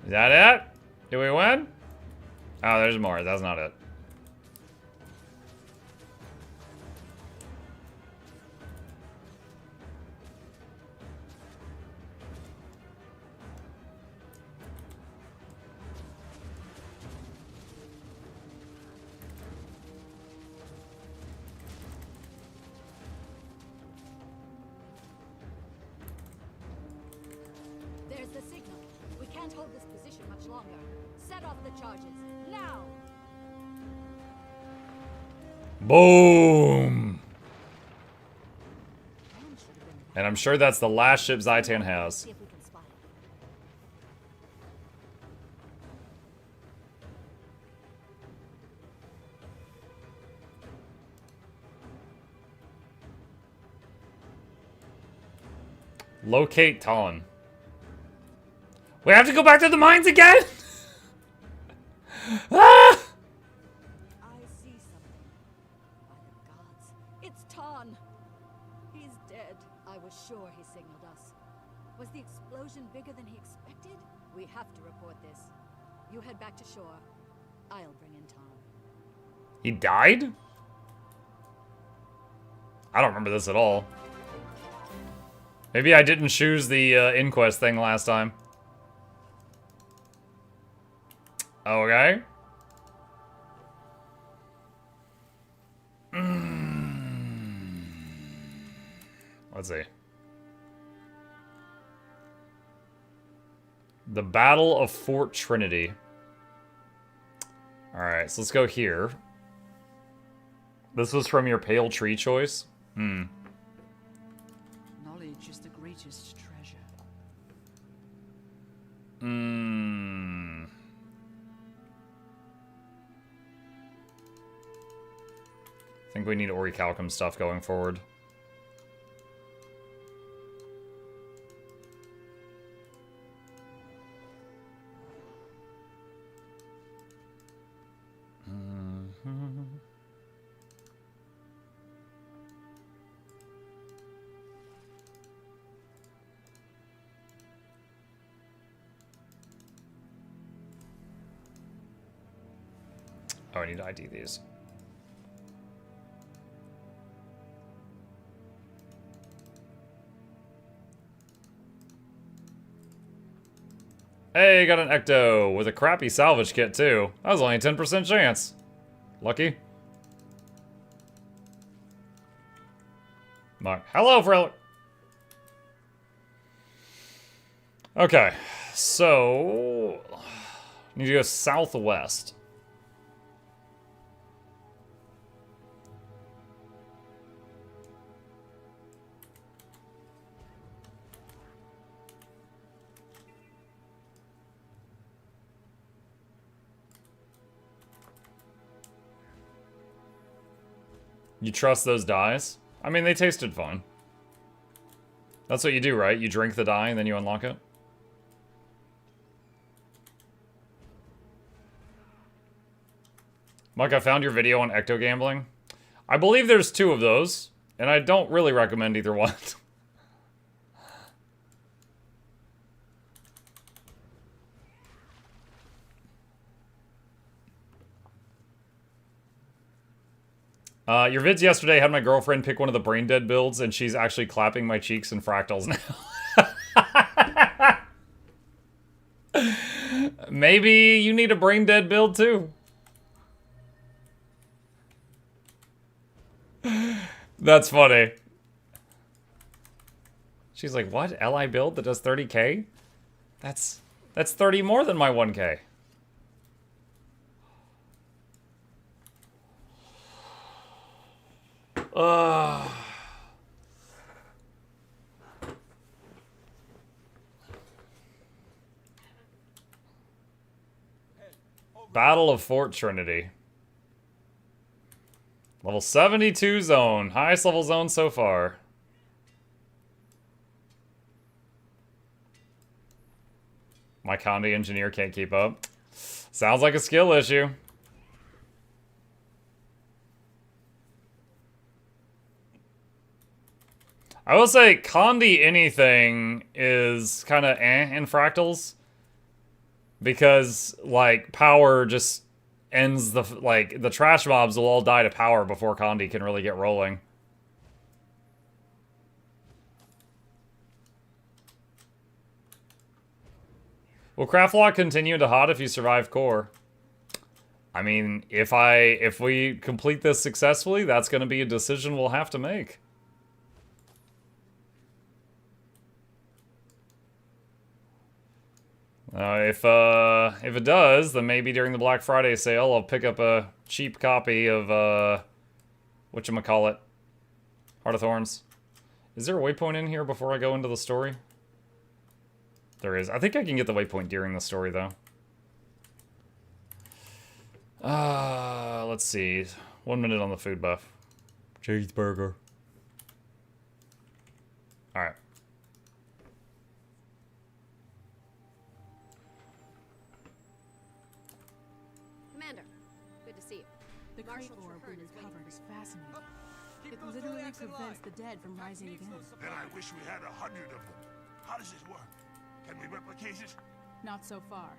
Is that it? Did we win? Oh, there's more. That's not it. There's the signal. We can't hold this position much longer. Set off the charges. Now! Boom! And I'm sure that's the last ship Zaitan has. See if we can spot it. Locate Talon. We have to go back to the mines again? Ah! I see something. By the gods, it's Tarn. He's dead. I was sure he signaled us. Was the explosion bigger than he expected? We have to report this. You head back to shore. I'll bring in Tarn. He died? I don't remember this at all. Maybe I didn't choose the Inquest thing last time. Okay. Let's see. The Battle of Fort Trinity. Alright, so let's go here. This was from your pale tree choice? Knowledge is the greatest treasure. I think we need orichalcum stuff going forward. Oh, I need to ID these. Hey, got an Ecto with a crappy salvage kit too. That was only a 10% chance. Lucky. Mark. Hello, Frelick. Okay, so need to go southwest. You trust those dyes? I mean, they tasted fun. That's what you do, right? You drink the dye and then you unlock it? Mike, I found your video on ecto gambling. I believe there's 2 of those, and I don't really recommend either one. Your vids yesterday had my girlfriend pick one of the brain dead builds, and she's actually clapping my cheeks in fractals now. Maybe you need a brain dead build too. That's funny. She's like, what? LI build that does 30k? That's 30 more than my 1k. Battle of Fort Trinity. Level 72 zone. Highest level zone so far. My Condi engineer can't keep up. Sounds like a skill issue. I will say, Condi anything is kind of in fractals. Because, like, power just ends the, like, the trash mobs will all die to power before Condi can really get rolling. Will CRAFTLOCKED continue to hot if you survive core? I mean, if we complete this successfully, that's going to be a decision we'll have to make. If it does, then maybe during the Black Friday sale, I'll pick up a cheap copy of, whatchamacallit? Heart of Thorns. Is there a waypoint in here before I go into the story? There is. I think I can get the waypoint during the story, though. Let's see. 1 minute on the food buff. Cheeseburger. Alright. Commander, good to see you. The crate ore we recovered is fascinating. It literally prevents the dead from rising again. Then I wish we had 100 of them. How does this work? Can we replicate it? Not so far.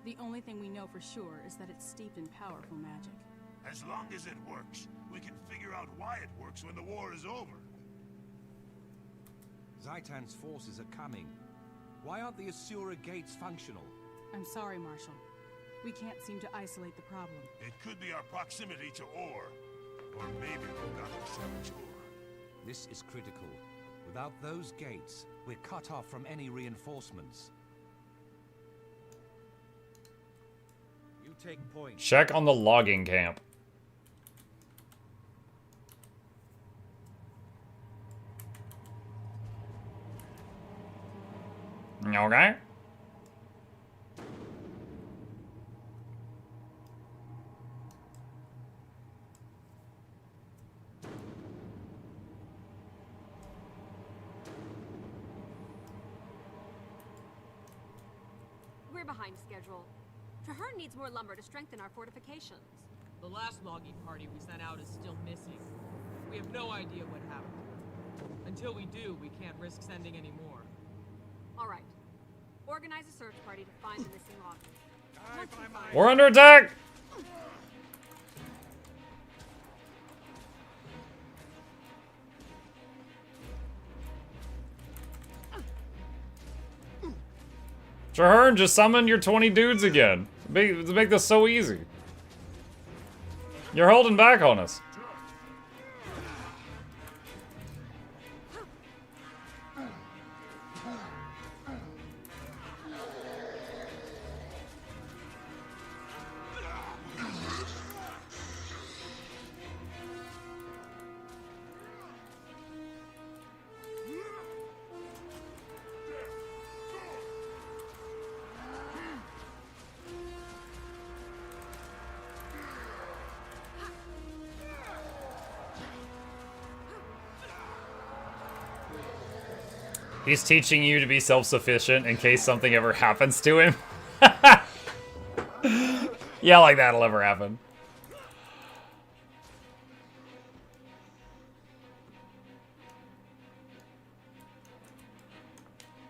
The only thing we know for sure is that it's steeped in powerful magic. As long as it works, we can figure out why it works when the war is over. Zaitan's forces are coming. Why aren't the Asura gates functional? I'm sorry, Marshal. We can't seem to isolate the problem. It could be our proximity to ore. Or maybe we've got the saboteur. This is critical. Without those gates, we're cut off from any reinforcements. You take point. Check on the logging camp. Okay. We're behind schedule. Traherne needs more lumber to strengthen our fortifications. The last logging party we sent out is still missing. We have no idea what happened. Until we do, we can't risk sending any more. All right. Organize a search party to find the missing loggers. We're under attack! Traherne, just summon your 20 dudes again. Make this so easy. You're holding back on us. He's teaching you to be self-sufficient in case something ever happens to him. Yeah, like that'll ever happen.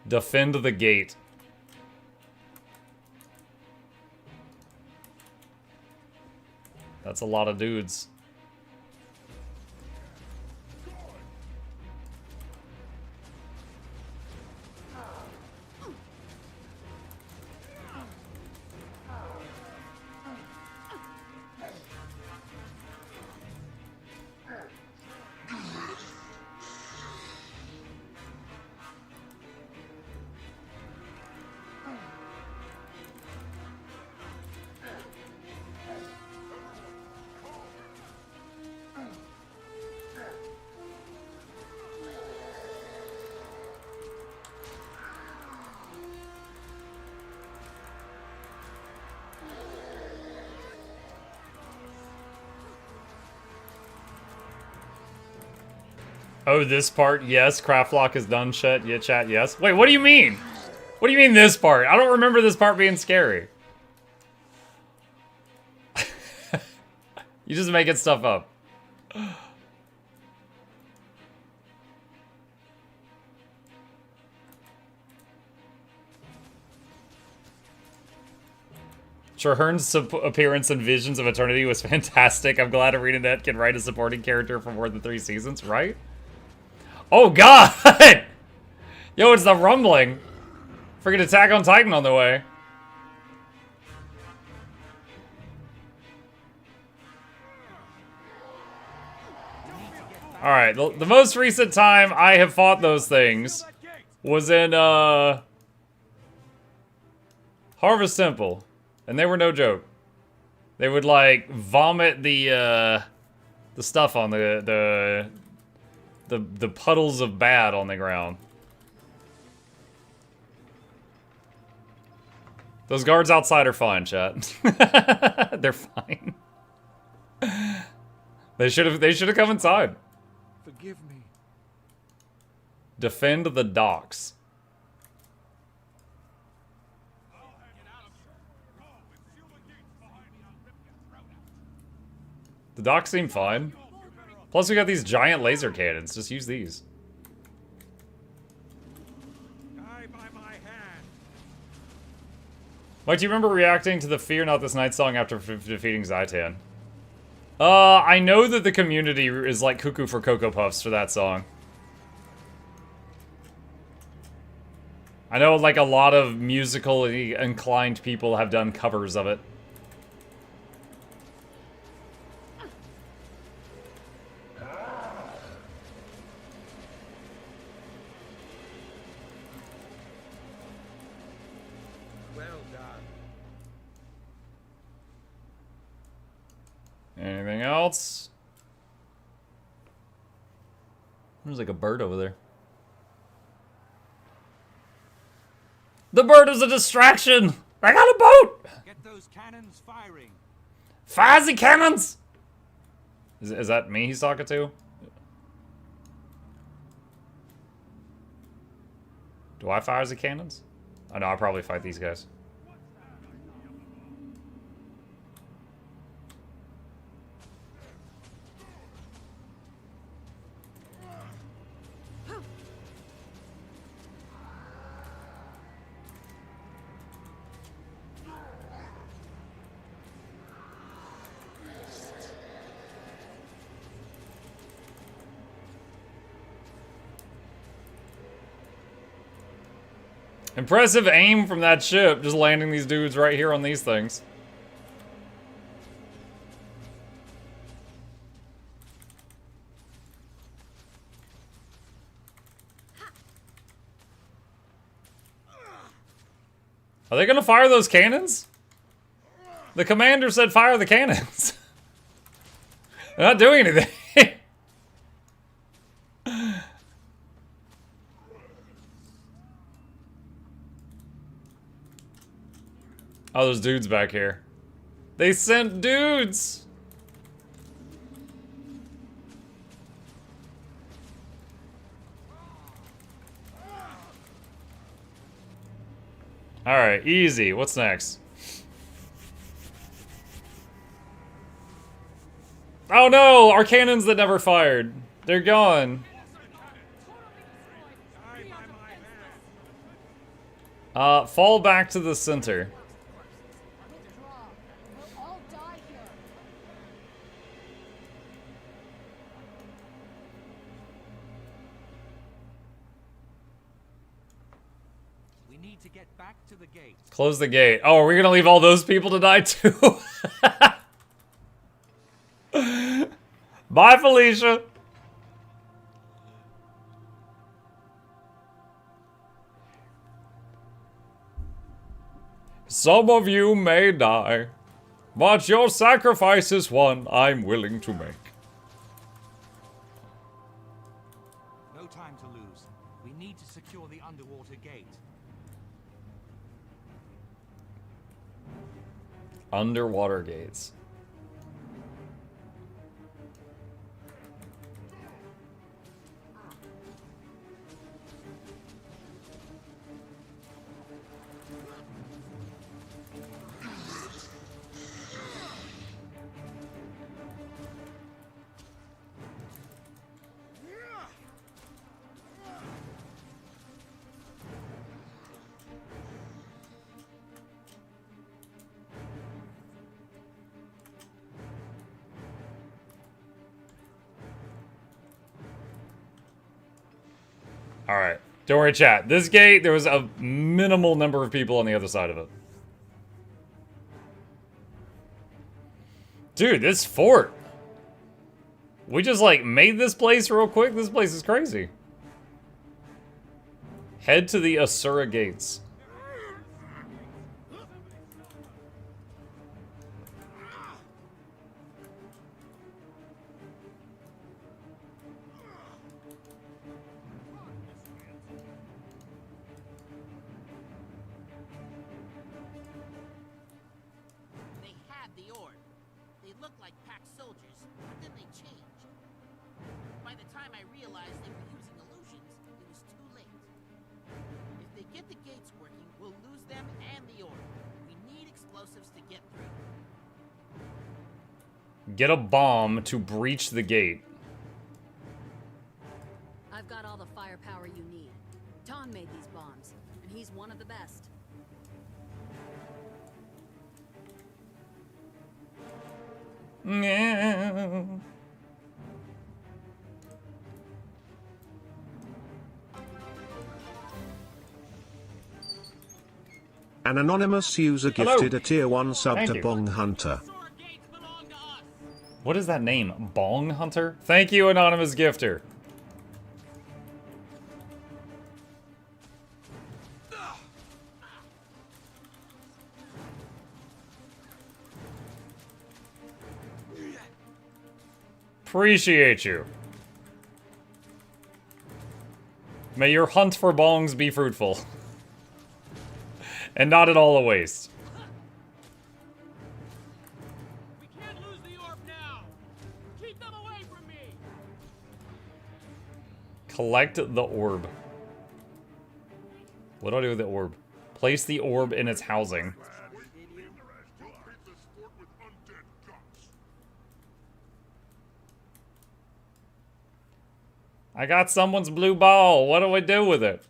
Defend the gate. That's a lot of dudes. Oh, this part, yes. Craftlock is done, shit. Yeah, chat, yes. Wait, what do you mean? What do you mean this part? I don't remember this part being scary. You just making stuff up. Traherne's appearance in Visions of Eternity was fantastic. I'm glad ArenaNet can write a supporting character for more than 3 seasons, right? Oh god! Yo, it's the rumbling. Freaking Attack on Titan on the way. Alright, the most recent time I have fought those things was in, Harvest Temple. And they were no joke. They would, like, vomit the stuff on the puddles of bad on the ground. Those guards outside are fine, chat. They're fine. They should have come inside. Forgive me. Defend the docks. The docks seem fine. Plus we got these giant laser cannons. Just use these. Mike, do you remember reacting to the Fear Not This Night song after defeating Zaitan? I know that the community is like cuckoo for Cocoa Puffs for that song. I know like a lot of musically inclined people have done covers of it. Anything else? There's like a bird over there. The bird is a distraction! I got a boat! Get those cannons firing. Fire the cannons! Is that me he's talking to? Do I fire the cannons? I know, I'll probably fight these guys. Impressive aim from that ship, just landing these dudes right here on these things. Are they gonna fire those cannons? The commander said fire the cannons. They're not doing anything. Oh, there's dudes back here. They sent dudes! Alright, easy. What's next? Oh no! Our cannons that never fired. They're gone. Fall back to the center. Close the gate. Oh, are we gonna leave all those people to die too? Bye, Felicia. Some of you may die, but your sacrifice is one I'm willing to make. No time to lose. We need to secure the underwater gate. Underwater gates. Alright. Don't worry, chat. This gate, there was a minimal number of people on the other side of it. Dude, this fort. We just, like, made this place real quick. This place is crazy. Head to the Asura gates. look like packed soldiers, but then they change. By the time I realized they were using illusions, it was too late. If they get the gates working, we'll lose them and the orb. We need explosives to get through. Get a bomb to breach the gate. I've got all the firepower you need. Ton made these bombs, and he's one of the best. Yeah. An anonymous user Hello. gifted a tier 1 sub Thank to you. Bong Hunter. What is that name? Bong Hunter? Thank you, anonymous gifter. Appreciate you. May your hunt for bongs be fruitful. And not at all a waste. We can't lose the orb now. Keep them away from me. Collect the orb. What do I do with the orb? Place the orb in its housing. I got someone's blue ball. What do I do with it?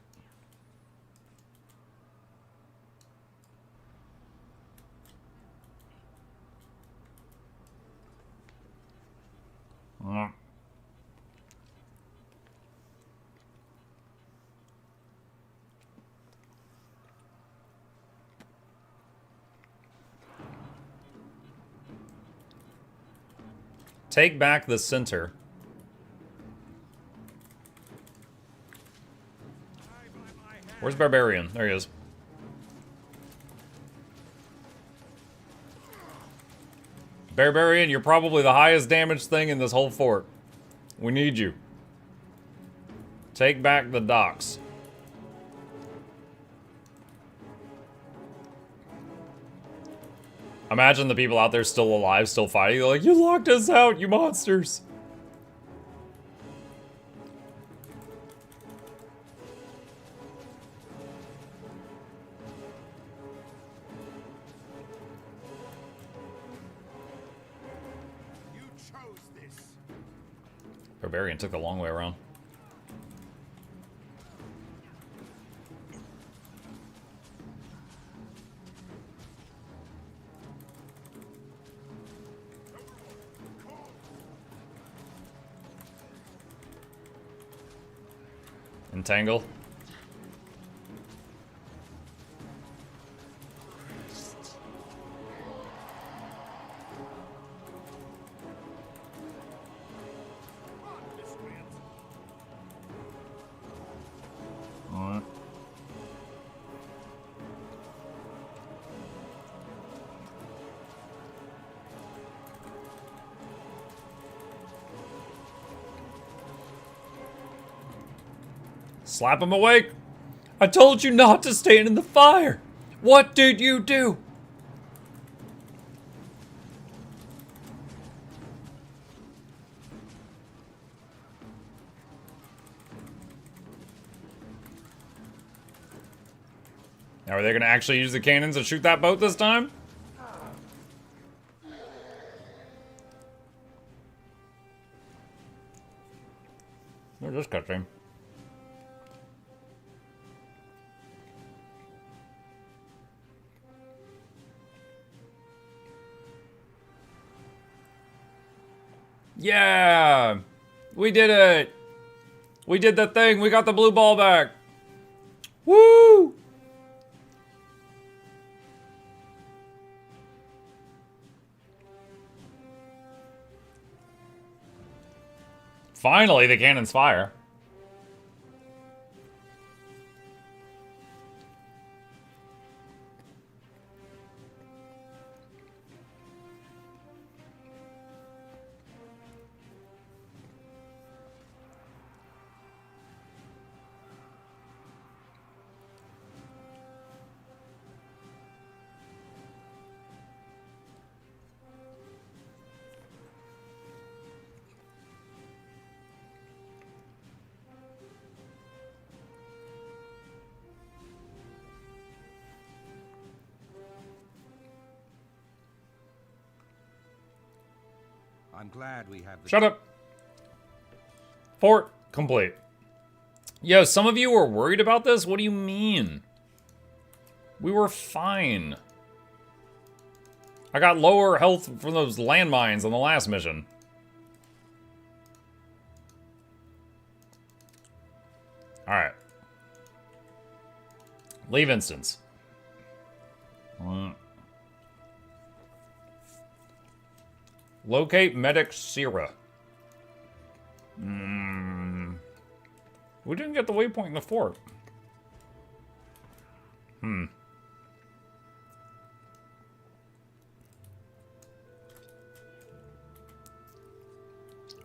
Take back the center. Where's Barbarian? There he is. Barbarian, you're probably the highest damage thing in this whole fort. We need you. Take back the docks. Imagine the people out there still alive, still fighting. They're like, you locked us out, you monsters. You chose this. Barbarian took the long way around. Entangle. Alright. Slap him awake. I told you not to stand in the fire. What did you do? Now, are they going to actually use the cannons and shoot that boat this time? Where's this cutscene? Yeah! We did it! We did the thing! We got the blue ball back! Woo! Finally, the cannons fire. I'm glad we have the... Shut up. Fort complete. Yo, some of you were worried about this? What do you mean? We were fine. I got lower health from those landmines on the last mission. Alright. Leave instance. Locate medic Sierra. We didn't get the waypoint in the fort.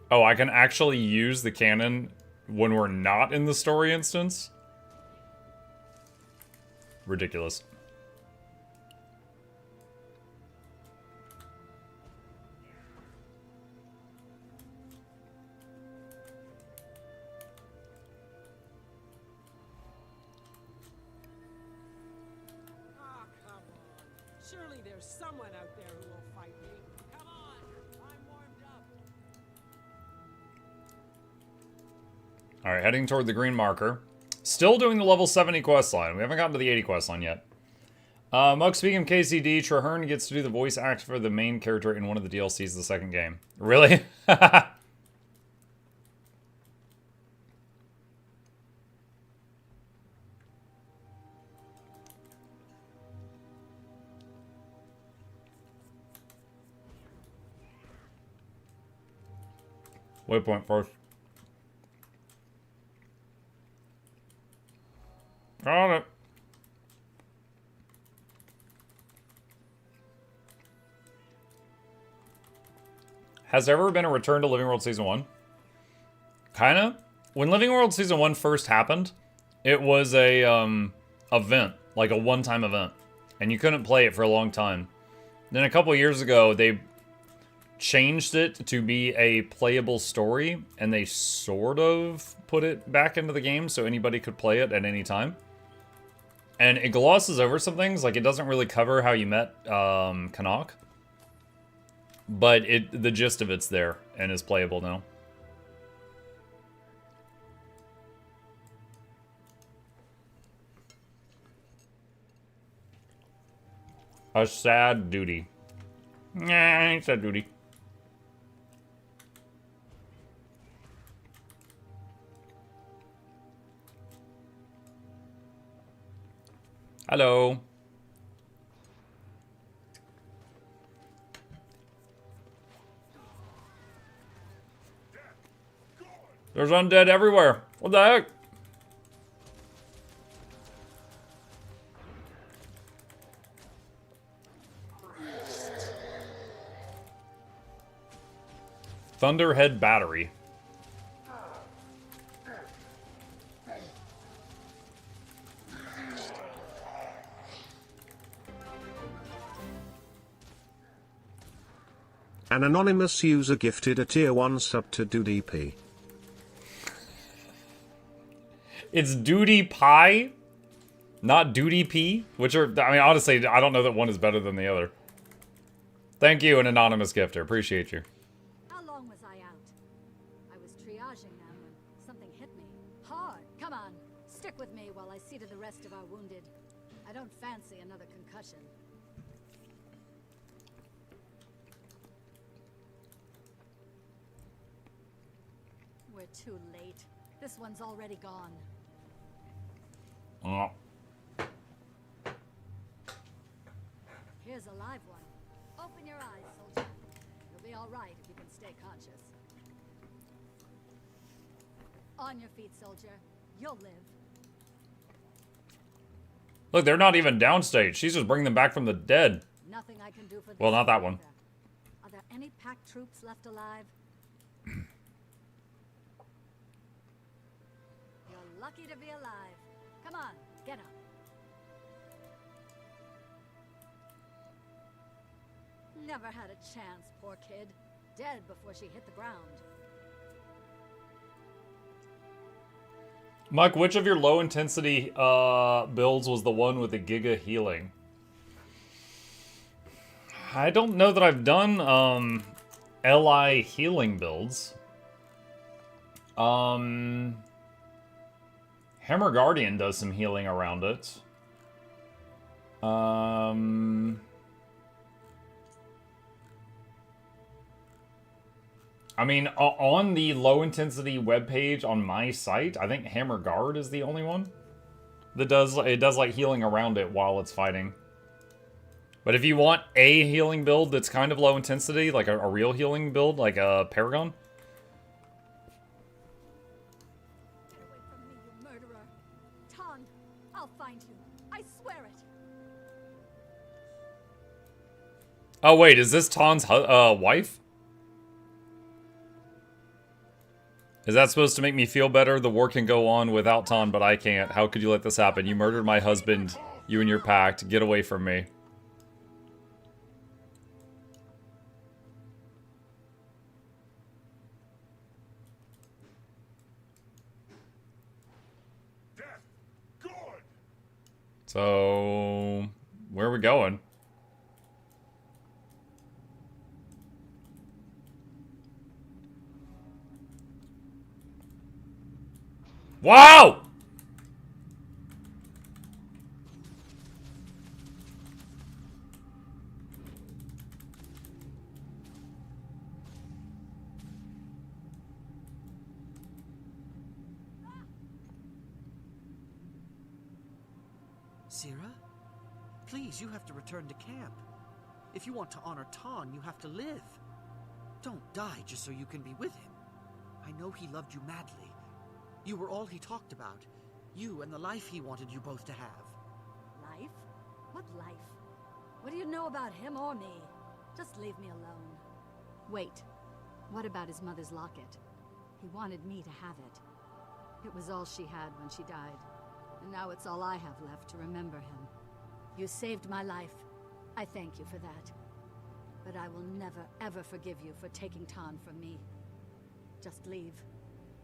Oh, I can actually use the cannon when we're not in the story instance? Ridiculous. Surely there's someone out there who will fight me. Come on, I'm warmed up. Alright, heading toward the green marker. Still doing the level 70 quest line. We haven't gotten to the 80 quest line yet. Mug, speaking of KCD, Traherne gets to do the voice act for the main character in one of the DLCs of the second game. Really? Waypoint first. Got it. Has there ever been a return to Living World Season 1? Kinda. When Living World Season 1 first happened, it was a event, like a one-time event. And you couldn't play it for a long time. Then a couple years ago, they changed it to be a playable story, and they sort of put it back into the game so anybody could play it at any time. And it glosses over some things, like it doesn't really cover how you met Canuck. But the gist of it's there and is playable now. A sad duty. Nah, ain't sad duty. Hello. There's undead everywhere. What the heck? Thunderhead Battery. An anonymous user gifted a tier 1 sub to DoodieP. It's Duty Pie, not Duty P, which are, I mean, honestly, I don't know that one is better than the other. Thank you, an anonymous gifter. Appreciate you. How long was I out? I was triaging them when something hit me. Hard. Come on. Stick with me while I see to the rest of our wounded. I don't fancy another concussion. We're too late. This one's already gone. Oh. Here's a live one. Open your eyes, soldier. You'll be all right if you can stay conscious. On your feet, soldier. You'll live. Look, they're not even downstage. She's just bringing them back from the dead. Nothing I can do for well, not that one. Are there any pack troops left alive? You're lucky to be alive. Come on, get up. Never had a chance, poor kid. Dead before she hit the ground. Mike, which of your low intensity builds was the one with the Giga healing? I don't know that I've done LI healing builds. Hammer Guardian does some healing around it. I mean, on the low intensity webpage on my site, I think Hammer Guard is the only one that does like healing around it while it's fighting. But if you want a healing build that's kind of low intensity, like a real healing build, like a Paragon. Get away from me, you murderer. Ton, I'll find you. I swear it. Oh wait, is this Ton's wife? Is that supposed to make me feel better? The war can go on without Ton, but I can't. How could you let this happen? You murdered my husband, you and your pact. Get away from me. So, where are we going? Wow! Sira? Please, you have to return to camp. If you want to honor Ton, you have to live. Don't die just so you can be with him. I know he loved you madly. You were all he talked about. You and the life he wanted you both to have. Life? What life? What do you know about him or me? Just leave me alone. Wait. What about his mother's locket? He wanted me to have it. It was all she had when she died. And now it's all I have left to remember him. You saved my life. I thank you for that. But I will never, ever forgive you for taking Ton from me. Just leave.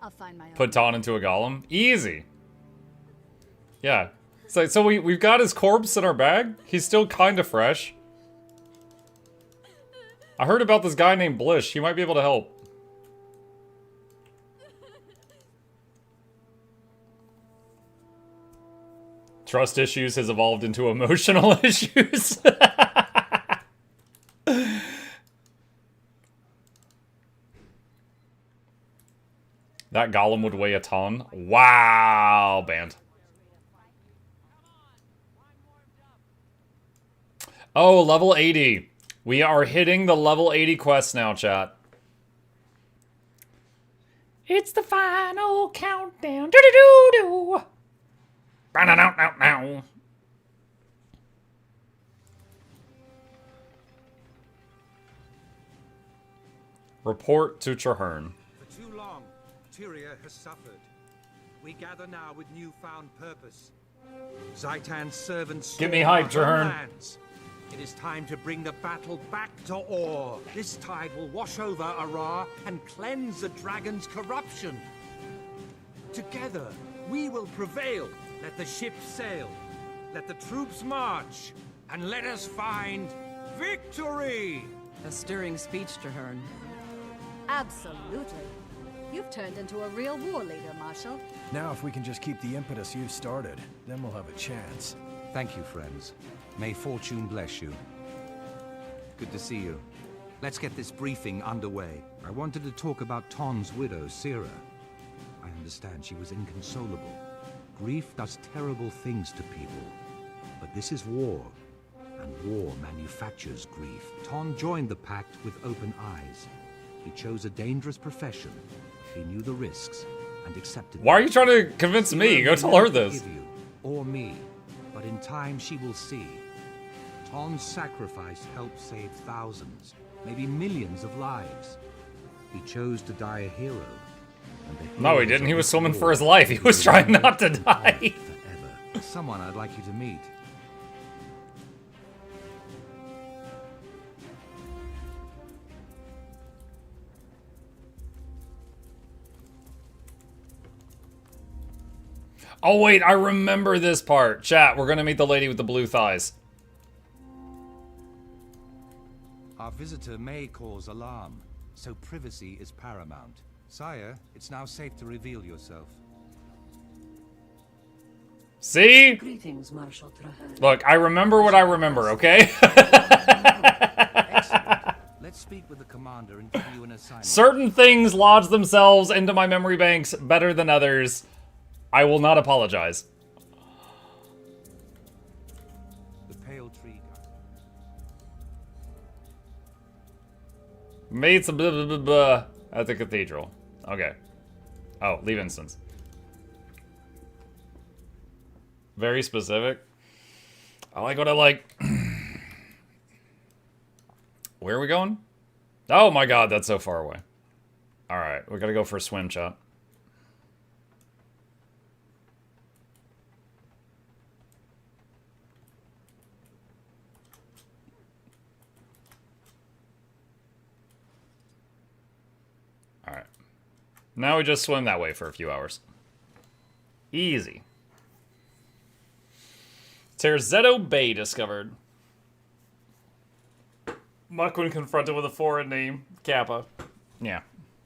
I'll find my own. Put Ton into a golem? Easy. Yeah. So we've got his corpse in our bag. He's still kind of fresh. I heard about this guy named Blish. He might be able to help. Trust issues has evolved into emotional issues. That golem would weigh a ton. Wow, band. Oh, level 80. We are hitting the level 80 quest now, chat. It's the final countdown. Do-do-do-do. Now. Report to Traherne. For too long, Tyria has suffered. We gather now with newfound purpose. Zaitan's servants. Get me hyped, Traherne. It is time to bring the battle back to Or. This tide will wash over Arar and cleanse the dragon's corruption. Together, we will prevail. Let the ships sail. Let the troops march. And let us find victory! A stirring speech, Traherne. Absolutely. You've turned into a real war leader, Marshal. Now if we can just keep the impetus you've started, then we'll have a chance. Thank you, friends. May fortune bless you. Good to see you. Let's get this briefing underway. I wanted to talk about Ton's widow, Sira. I understand she was inconsolable. Grief does terrible things to people. But this is war, and war manufactures grief. Ton joined the pact with open eyes. He chose a dangerous profession. He knew the risks and accepted. Why are you trying to convince me? Go tell her this. You or me, but in time she will see. Ton's sacrifice helped save thousands, maybe millions of lives. He chose to die a hero. No, he didn't. He was swimming for his life. He was trying not to die. Forever. Someone I'd like you to meet. Oh wait, I remember this part. Chat, we're gonna meet the lady with the blue thighs. Our visitor may cause alarm. so privacy is paramount. Sire, it's now safe to reveal yourself. See? Greetings, Marshal Trahan. Look, I remember what I remember, okay? Let's speak with the commander and give you an assignment. Certain things lodge themselves into my memory banks better than others. I will not apologize. The pale tree. Made some blah, blah, blah, blah at the cathedral. Okay. Oh, leave instance. Very specific. I like what I like. Where are we going? Oh my god, that's so far away. Alright, we gotta go for a swim, chat. Alright. Now we just swim that way for a few hours. Easy. Terzetto Bay discovered. Muck when confronted with a foreign name. Kappa. Yeah.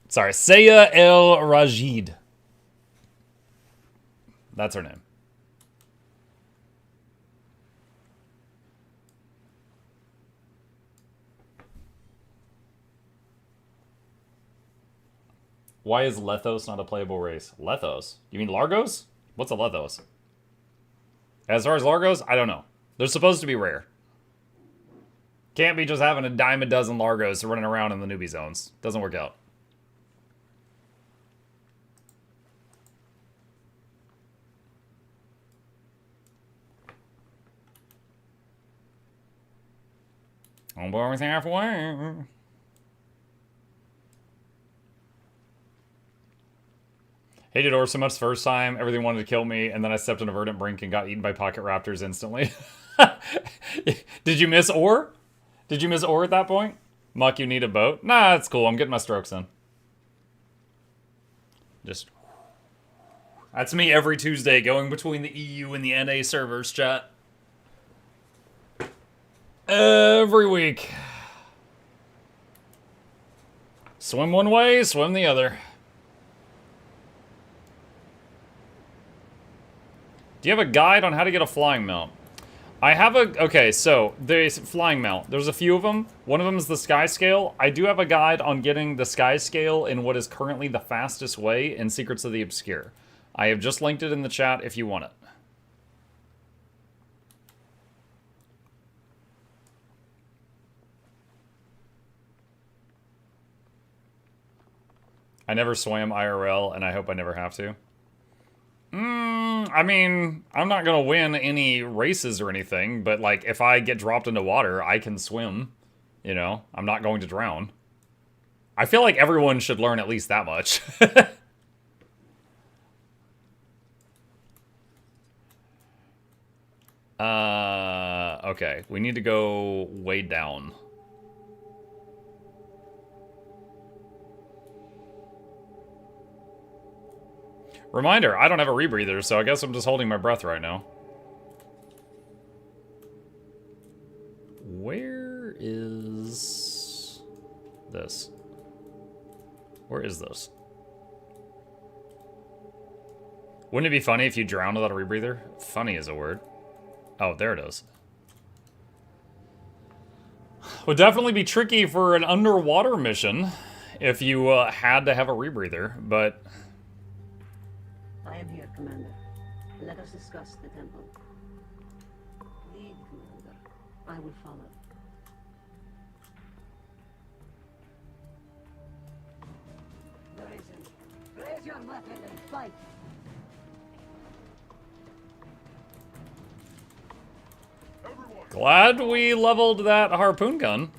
Sorry. Saya El Rajid. That's her name. Why is Lethos not a playable race? Lethos? You mean Largos? What's a Lethos? As far as Largos, I don't know. They're supposed to be rare. Can't be just having a dime a dozen Largos running around in the newbie zones. Doesn't work out. Don't blow everything halfway. Hated Or so much the first time. Everything wanted to kill me, and then I stepped on a verdant brink and got eaten by pocket raptors instantly. Did you miss Or? Did you miss Or at that point? Muck, you need a boat? Nah, it's cool. I'm getting my strokes in. Just... That's me every Tuesday, going between the EU and the NA servers, chat. Every week. Swim one way, swim the other. Do you have a guide on how to get a flying mount? I have a... Okay, so, there's flying mount. There's a few of them. One of them is the sky scale. I do have a guide on getting the sky scale in what is currently the fastest way in Secrets of the Obscure. I have just linked it in the chat if you want it. I never swam IRL, and I hope I never have to. I mean, I'm not gonna win any races or anything, but, like, if I get dropped into water, I can swim. You know? I'm not going to drown. I feel like everyone should learn at least that much. Okay. We need to go way down. Reminder, I don't have a rebreather, so I guess I'm just holding my breath right now. Where is this? Where is this? Wouldn't it be funny if you drowned without a rebreather? Funny is a word. Oh, there it is. Would definitely be tricky for an underwater mission if you had to have a rebreather, but... I am here, Commander. Let us discuss the temple. Lead, Commander. I will follow. Raise your weapon and fight. Glad we leveled that harpoon gun.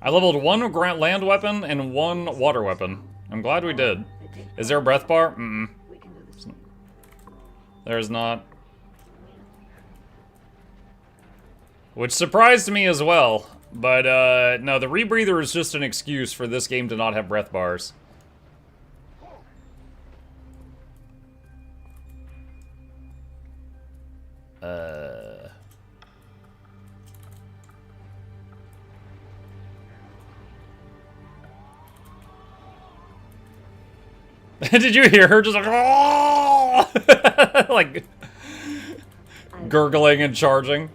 I leveled one land weapon and one water weapon. I'm glad we did. Is there a breath bar? Mm-mm. There's not. Which surprised me as well. But, no, the rebreather is just an excuse for this game to not have breath bars. Did you hear her just like, oh! Like gurgling and charging?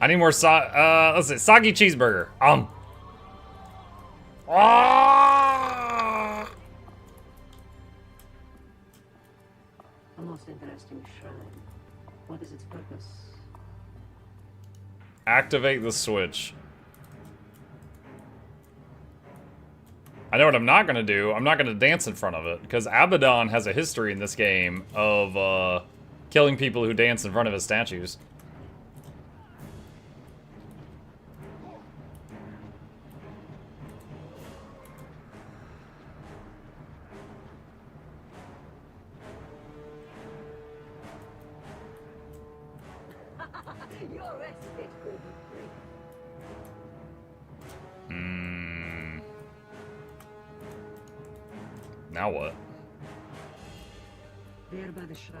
I need more let's see, soggy cheeseburger. A most interesting shrine. What is its purpose? Activate the switch. I know what I'm not gonna do. I'm not gonna dance in front of it, because Abaddon has a history in this game of killing people who dance in front of his statues. Your respite will be free. Now what? There by the shrine.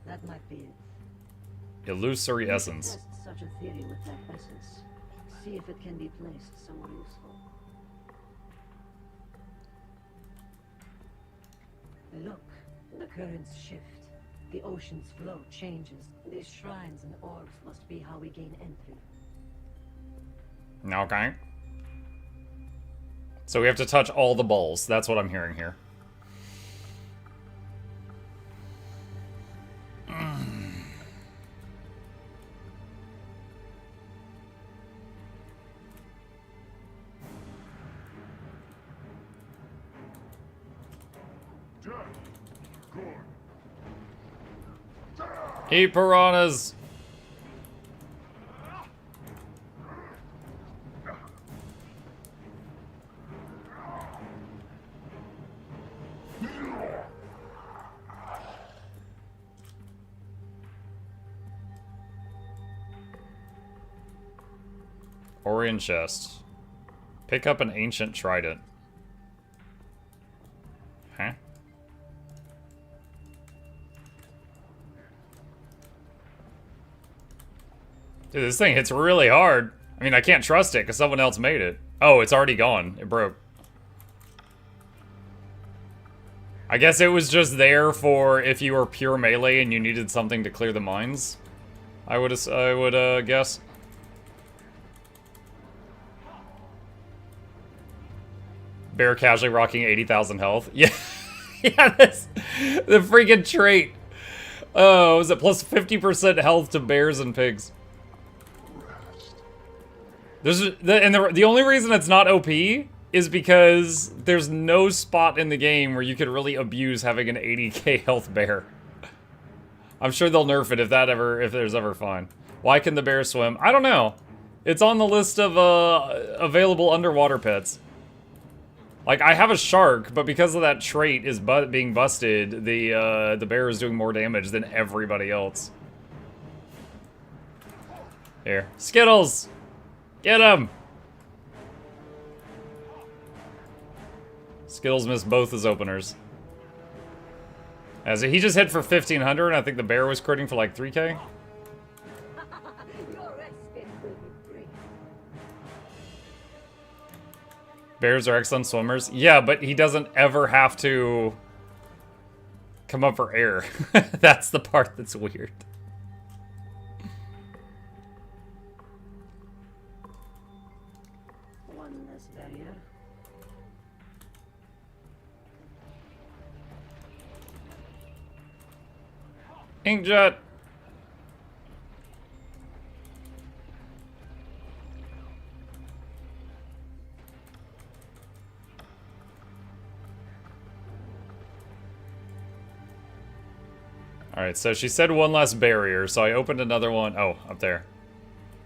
That might be it. Illusory essence. Test such a theory with that essence. See if it can be placed somewhere useful. Look, the currents shift. The ocean's flow changes. These shrines and orbs must be how we gain entry. Okay. So we have to touch all the balls. That's what I'm hearing here. Eat piranhas! Orion chest. Pick up an ancient trident. Huh? Dude, this thing hits really hard. I mean, I can't trust it because someone else made it. Oh, it's already gone. It broke. I guess it was just there for if you were pure melee and you needed something to clear the mines. I would guess. Bear casually rocking 80,000 health. Yeah, yeah, that's the freaking trait. Oh, was it plus 50% health to bears and pigs? The only reason it's not OP is because there's no spot in the game where you could really abuse having an 80k health bear. I'm sure they'll nerf it if there's ever fun. Why can the bear swim? I don't know. It's on the list of available underwater pets. Like, I have a shark, but because of that trait is being busted, the bear is doing more damage than everybody else. Here. Skittles! Get him! Skittles missed both his openers. As he just hit for 1,500, and I think the bear was critting for like 3k. Bears are excellent swimmers. Yeah, but he doesn't ever have to come up for air. That's the part that's weird. One less barrier. Inkjet. Alright, so she said one less barrier, so I opened another one. Oh, up there.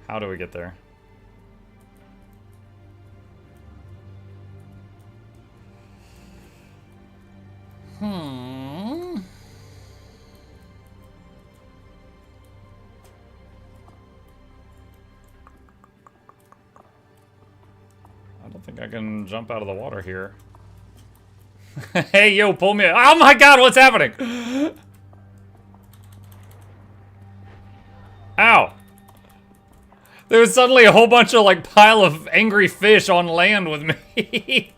How do we get there? I don't think I can jump out of the water here. Hey, yo, pull me. Oh my god, what's happening? Ow! There was suddenly a whole bunch of, like, pile of angry fish on land with me.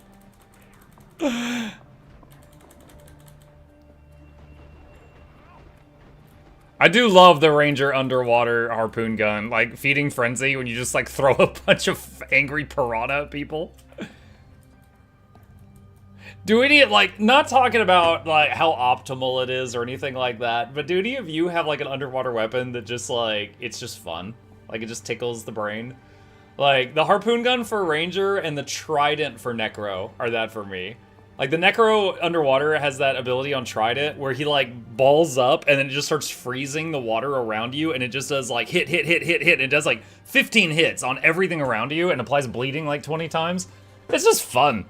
I do love the Ranger underwater harpoon gun, like Feeding Frenzy, when you just like throw a bunch of angry piranha at people. Do any, like, not talking about like how optimal it is or anything like that, but do any of you have like an underwater weapon that just like, it's just fun? Like it just tickles the brain? Like the harpoon gun for Ranger and the trident for Necro are that for me. Like, the Necro underwater has that ability on Trident where he, like, balls up and then it just starts freezing the water around you and it just does, like, hit. It does, like, 15 hits on everything around you and applies bleeding, like, 20 times. It's just fun.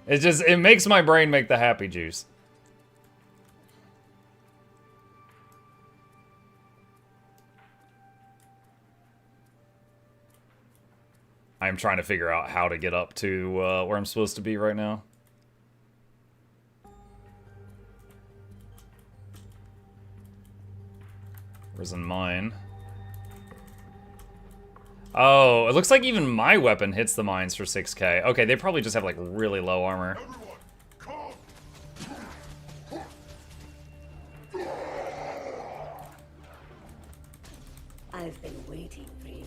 It makes my brain make the happy juice. I'm trying to figure out how to get up to where I'm supposed to be right now. Where's in mine? Oh, it looks like even my weapon hits the mines for 6k. Okay, they probably just have like really low armor. I've been waiting for you.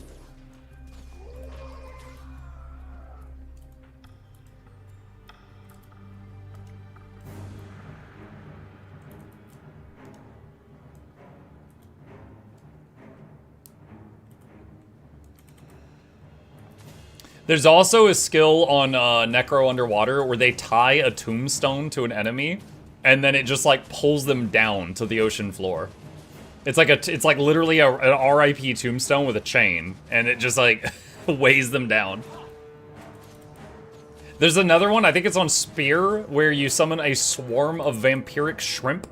There's also a skill on Necro Underwater where they tie a tombstone to an enemy, and then it just like pulls them down to the ocean floor. It's like literally an RIP tombstone with a chain, and it just like weighs them down. There's another one, I think it's on Spear, where you summon a swarm of vampiric shrimp.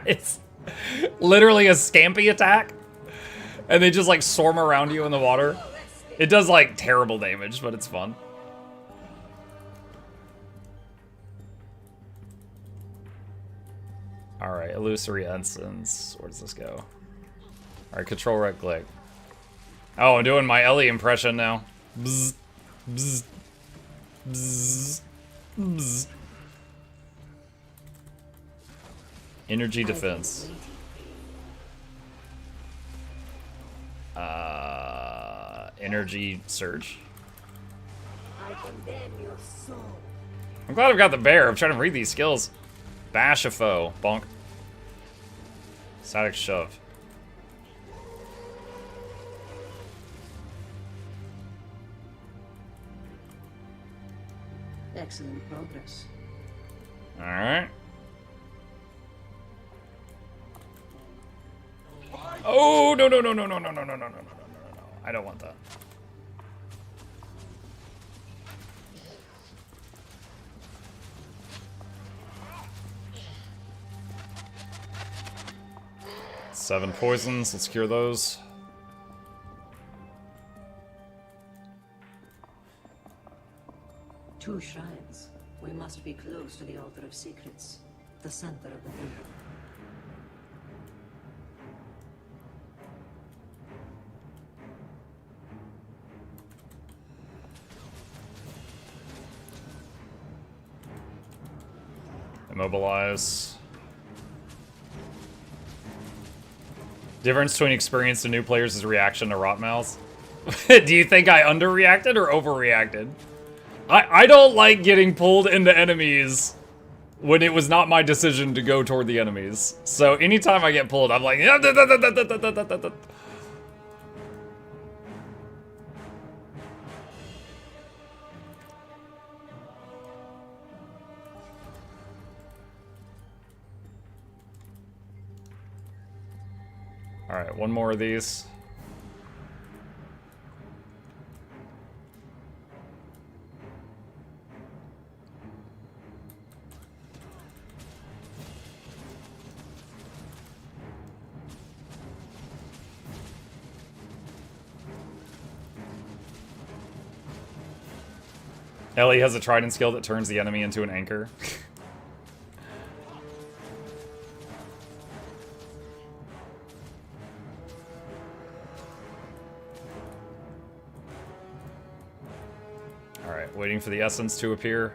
It's literally a Scampy attack, and they just like swarm around you in the water. It does, like, terrible damage, but it's fun. Alright, illusory ensigns. Where does this go? Alright, control right click. Oh, I'm doing my Ellie impression now. Bzz, bzz, bzz, bzz. Energy defense. Energy surge. I'm glad I've got the bear. I'm trying to read these skills. Bash a foe. Bonk. Static shove. Excellent progress. Alright. Oh, no. I don't want that. Seven poisons, let's cure those. Two shrines. We must be close to the Altar of Secrets, the center of the temple. Immobilize. Difference between experienced and new players is reaction to Rotmouths. Do you think I underreacted or overreacted? I don't like getting pulled into enemies when it was not my decision to go toward the enemies. So anytime I get pulled, I'm like... Alright, one more of these. Ellie has a trident skill that turns the enemy into an anchor. Alright, waiting for the essence to appear.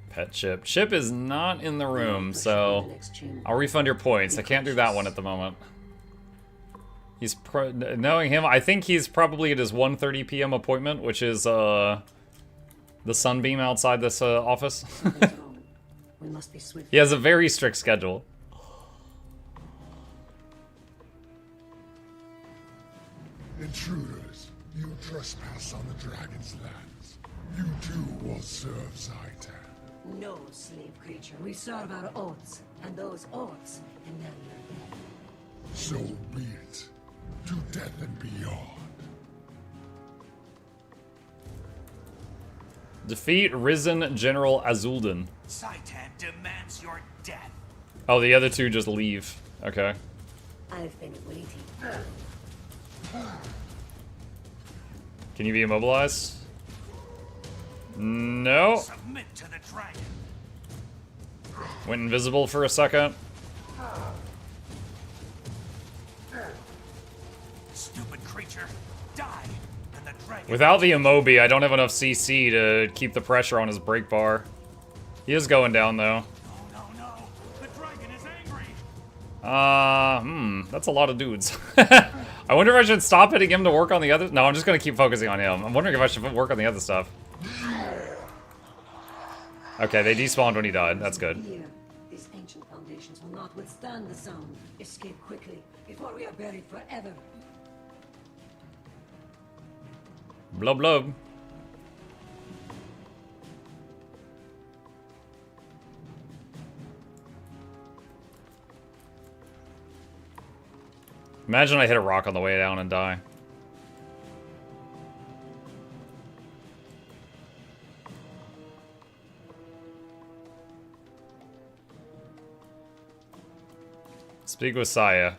Pet Chip. Chip is not in the room, so I'll refund your points. I can't do that one at the moment. He's knowing him, I think he's probably at his 1:30 p.m. appointment, which is the sunbeam outside this office. We must be swift. He has a very strict schedule. Intruders, you trespass on the dragon's lands. You too will serve Zaitan. No, slave creature. We serve our oaths, and those oaths condemn your death. So be it. To death and beyond. Defeat Risen General Azuldan. Zaitan demands your death. Oh, the other two just leave. Okay. I've been waiting. Can you be immobilized? No. Submit to the dragon. Went invisible for a second. Stupid creature, die, and the dragon. Without the Immobi, I don't have enough CC to keep the pressure on his brake bar. He is going down though. No, the dragon is angry. That's a lot of dudes. I wonder if I should stop hitting him to work on the other. No, I'm just gonna keep focusing on him. I'm wondering if I should work on the other stuff. Okay, they despawned when he died. That's good. Here, these ancient foundations will not withstand the sound. Escape quickly before we are buried forever. Blub blub. Imagine I hit a rock on the way down and die. Speak with Saya.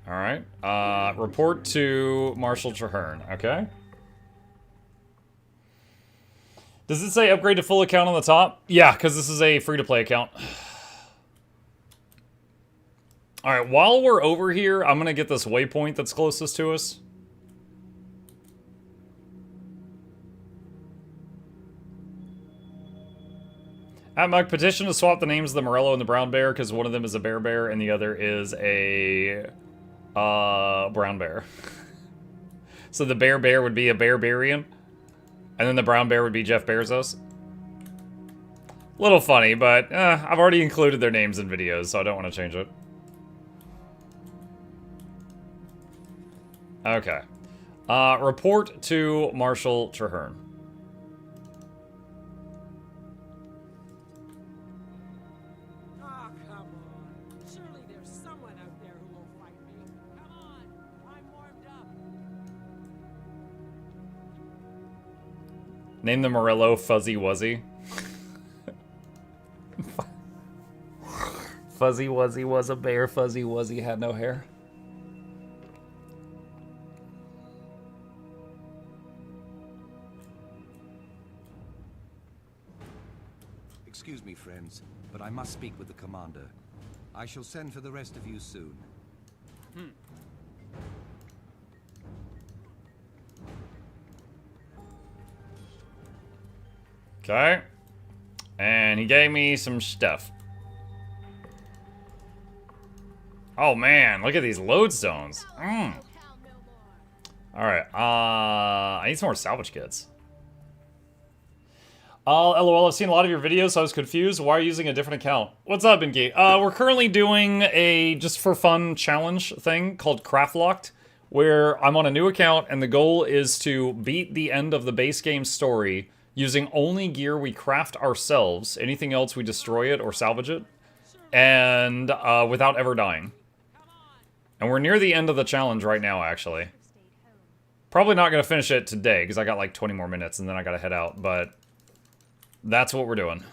Alright. Report to Marshal Traherne. Okay. Does it say upgrade to full account on the top? Yeah, because this is a free-to-play account. Alright, while we're over here, I'm going to get this waypoint that's closest to us. Mike, petition to swap the names of the Morello and the Brown Bear, because one of them is a bear and the other is a brown bear. So the bear would be a Bearbarian, and then the brown bear would be Jeff Bezos. Little funny, but I've already included their names in videos, so I don't want to change it. Okay. Report to Marshal Traherne. Oh, come on. Surely there's someone out there who will fight me. Come on, I'm warmed up. Name the Morello Fuzzy Wuzzy. Fuzzy Wuzzy was a bear. Fuzzy Wuzzy had no hair. Excuse me, friends, but I must speak with the commander. I shall send for the rest of you soon. Okay. And he gave me some stuff. Oh man, look at these lodestones. Alright, I need some more salvage kits. LOL, I've seen a lot of your videos, so I was confused. Why are you using a different account? What's up, Ingate? We're currently doing a just for fun challenge thing called CRAFTLOCKED, where I'm on a new account, and the goal is to beat the end of the base game story using only gear we craft ourselves. Anything else, we destroy it or salvage it, and without ever dying. And we're near the end of the challenge right now, actually. Probably not going to finish it today, because I got like 20 more minutes, and then I got to head out, but that's what we're doing.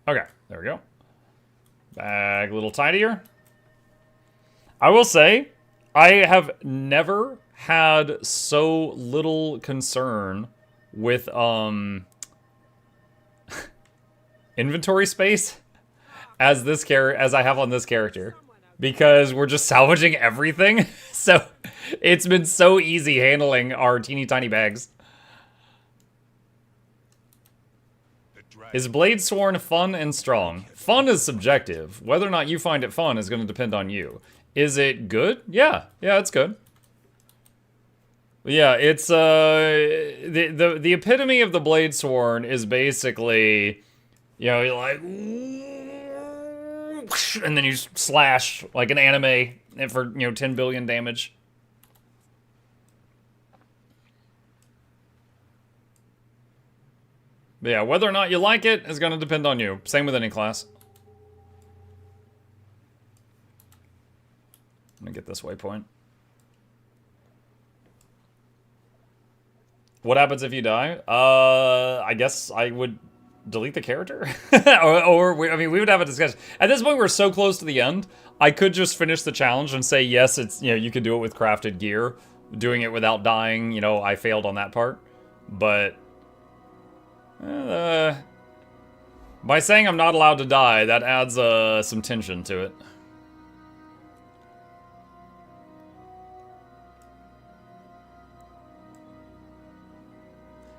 Okay, there we go. Bag a little tidier. I will say, I have never had so little concern with inventory space as I have on this character, because we're just salvaging everything. So it's been so easy handling our teeny tiny bags. Is Blade Sworn fun and strong? Fun is subjective. Whether or not you find it fun is going to depend on you. Is it good? Yeah, it's good. Yeah, it's the epitome of the Blade Sworn is basically, you know, you're like, and then you slash like an anime for, 10 billion damage. But yeah, whether or not you like it is going to depend on you. Same with any class. Let me get this waypoint. What happens if you die? I guess I would delete the character? we would have a discussion. At this point, we're so close to the end, I could just finish the challenge and say, yes, it's, you can do it with crafted gear. Doing it without dying, I failed on that part. But by saying I'm not allowed to die, that adds some tension to it.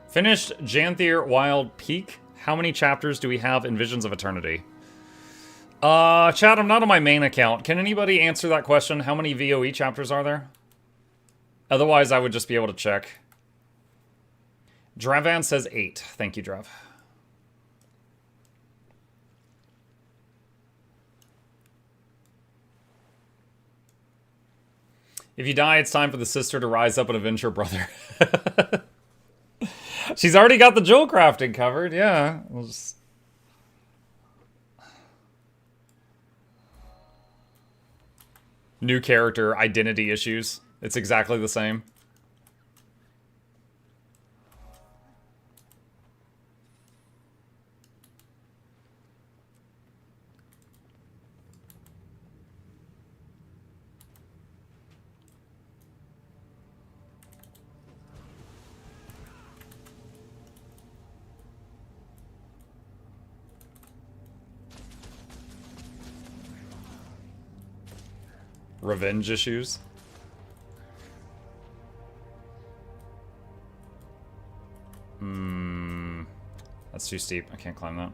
Finished Janthier Wild Peak. How many chapters do we have in Visions of Eternity? Chat, I'm not on my main account. Can anybody answer that question? How many VOE chapters are there? Otherwise, I would just be able to check. Dravan says 8. Thank you, Drav. If you die, it's time for the sister to rise up and avenge her brother. She's already got the jewel crafting covered, yeah. We'll just... New character, identity issues. It's exactly the same. Revenge issues. That's too steep. I can't climb that.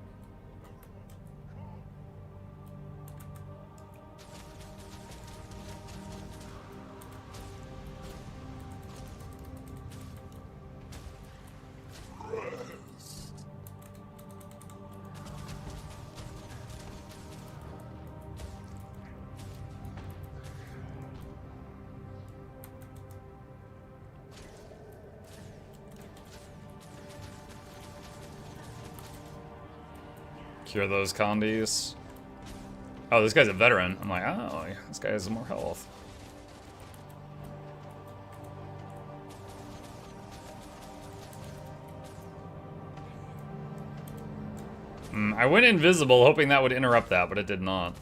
Cure those condies. Oh, this guy's a veteran. I'm like, oh, this guy has more health. I went invisible hoping that would interrupt that, but it did not.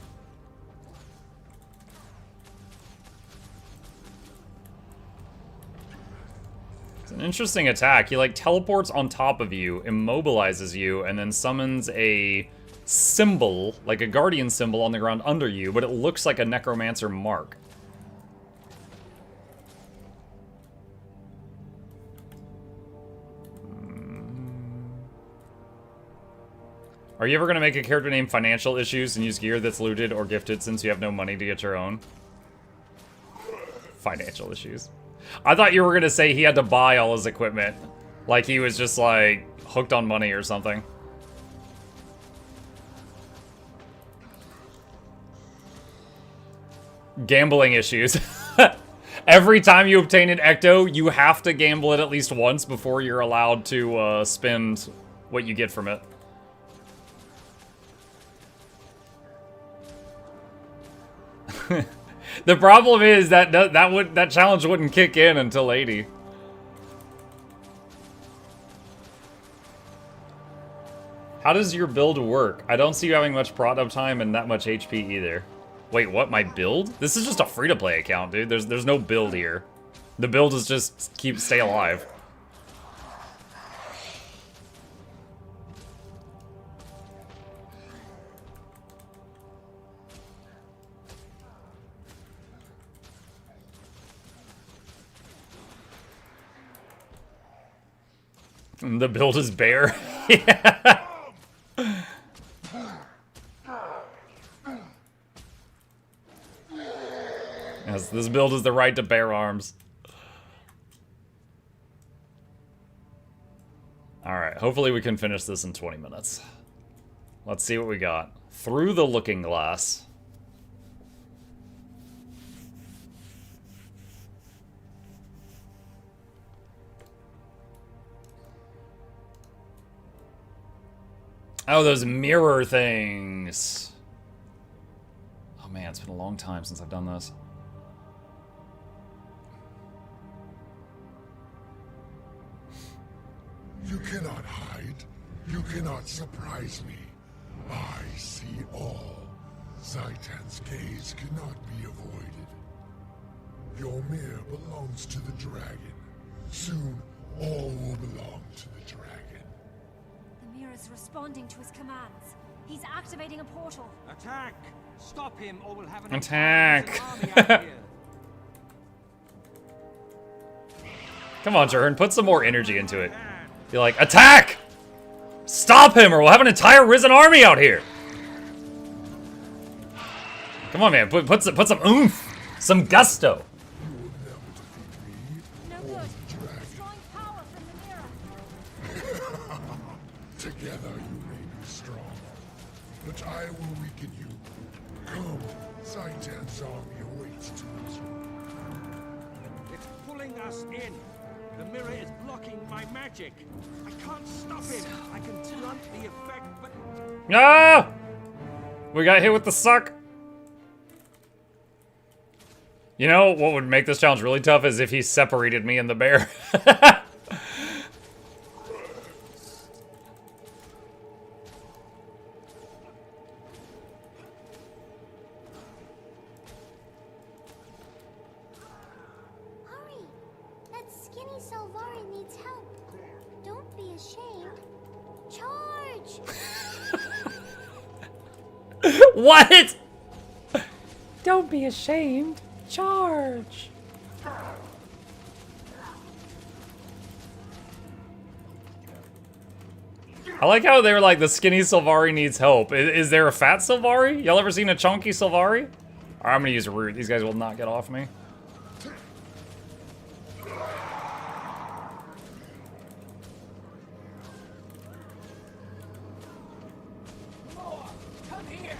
It's an interesting attack. He like teleports on top of you, immobilizes you, and then summons a symbol, like a guardian symbol on the ground under you, but it looks like a necromancer mark. Are you ever going to make a character named Financial Issues and use gear that's looted or gifted since you have no money to get your own? Financial Issues. I thought you were going to say he had to buy all his equipment. Like he was just like hooked on money or something. Gambling issues. Every time you obtain an Ecto, you have to gamble it at least once before you're allowed to spend what you get from it. The problem is that challenge wouldn't kick in until 80. How does your build work? I don't see you having much prod up time and that much HP either. Wait, what? My build? This is just a free-to-play account, dude. There's no build here. The build is just stay alive. The build is bear. Yeah. Yes, this build is the right to bear arms. Alright, hopefully we can finish this in 20 minutes. Let's see what we got. Through the looking glass. Oh, those mirror things. Oh man, it's been a long time since I've done this. You cannot hide. You cannot surprise me. I see all. Zaitan's gaze cannot be avoided. Your mirror belongs to the dragon. Soon, all will belong to the dragon. The mirror's responding to his commands. He's activating a portal. Attack! Stop him, or we'll have an attack. army out here. Come on, Jern, put some more energy into it. Be like, attack! Stop him, or we'll have an entire risen army out here. Come on, man, put some oomph, some gusto. No good. Drawing power from the mirror. Together you may be strong, but I will weaken you. Come, Zaitan's army awaits to resume. It's pulling us in. The mirror is blocking my magic. I can't stop him. I can blunt the effect, but... No! We got hit with the suck. You know what would make this challenge really tough is if he separated me and the bear. Hurry! That skinny Salvari needs help. Don't be ashamed. Charge! What? Don't be ashamed. Charge. I like how they were like, the skinny Sylvari needs help. Is there a fat Sylvari? Y'all ever seen a chunky Sylvari? Alright, I'm gonna use a root. These guys will not get off me. Come here!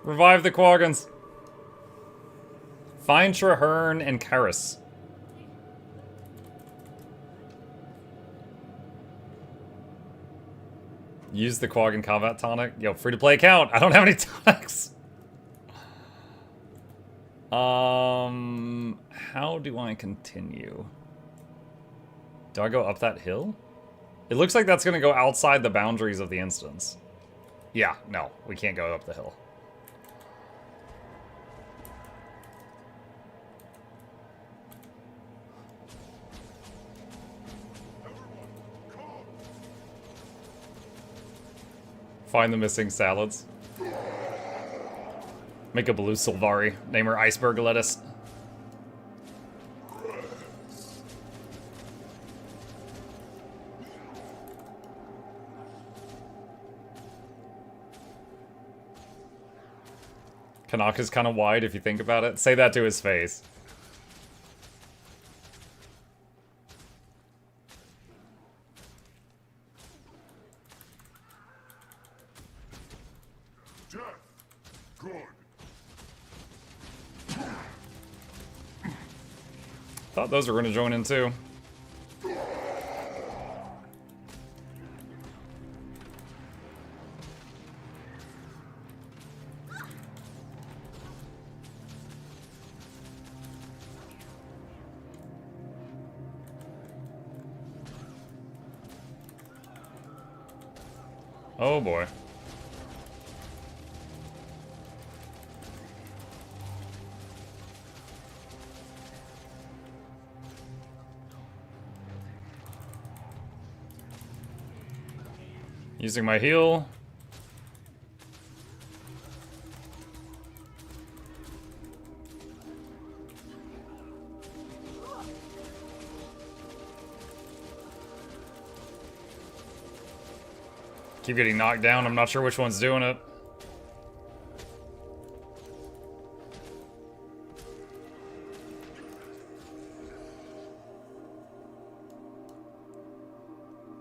Revive the Quaggons. Find Traherne and Karis. Use the Quaggan combat tonic. Yo, free to play account. I don't have any tonics. How do I continue? Do I go up that hill? It looks like that's gonna go outside the boundaries of the instance. Yeah, no, we can't go up the hill. Find the missing salads. Make a blue Sylvari. Name her Iceberg Lettuce. Kanaka's kind of wide if you think about it. Say that to his face. Thought those were going to join in too. Oh boy. Using my heal. Keep getting knocked down. I'm not sure which one's doing it.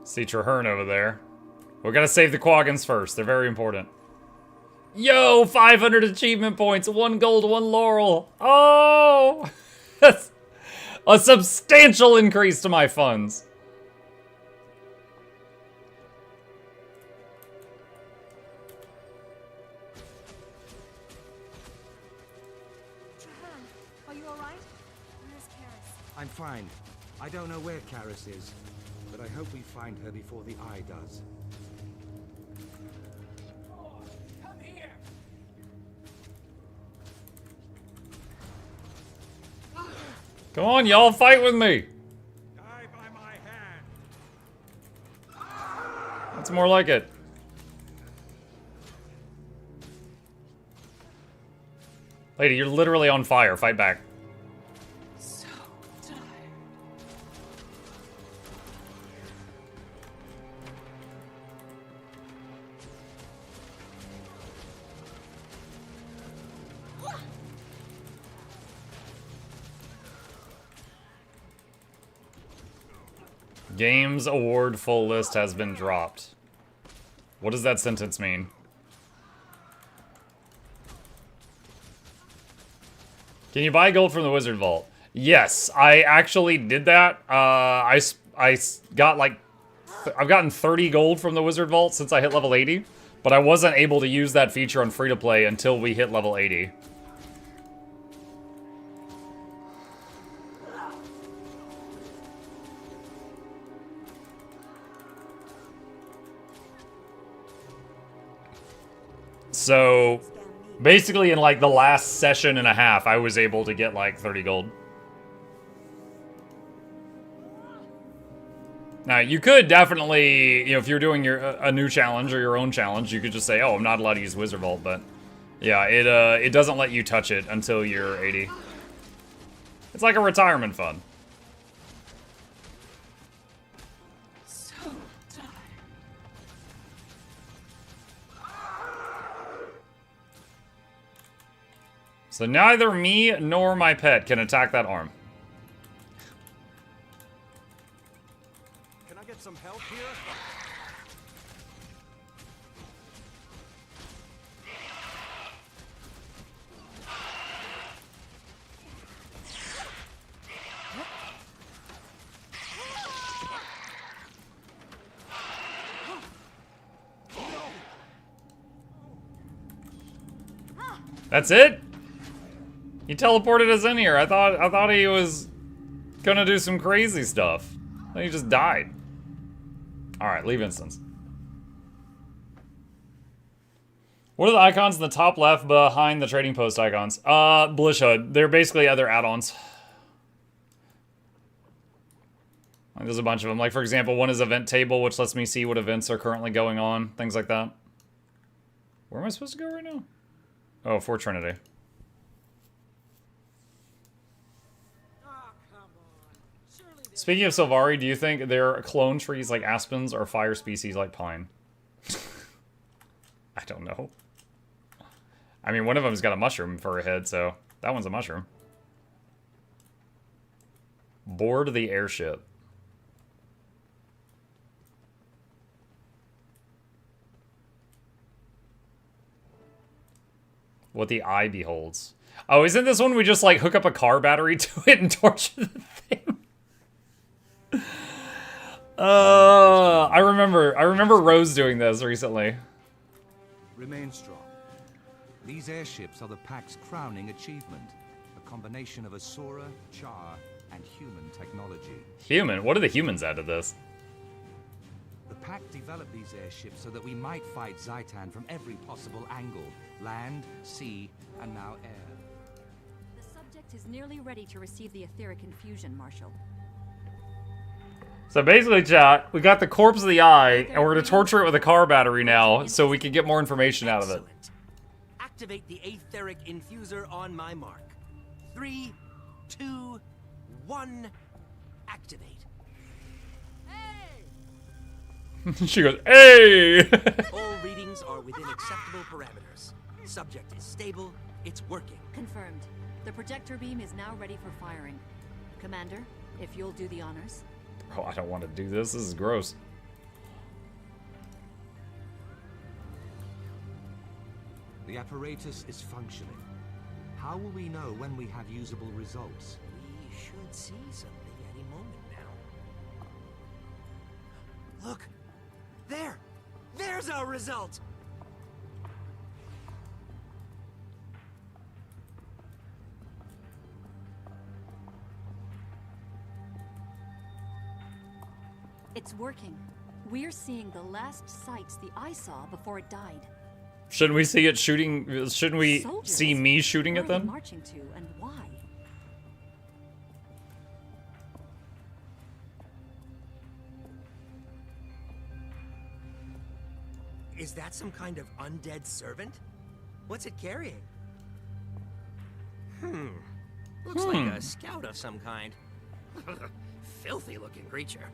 See Traherne over there. We gotta save the Quaggins first. They're very important. Yo, 500 achievement points. 1 gold, 1 laurel. Oh! That's a substantial increase to my funds. Are you alright? Where's Karis? I'm fine. I don't know where Karis is, but I hope we find her before the Eye does. Come here! Come on, y'all, fight with me. Die by my hand. That's more like it. Lady, you're literally on fire. Fight back. So tired. Games award full list has been dropped. What does that sentence mean? Can you buy gold from the Wizard Vault? Yes, I actually did that. I got like... I've gotten 30 gold from the Wizard Vault since I hit level 80. But I wasn't able to use that feature on free-to-play until we hit level 80. So... basically, in like the last session and a half, I was able to get like 30 gold. Now, you could definitely, you know, if you're doing a new challenge or your own challenge, you could just say, oh, I'm not allowed to use Wizard Vault, but yeah, it doesn't let you touch it until you're 80. It's like a retirement fund. So tired. So neither me nor my pet can attack that arm. Can I get some help here? That's it? He teleported us in here. I thought he was gonna do some crazy stuff. Then he just died. Alright, leave instance. What are the icons in the top left behind the trading post icons? Blish HUD. They're basically other add-ons. Like, there's a bunch of them. Like, for example, one is event table, which lets me see what events are currently going on. Things like that. Where am I supposed to go right now? Oh, for Trinity. Speaking of Sylvari, do you think they're clone trees like aspens or fire species like pine? I don't know. I mean, one of them's got a mushroom for a head, so that one's a mushroom. Board the airship. What the eye beholds. Oh, isn't this one we just like hook up a car battery to it and torture the thing? I remember Rose doing this recently. Remain strong. These airships are the Pack's crowning achievement. A combination of Asura, Char, and human technology. Human? What do the humans add to this? The Pact developed these airships so that we might fight Zaitan from every possible angle. Land, sea, and now air. The subject is nearly ready to receive the etheric infusion, Marshal. So basically, chat, we got the corpse of the eye, and we're gonna torture it with a car battery now, so we can get more information out of it. Activate the aetheric infuser on my mark. 3, 2, 1, activate. She goes, hey! All readings are within acceptable parameters. Subject is stable, it's working. Confirmed. The projector beam is now ready for firing. Commander, if you'll do the honors. Oh, I don't want to do this. This is gross. The apparatus is functioning. How will we know when we have usable results? We should see something any moment now. Look! There! There's our result! It's working. We're seeing the last sights the eye saw before it died. Shouldn't we see it shooting? Shouldn't we Soldiers. see me shooting Where it are they then? marching to and why? Is that some kind of undead servant? What's it carrying? Looks like a scout of some kind. Filthy looking creature.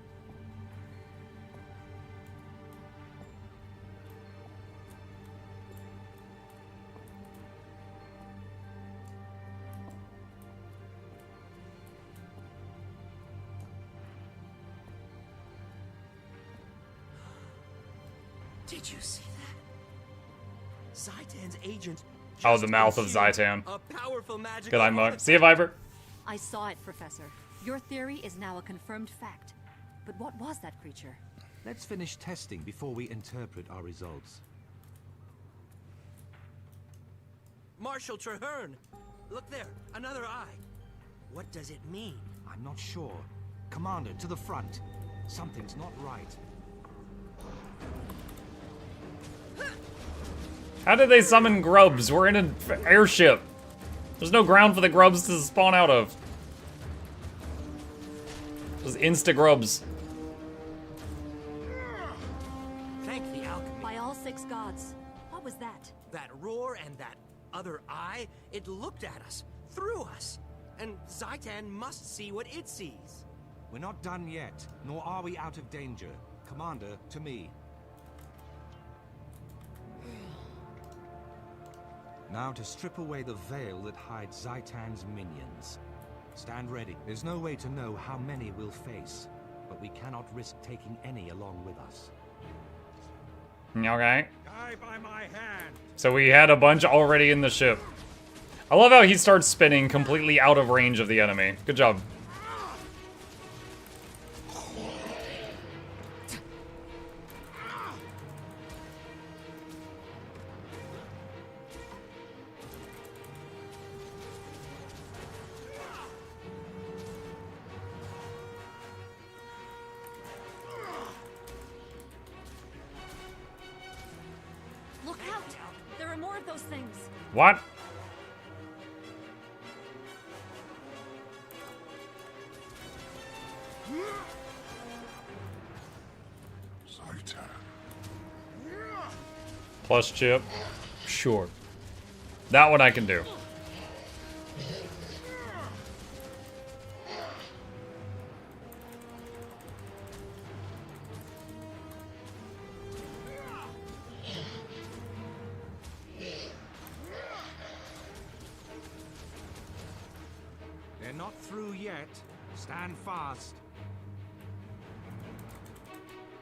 Did you see that? Zaitan's agents. Oh, the mouth of Zaitan. A powerful magic. Good eye, Mug. See you, Viper. I saw it, Professor. Your theory is now a confirmed fact. But what was that creature? Let's finish testing before we interpret our results. Marshal Traherne! Look there, another eye. What does it mean? I'm not sure. Commander, to the front. Something's not right. How did they summon grubs? We're in an airship. There's no ground for the grubs to spawn out of. Just insta-grubs. Thank the alchemy. By all 6 gods. What was that? That roar and that other eye, it looked at us, through us. And Zaitan must see what it sees. We're not done yet, nor are we out of danger. Commander, to me. Now to strip away the veil that hides Zaitan's minions. Stand ready. There's no way to know how many we'll face, but we cannot risk taking any along with us. Okay. Die by my hand. So we had a bunch already in the ship. I love how he starts spinning completely out of range of the enemy. Good job. Look out! There are more of those things. What? Plus chip. Sure. That one I can do. They're not through yet. Stand fast.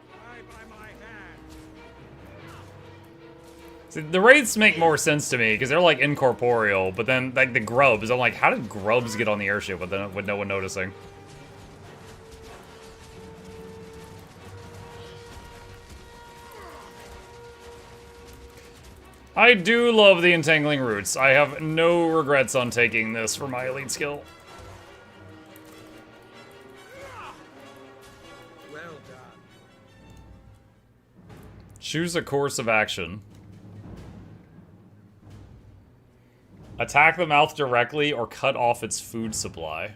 Die by my hand. See, the wraiths make more sense to me because they're like incorporeal, but then like the grubs, I'm like, how did grubs get on the airship with no one noticing? I do love the entangling roots. I have no regrets on taking this for my elite skill. Well done. Choose a course of action. Attack the mouth directly or cut off its food supply.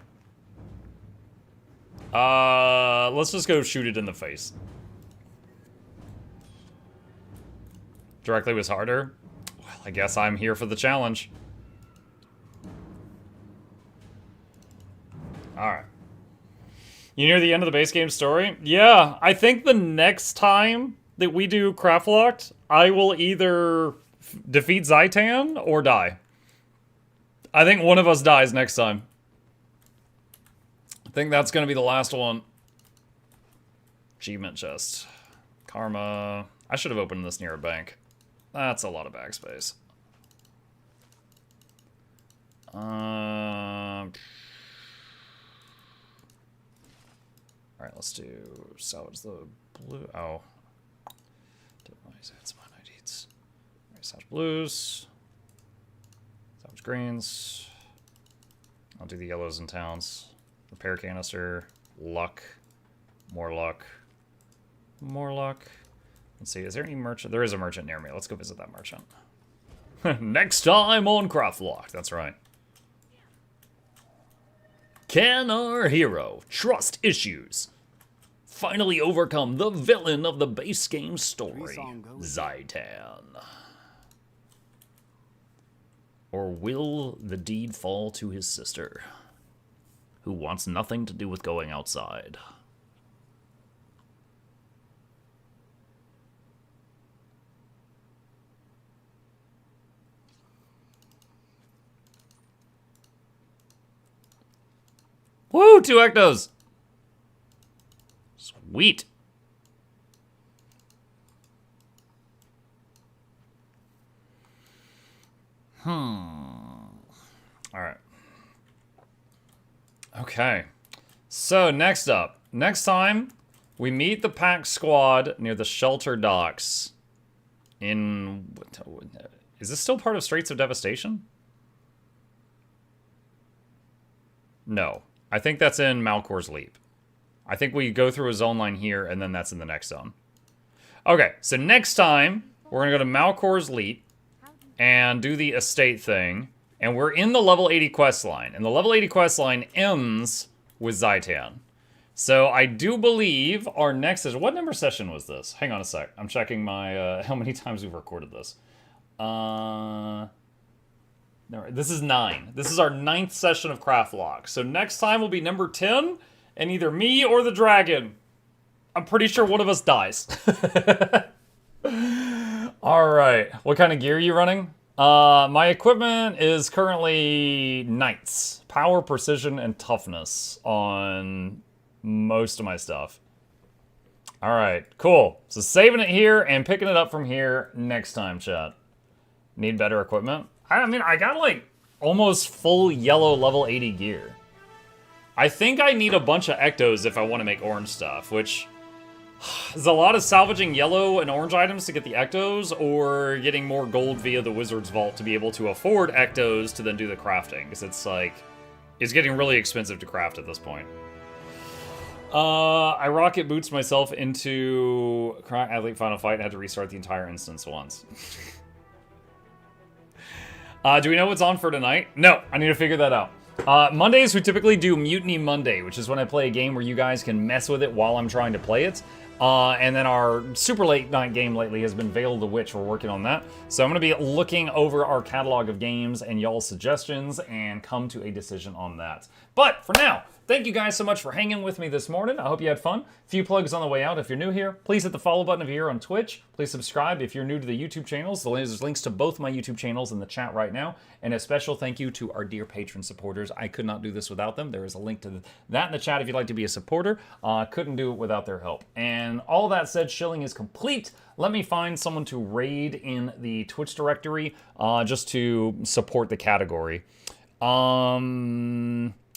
Let's just go shoot it in the face. Directly was harder? Well, I guess I'm here for the challenge. Alright. You near the end of the base game story? Yeah, I think the next time that we do CraftLocked, I will either defeat Zaitan or die. I think one of us dies next time. I think that's going to be the last one. Achievement chest. Karma. I should have opened this near a bank. That's a lot of backspace. Alright, let's do salvage the blue. Oh. That's mine. Alright, salvage blues. Salvage greens. I'll do the yellows and towns. Repair canister. Luck. More luck. More luck. Let's see, is there any merchant? There is a merchant near me. Let's go visit that merchant. Next time on CraftLocked. That's right. Can our hero trust issues? Finally overcome the villain of the base game story, Zaitan. Or will the deed fall to his sister, who wants nothing to do with going outside? Woo! 2 ectos! Sweet! Alright. Okay. So, next up. Next time, we meet the pack squad near the shelter docks. In... Is this still part of Straits of Devastation? No. I think that's in Malkor's Leap. I think we go through a zone line here, and then that's in the next zone. Okay, so next time, we're going to go to Malkor's Leap and do the estate thing. And we're in the level 80 quest line. And the level 80 quest line ends with Zaitan. So I do believe our next is... What number session was this? Hang on a sec. I'm checking my... how many times we've recorded this. No, this is 9. This is our 9th session of CraftLock. So next time will be number 10. And either me or the dragon. I'm pretty sure one of us dies. Alright. What kind of gear are you running? My equipment is currently Knights. Power, precision, and toughness on most of my stuff. Alright, cool. So saving it here and picking it up from here next time, chat. Need better equipment? I mean, I got like almost full yellow level 80 gear. I think I need a bunch of ectos if I want to make orange stuff, which... Is a lot of salvaging yellow and orange items to get the ectos, or getting more gold via the Wizard's Vault to be able to afford ectos to then do the crafting? Because it's like, it's getting really expensive to craft at this point. I rocket boots myself into Athlete Final Fight and had to restart the entire instance once. Do we know what's on for tonight? No, I need to figure that out. Mondays, we typically do Mutiny Monday, which is when I play a game where you guys can mess with it while I'm trying to play it. And then our super late night game lately has been Veil of the Witch. We're working on that. So I'm going to be looking over our catalog of games and y'all's suggestions and come to a decision on that. But for now, thank you guys so much for hanging with me this morning. I hope you had fun. A few plugs on the way out. If you're new here, please hit the follow button if you're here on Twitch. Please subscribe if you're new to the YouTube channels. There's links to both my YouTube channels in the chat right now. And a special thank you to our dear patron supporters. I could not do this without them. There is a link to that in the chat if you'd like to be a supporter. Couldn't do it without their help. And all that said, shilling is complete. Let me find someone to raid in the Twitch directory just to support the category.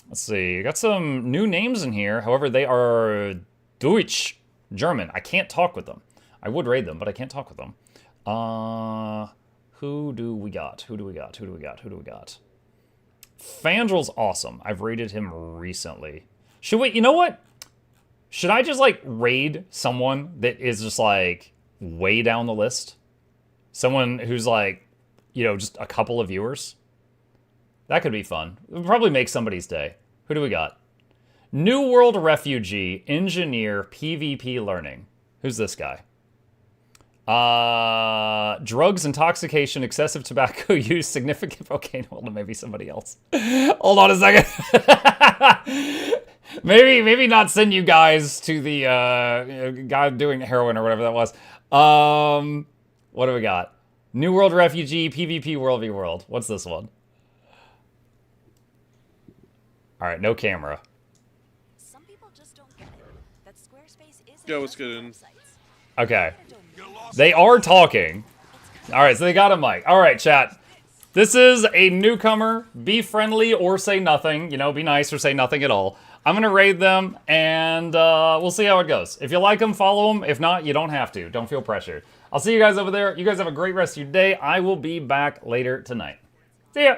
Let's see, I got some new names in here. However, they are Deutsch, German. I can't talk with them. I would raid them, but I can't talk with them. Who do we got? Who do we got? Who do we got? Who do we got? Fandrel's awesome. I've raided him recently. Should we, you know what? Should I just like raid someone that is just like way down the list. Someone who's like, you know, just a couple of viewers. That could be fun. It would probably make somebody's day. Who do we got? New World Refugee, Engineer, PvP Learning. Who's this guy? Drugs, intoxication, excessive tobacco use, significant... Okay, hold on, maybe somebody else. Hold on a second. maybe not send you guys to the guy doing heroin or whatever that was. What do we got? New World Refugee, PvP World v World. What's this one? All right, no camera. Some people just don't get it. That Squarespace isn't Yo, what's good? Okay. They are talking. All right, so they got a mic. All right, chat. This is a newcomer. Be friendly or say nothing. You know, be nice or say nothing at all. I'm going to raid them, and we'll see how it goes. If you like them, follow them. If not, you don't have to. Don't feel pressured. I'll see you guys over there. You guys have a great rest of your day. I will be back later tonight. See ya.